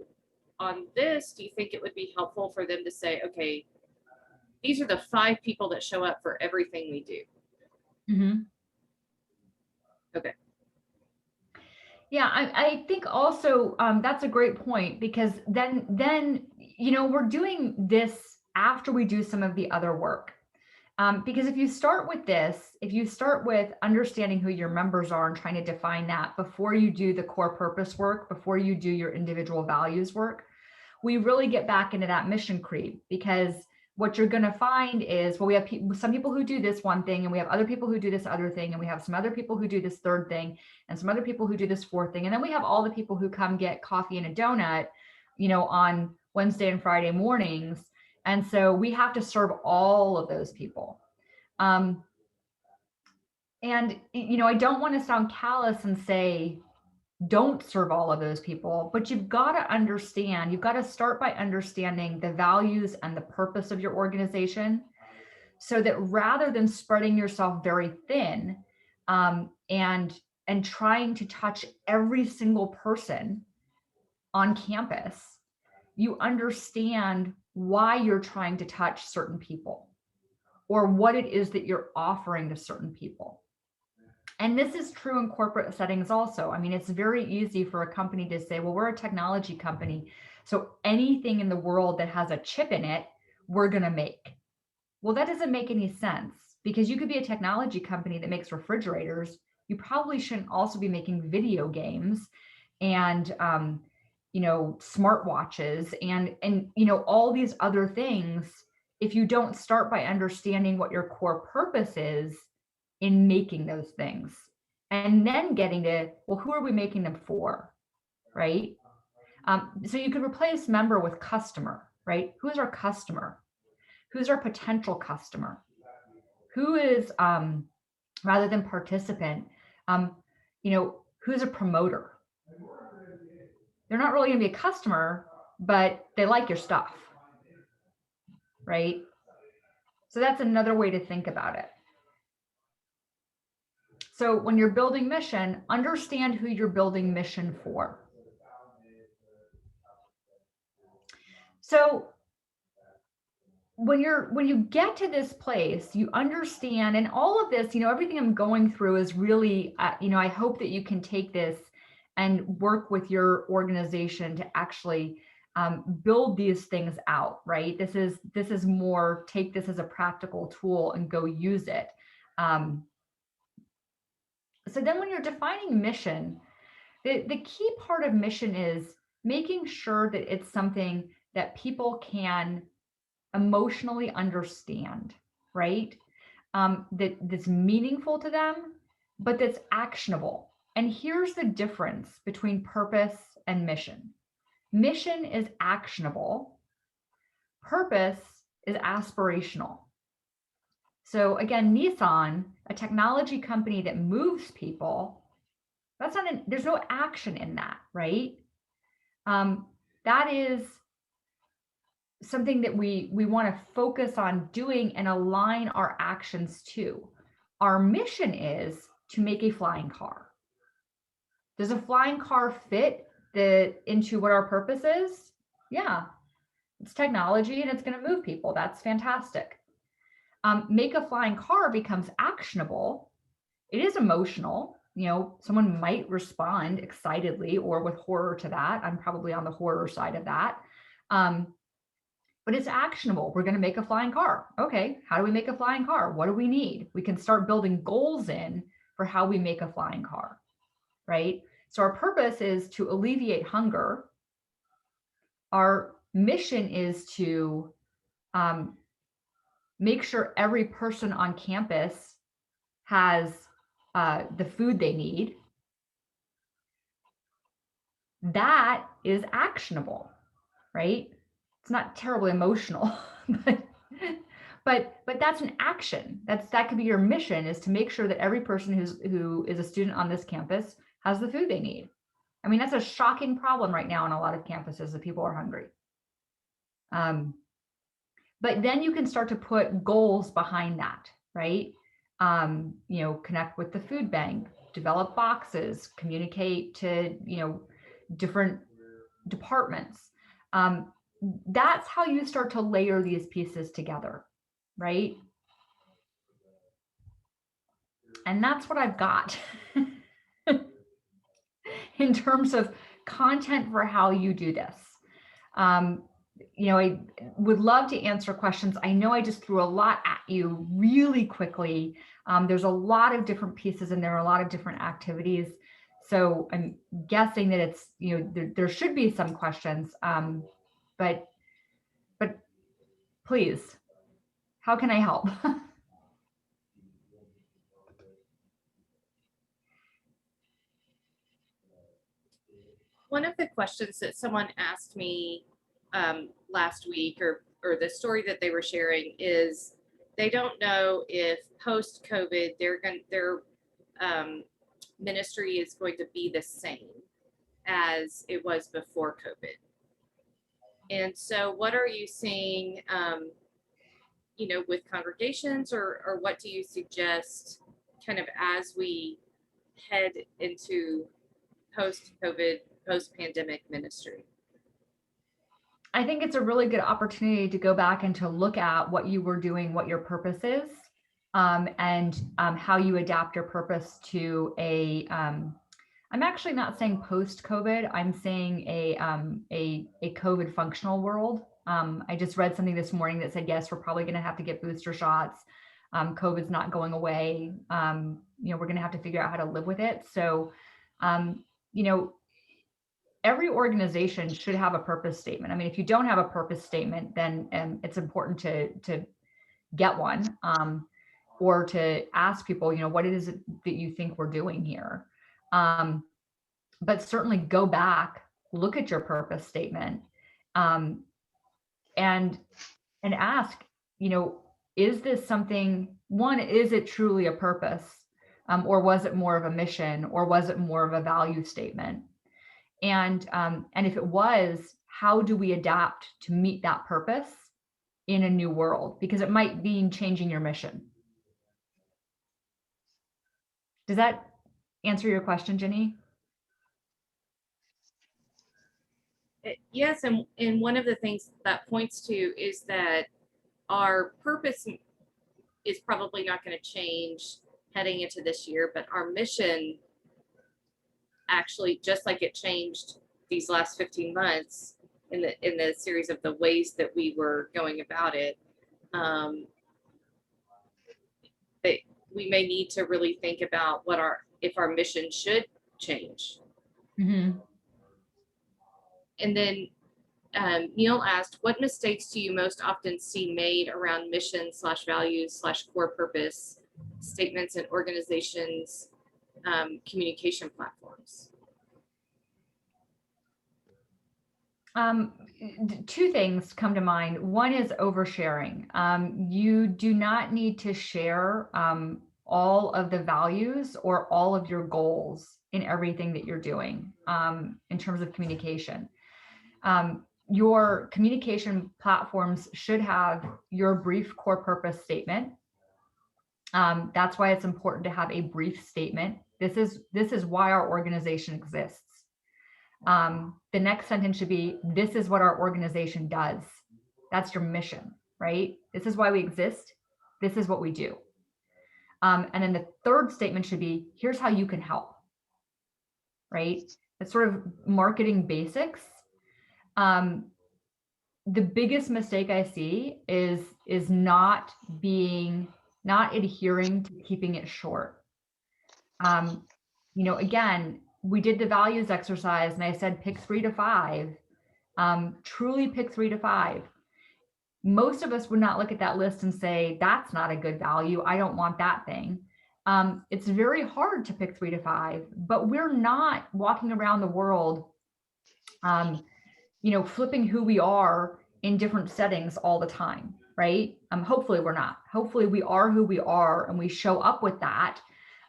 on this, do you think it would be helpful for them to say, okay, these are the 5 people that show up for everything we do? Mm-hmm. Okay. Yeah, I think also that's a great point, because then we're doing this after we do some of the other work. Because if you start with understanding who your members are and trying to define that before you do the core purpose work, before you do your individual values work, we really get back into that mission creep. Because what you're going to find is, well, we have some people who do this one thing, and we have other people who do this other thing, and we have some other people who do this third thing, and some other people who do this fourth thing. And then we have all the people who come get coffee and a donut, on Wednesday and Friday mornings. And so we have to serve all of those people. And, I don't want to sound callous and say, don't serve all of those people, but you've got to start by understanding the values and the purpose of your organization, so that rather than spreading yourself very thin and trying to touch every single person on campus, you understand why you're trying to touch certain people, or what it is that you're offering to certain people. And this is true in corporate settings also. I mean, it's very easy for a company to say, well, we're a technology company, so anything in the world that has a chip in it, we're going to make. Well, that doesn't make any sense, because you could be a technology company that makes refrigerators. You probably shouldn't also be making video games and, smartwatches and all these other things, if you don't start by understanding what your core purpose is in making those things, and then getting to, well, who are we making them for, right? So you could replace member with customer, right? Who's our customer? Who's our potential customer? Who is, rather than participant, who's a promoter? They're not really going to be a customer, but they like your stuff, right? So that's another way to think about it. So when you're building mission, understand who you're building mission for. So when you get to this place, you understand, and all of this, everything I'm going through is really, I hope that you can take this and work with your organization to actually build these things out, right? This is more, take this as a practical tool and go use it. So then when you're defining mission, the key part of mission is making sure that it's something that people can emotionally understand, right? That's meaningful to them, but that's actionable. And here's the difference between purpose and mission. Mission is actionable. Purpose is aspirational. So again, Nissan, a technology company that moves people, there's no action in that, right? That is something that we want to focus on doing and align our actions to. Our mission is to make a flying car. Does a flying car fit into what our purpose is? Yeah, it's technology and it's going to move people. That's fantastic. Make a flying car becomes actionable. It is emotional. Someone might respond excitedly or with horror to that. I'm probably on the horror side of that. But it's actionable. We're going to make a flying car. Okay, how do we make a flying car? What do we need? We can start building goals in for how we make a flying car, right? So our purpose is to alleviate hunger. Our mission is to make sure every person on campus has the food they need. That is actionable, right? It's not terribly emotional, but that's an action. That could be your mission, is to make sure that every person who is a student on this campus has the food they need. I mean, that's a shocking problem right now on a lot of campuses, that people are hungry. But then you can start to put goals behind that, right? Connect with the food bank, develop boxes, communicate to, different departments. That's how you start to layer these pieces together, right? And that's what I've got in terms of content for how you do this. I would love to answer questions. I know I just threw a lot at you really quickly. There's a lot of different pieces and there are a lot of different activities. So I'm guessing that it's, there should be some questions, but please, how can I help? One of the questions that someone asked me last week, or the story that they were sharing, is they don't know if post-COVID their ministry is going to be the same as it was before COVID. And so what are you seeing, with congregations, or what do you suggest kind of as we head into post-COVID, post-pandemic ministry? I think it's a really good opportunity to go back and to look at what you were doing, what your purpose is, and how you adapt your purpose to I'm actually not saying post-COVID, I'm saying a COVID functional world. I just read something this morning that said, yes, we're probably going to have to get booster shots. COVID's not going away. We're going to have to figure out how to live with it. So, every organization should have a purpose statement. I mean, if you don't have a purpose statement, then it's important to get one, or to ask people, what it is that you think we're doing here. But certainly go back, look at your purpose statement, and ask, is this something, one, is it truly a purpose, or was it more of a mission, or was it more of a value statement? And if it was, how do we adapt to meet that purpose in a new world? Because it might mean changing your mission. Does that answer your question, Jenny? Yes, and one of the things that points to is that our purpose is probably not going to change heading into this year, but our mission actually, just like it changed these last 15 months in the series of the ways that we were going about it, that we may need to really think about if our mission should change. Mm-hmm. And then Neil asked, what mistakes do you most often see made around mission / values / core purpose statements and organizations communication platforms? Two things come to mind. One is oversharing. You do not need to share all of the values or all of your goals in everything that you're doing in terms of communication. Your communication platforms should have your brief core purpose statement. That's why it's important to have a brief statement. This is why our organization exists. The next sentence should be, this is what our organization does. That's your mission, right? This is why we exist. This is what we do. And then the third statement should be, here's how you can help, right? It's sort of marketing basics. The biggest mistake I see is not adhering to keeping it short. Again, we did the values exercise and I said, pick 3 to 5, truly pick 3 to 5. Most of us would not look at that list and say, that's not a good value. I don't want that thing. It's very hard to pick 3 to 5, but we're not walking around the world, flipping who we are in different settings all the time, right? Hopefully we're not. Hopefully we are who we are and we show up with that.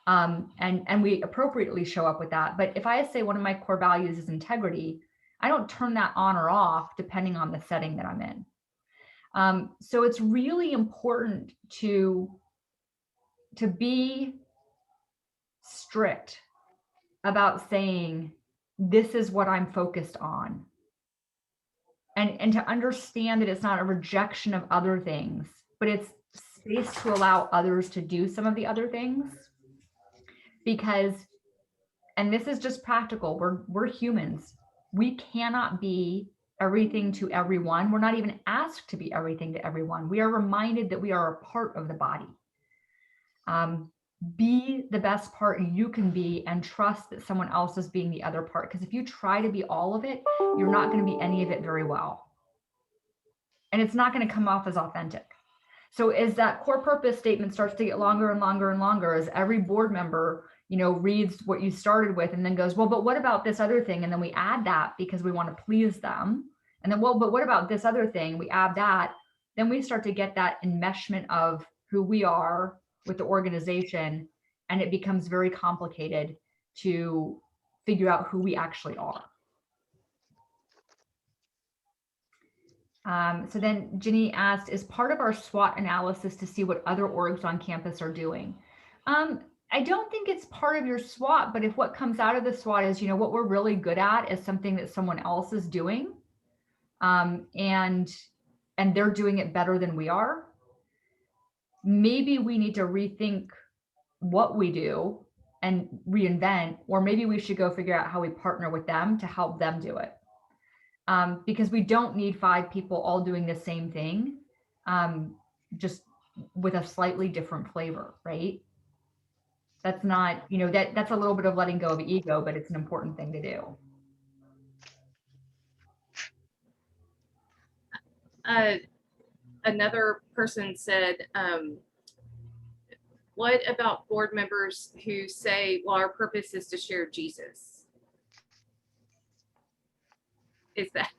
And we appropriately show up with that. But if I say one of my core values is integrity, I don't turn that on or off depending on the setting that I'm in. So it's really important to be strict about saying, this is what I'm focused on. And to understand that it's not a rejection of other things, but it's space to allow others to do some of the other things. Because, and this is just practical, we're humans. We cannot be everything to everyone. We're not even asked to be everything to everyone. We are reminded that we are a part of the body. Be the best part you can be and trust that someone else is being the other part. Because if you try to be all of it, you're not going to be any of it very well. And it's not going to come off as authentic. So as that core purpose statement starts to get longer and longer and longer, as every board member, reads what you started with and then goes, well, but what about this other thing? And then we add that because we want to please them. And then, well, but what about this other thing? We add that. Then we start to get that enmeshment of who we are with the organization. And it becomes very complicated to figure out who we actually are. So then Ginny asked, is part of our SWOT analysis to see what other orgs on campus are doing? I don't think it's part of your SWOT, but if what comes out of the SWOT is, what we're really good at is something that someone else is doing, and they're doing it better than we are, maybe we need to rethink what we do and reinvent, or maybe we should go figure out how we partner with them to help them do it. Because we don't need 5 people all doing the same thing, just with a slightly different flavor, right? That's not, that's a little bit of letting go of ego, but it's an important thing to do. Another person said, what about board members who say, well, our purpose is to share Jesus? Is that,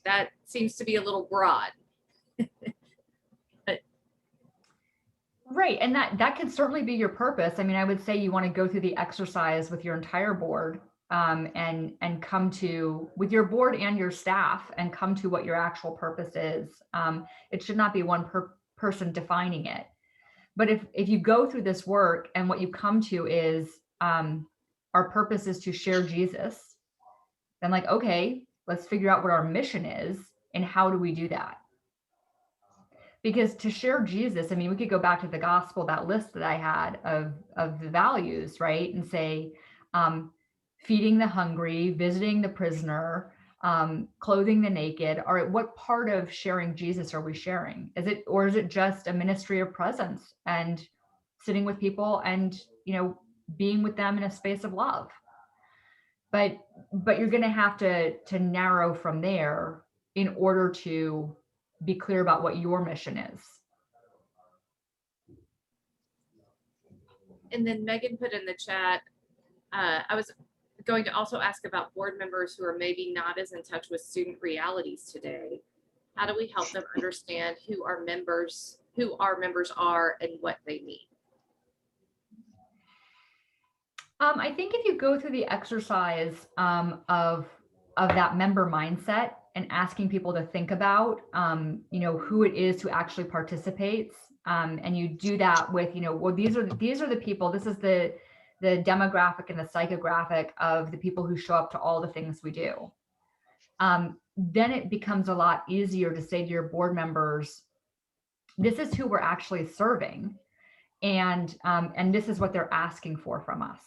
that seems to be a little broad. Right, and that can certainly be your purpose. I would say you want to go through the exercise with your entire board, and come to, with your board and your staff, and come to what your actual purpose is. It should not be one person defining it. But if you go through this work and what you come to is our purpose is to share Jesus, then like, okay, let's figure out what our mission is and how do we do that? Because to share Jesus, I mean, we could go back to the gospel, that list that I had of the values, right? And say, feeding the hungry, visiting the prisoner, clothing the naked. Or what part of sharing Jesus are we sharing? Is it just a ministry of presence and sitting with people and, being with them in a space of love? But you're going to have to narrow from there in order to be clear about what your mission is. And then Megan put in the chat, I was going to also ask about board members who are maybe not as in touch with student realities today. How do we help them understand who our members are and what they need? I think if you go through the exercise of that member mindset and asking people to think about, who it is who actually participates, and you do that with, well, these are the people. This is the demographic and the psychographic of the people who show up to all the things we do. Then it becomes a lot easier to say to your board members, this is who we're actually serving, and this is what they're asking for from us.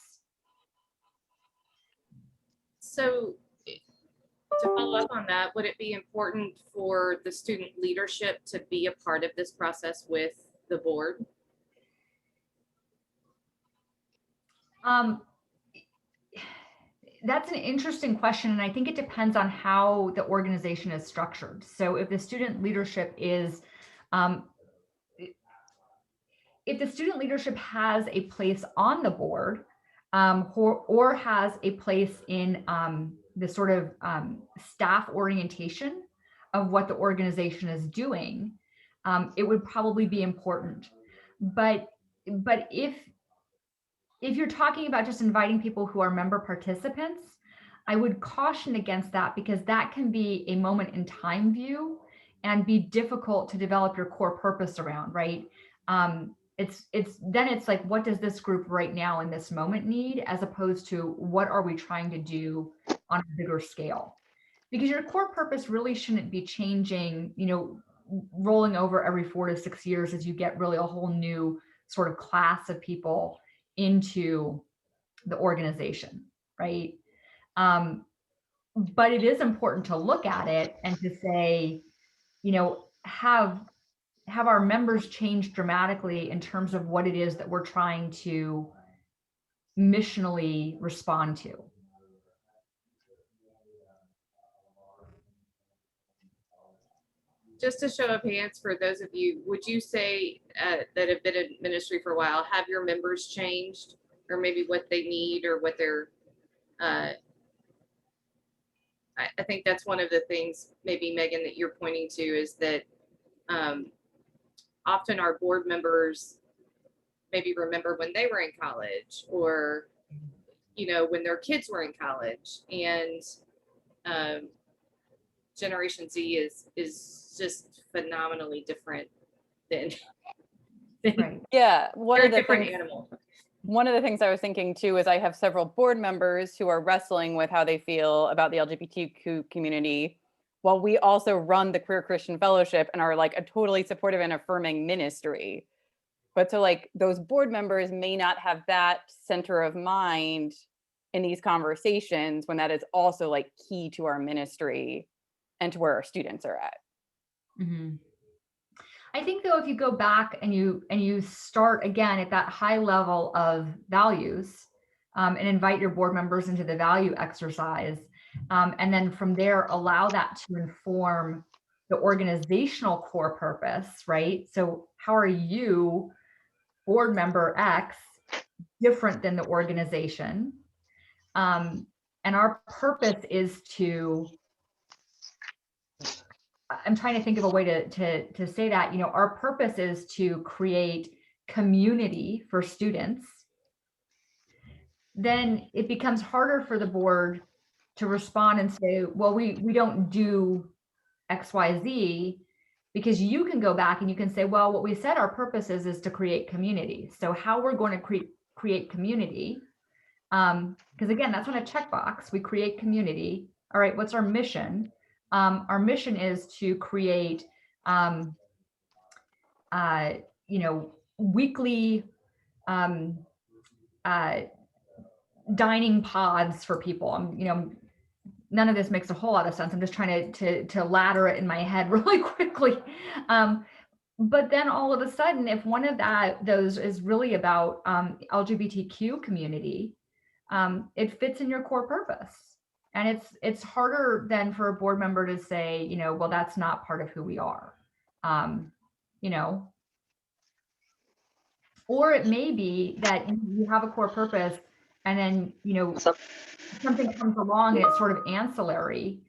So to follow up on that, would it be important for the student leadership to be a part of this process with the board? That's an interesting question. And I think it depends on how the organization is structured. So if the student leadership is, if the student leadership has a place on the board, or has a place in the sort of staff orientation of what the organization is doing, it would probably be important. But if you're talking about just inviting people who are member participants, I would caution against that, because that can be a moment in time view and be difficult to develop your core purpose around, right? It's like, what does this group right now in this moment need, as opposed to what are we trying to do on a bigger scale? Because your core purpose really shouldn't be changing, rolling over every 4 to 6 years as you get really a whole new sort of class of people into the organization, right? But it is important to look at it and to say, have our members change dramatically in terms of what it is that we're trying to missionally respond to. Just to show of hands for those of you, would you say that have been in ministry for a while, have your members changed, or maybe what they need, or what they're, I think that's one of the things, maybe Megan, that you're pointing to, is that often our board members maybe remember when they were in college, or, when their kids were in college, and Generation Z is just phenomenally different than Right. Yeah, they're a different animal. One of the things I was thinking too is I have several board members who are wrestling with how they feel about the LGBTQ community, while we also run the Queer Christian Fellowship and are like a totally supportive and affirming ministry. But so like those board members may not have that center of mind in these conversations, when that is also like key to our ministry and to where our students are at. Mm-hmm. I think though, if you go back and you start again at that high level of values, and invite your board members into the value exercise, and then from there allow that to inform the organizational core purpose, right? So how are you, board member X, different than the organization? And our purpose is to, I'm trying to think of a way to say that, our purpose is to create community for students. Then it becomes harder for the board to respond and say, well, we don't do X, Y, Z, because you can go back and you can say, well, what we said our purpose is to create community. So how we're going to create community, because again, that's on a checkbox. We create community. All right, what's our mission? Our mission is to create, weekly dining pods for people. None of this makes a whole lot of sense. I'm just trying to ladder it in my head really quickly. But then all of a sudden, if one of those is really about LGBTQ community, it fits in your core purpose. And it's harder than for a board member to say, well, that's not part of who we are. Or it may be that you have a core purpose and then, something comes along and it's sort of ancillary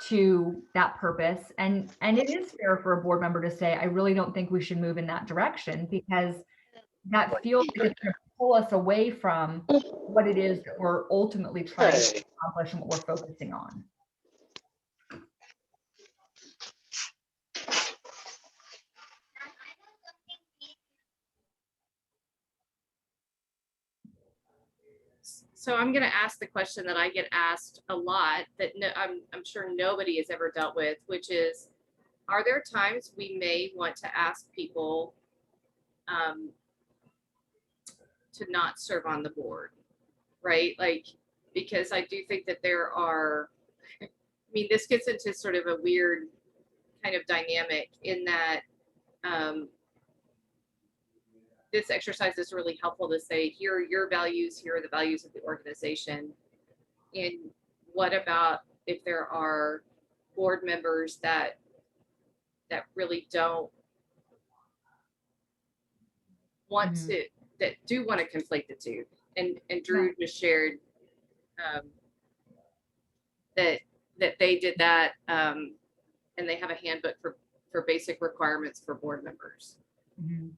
to that purpose. And it is fair for a board member to say, I really don't think we should move in that direction, because that feels like it's going to pull us away from what it is that we're ultimately trying to accomplish and what we're focusing on. So I'm going to ask the question that I get asked a lot that I'm sure nobody has ever dealt with, which is, are there times we may want to ask people to not serve on the board, right? Like, because I do think that there are, this gets into sort of a weird kind of dynamic in that this exercise is really helpful to say, here are your values, here are the values of the organization. And what about if there are board members that really don't want to, that do want to conflate the two? And Drew just shared that they did that, and they have a handbook for basic requirements for board members. Mm-hmm.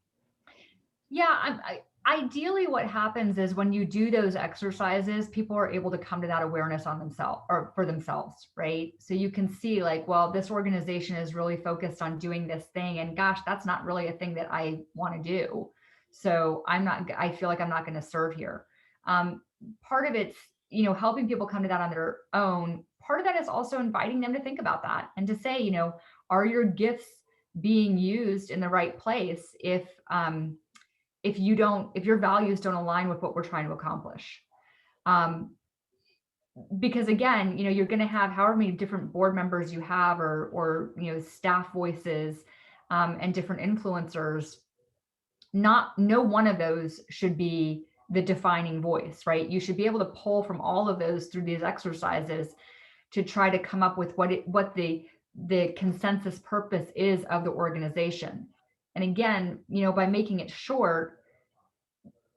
Yeah, ideally what happens is when you do those exercises, people are able to come to that awareness on themselves or for themselves, right? So you can see like, well, this organization is really focused on doing this thing, and gosh, that's not really a thing that I want to do. So I feel like I'm not going to serve here. Part of it's, helping people come to that on their own. Part of that is also inviting them to think about that and to say, are your gifts being used in the right place if your values don't align with what we're trying to accomplish? Because again, you're going to have however many different board members you have, or staff voices, and different influencers. No one of those should be the defining voice, right? You should be able to pull from all of those through these exercises to try to come up with what the consensus purpose is of the organization. And again, by making it short,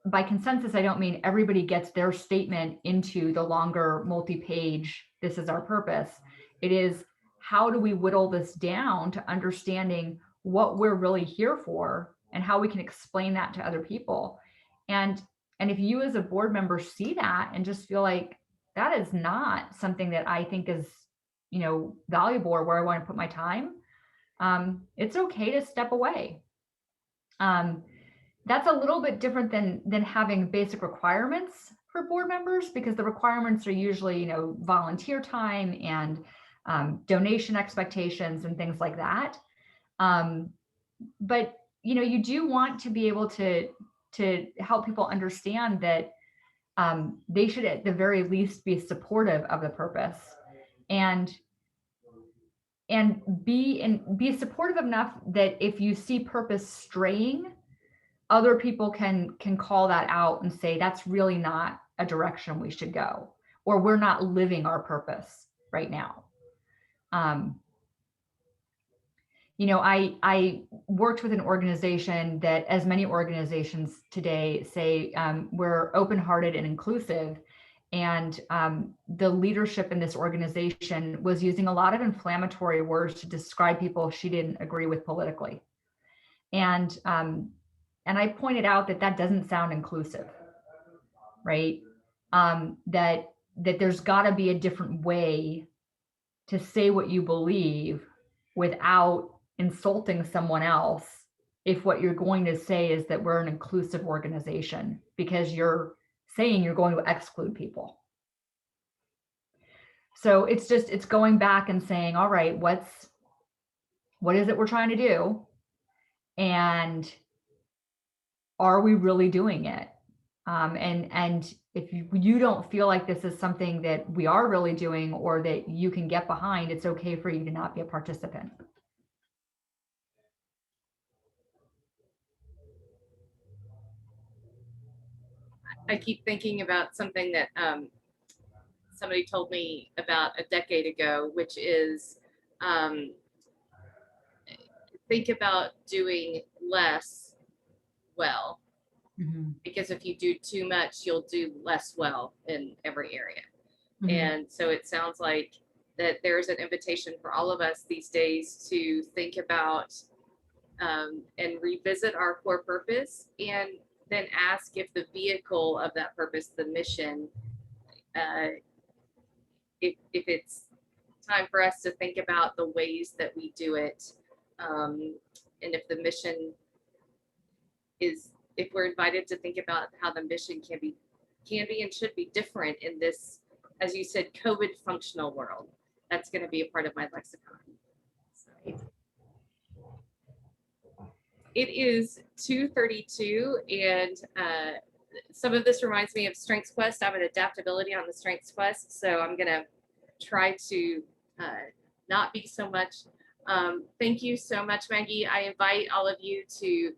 by consensus, I don't mean everybody gets their statement into the longer multi-page, this is our purpose. It is, how do we whittle this down to understanding what we're really here for and how we can explain that to other people? And if you as a board member see that and just feel like that is not something that I think is, valuable or where I want to put my time, it's okay to step away. That's a little bit different than having basic requirements for board members, because the requirements are usually, volunteer time and donation expectations and things like that. But, you do want to be able to help people understand that they should at the very least be supportive of the purpose and be supportive enough that if you see purpose straying, other people can call that out and say, that's really not a direction we should go, or we're not living our purpose right now. I worked with an organization that, as many organizations today say, we're open-hearted and inclusive. And the leadership in this organization was using a lot of inflammatory words to describe people she didn't agree with politically. And I pointed out that doesn't sound inclusive, right? That there's got to be a different way to say what you believe without insulting someone else if what you're going to say is that we're an inclusive organization, because you're saying you're going to exclude people. So it's going back and saying, all right, what is it we're trying to do? And are we really doing it? And if you don't feel like this is something that we are really doing or that you can get behind, it's okay for you to not be a participant. I keep thinking about something that somebody told me about a decade ago, which is think about doing less well, because if you do too much, you'll do less well in every area. And so it sounds like that there's an invitation for all of us these days to think about and revisit our core purpose, and then ask if the vehicle of that purpose, the mission, if it's time for us to think about the ways that we do it, and if the mission is, if we're invited to think about how the mission can be and should be different in this, as you said, COVID functional world. That's going to be a part of my lexicon. So, it is 2:32, and some of this reminds me of Strengths Quest. I'm an adaptability on the Strengths Quest, so I'm going to try to not be so much. Thank you so much, Maggie. I invite all of you to,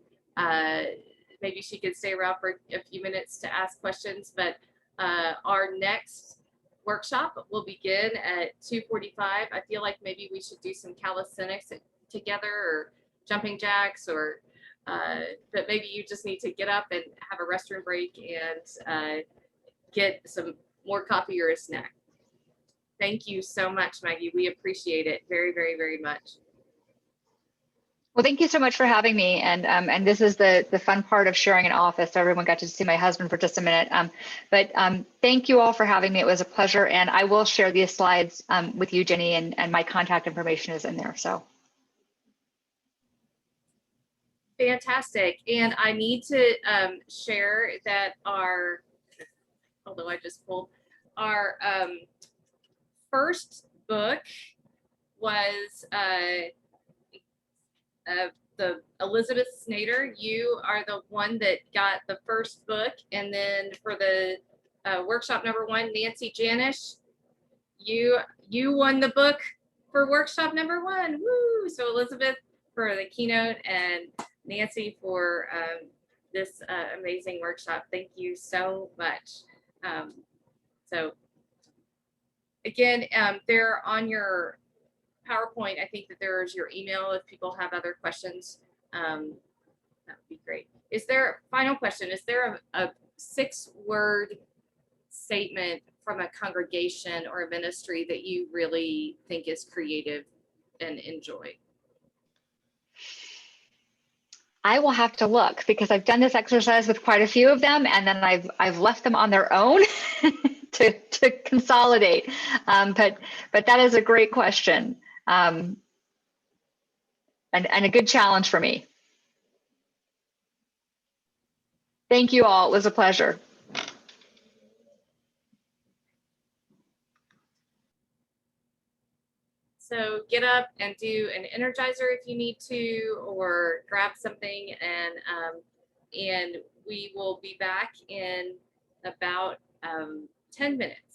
maybe she could stay around for a few minutes to ask questions, but our next workshop will begin at 2:45. I feel like maybe we should do some calisthenics together, or jumping jacks, or but maybe you just need to get up and have a restroom break and get some more coffee or a snack. Thank you so much, Maggie. We appreciate it very, very, very much. Well, thank you so much for having me. And this is the fun part of sharing an office. So everyone got to see my husband for just a minute. But thank you all for having me. It was a pleasure. And I will share these slides with you, Jenny, and my contact information is in there. So. Fantastic. And I need to share that our, although I just pulled, our first book was the Elizabeth Snader. You are the one that got the first book. And then for the workshop number 1, Nancy Janish, you won the book for workshop number 1. Woo! So Elizabeth for the keynote, and Nancy for this amazing workshop. Thank you so much. So again, there on your PowerPoint, I think that there's your email if people have other questions. That would be great. Is there, final question, is there a 6-word statement from a congregation or a ministry that you really think is creative and enjoy? I will have to look, because I've done this exercise with quite a few of them, and then I've left them on their own to consolidate. But that is a great question, and a good challenge for me. Thank you all. It was a pleasure. So get up and do an energizer if you need to, or grab something, and we will be back in about 10 minutes.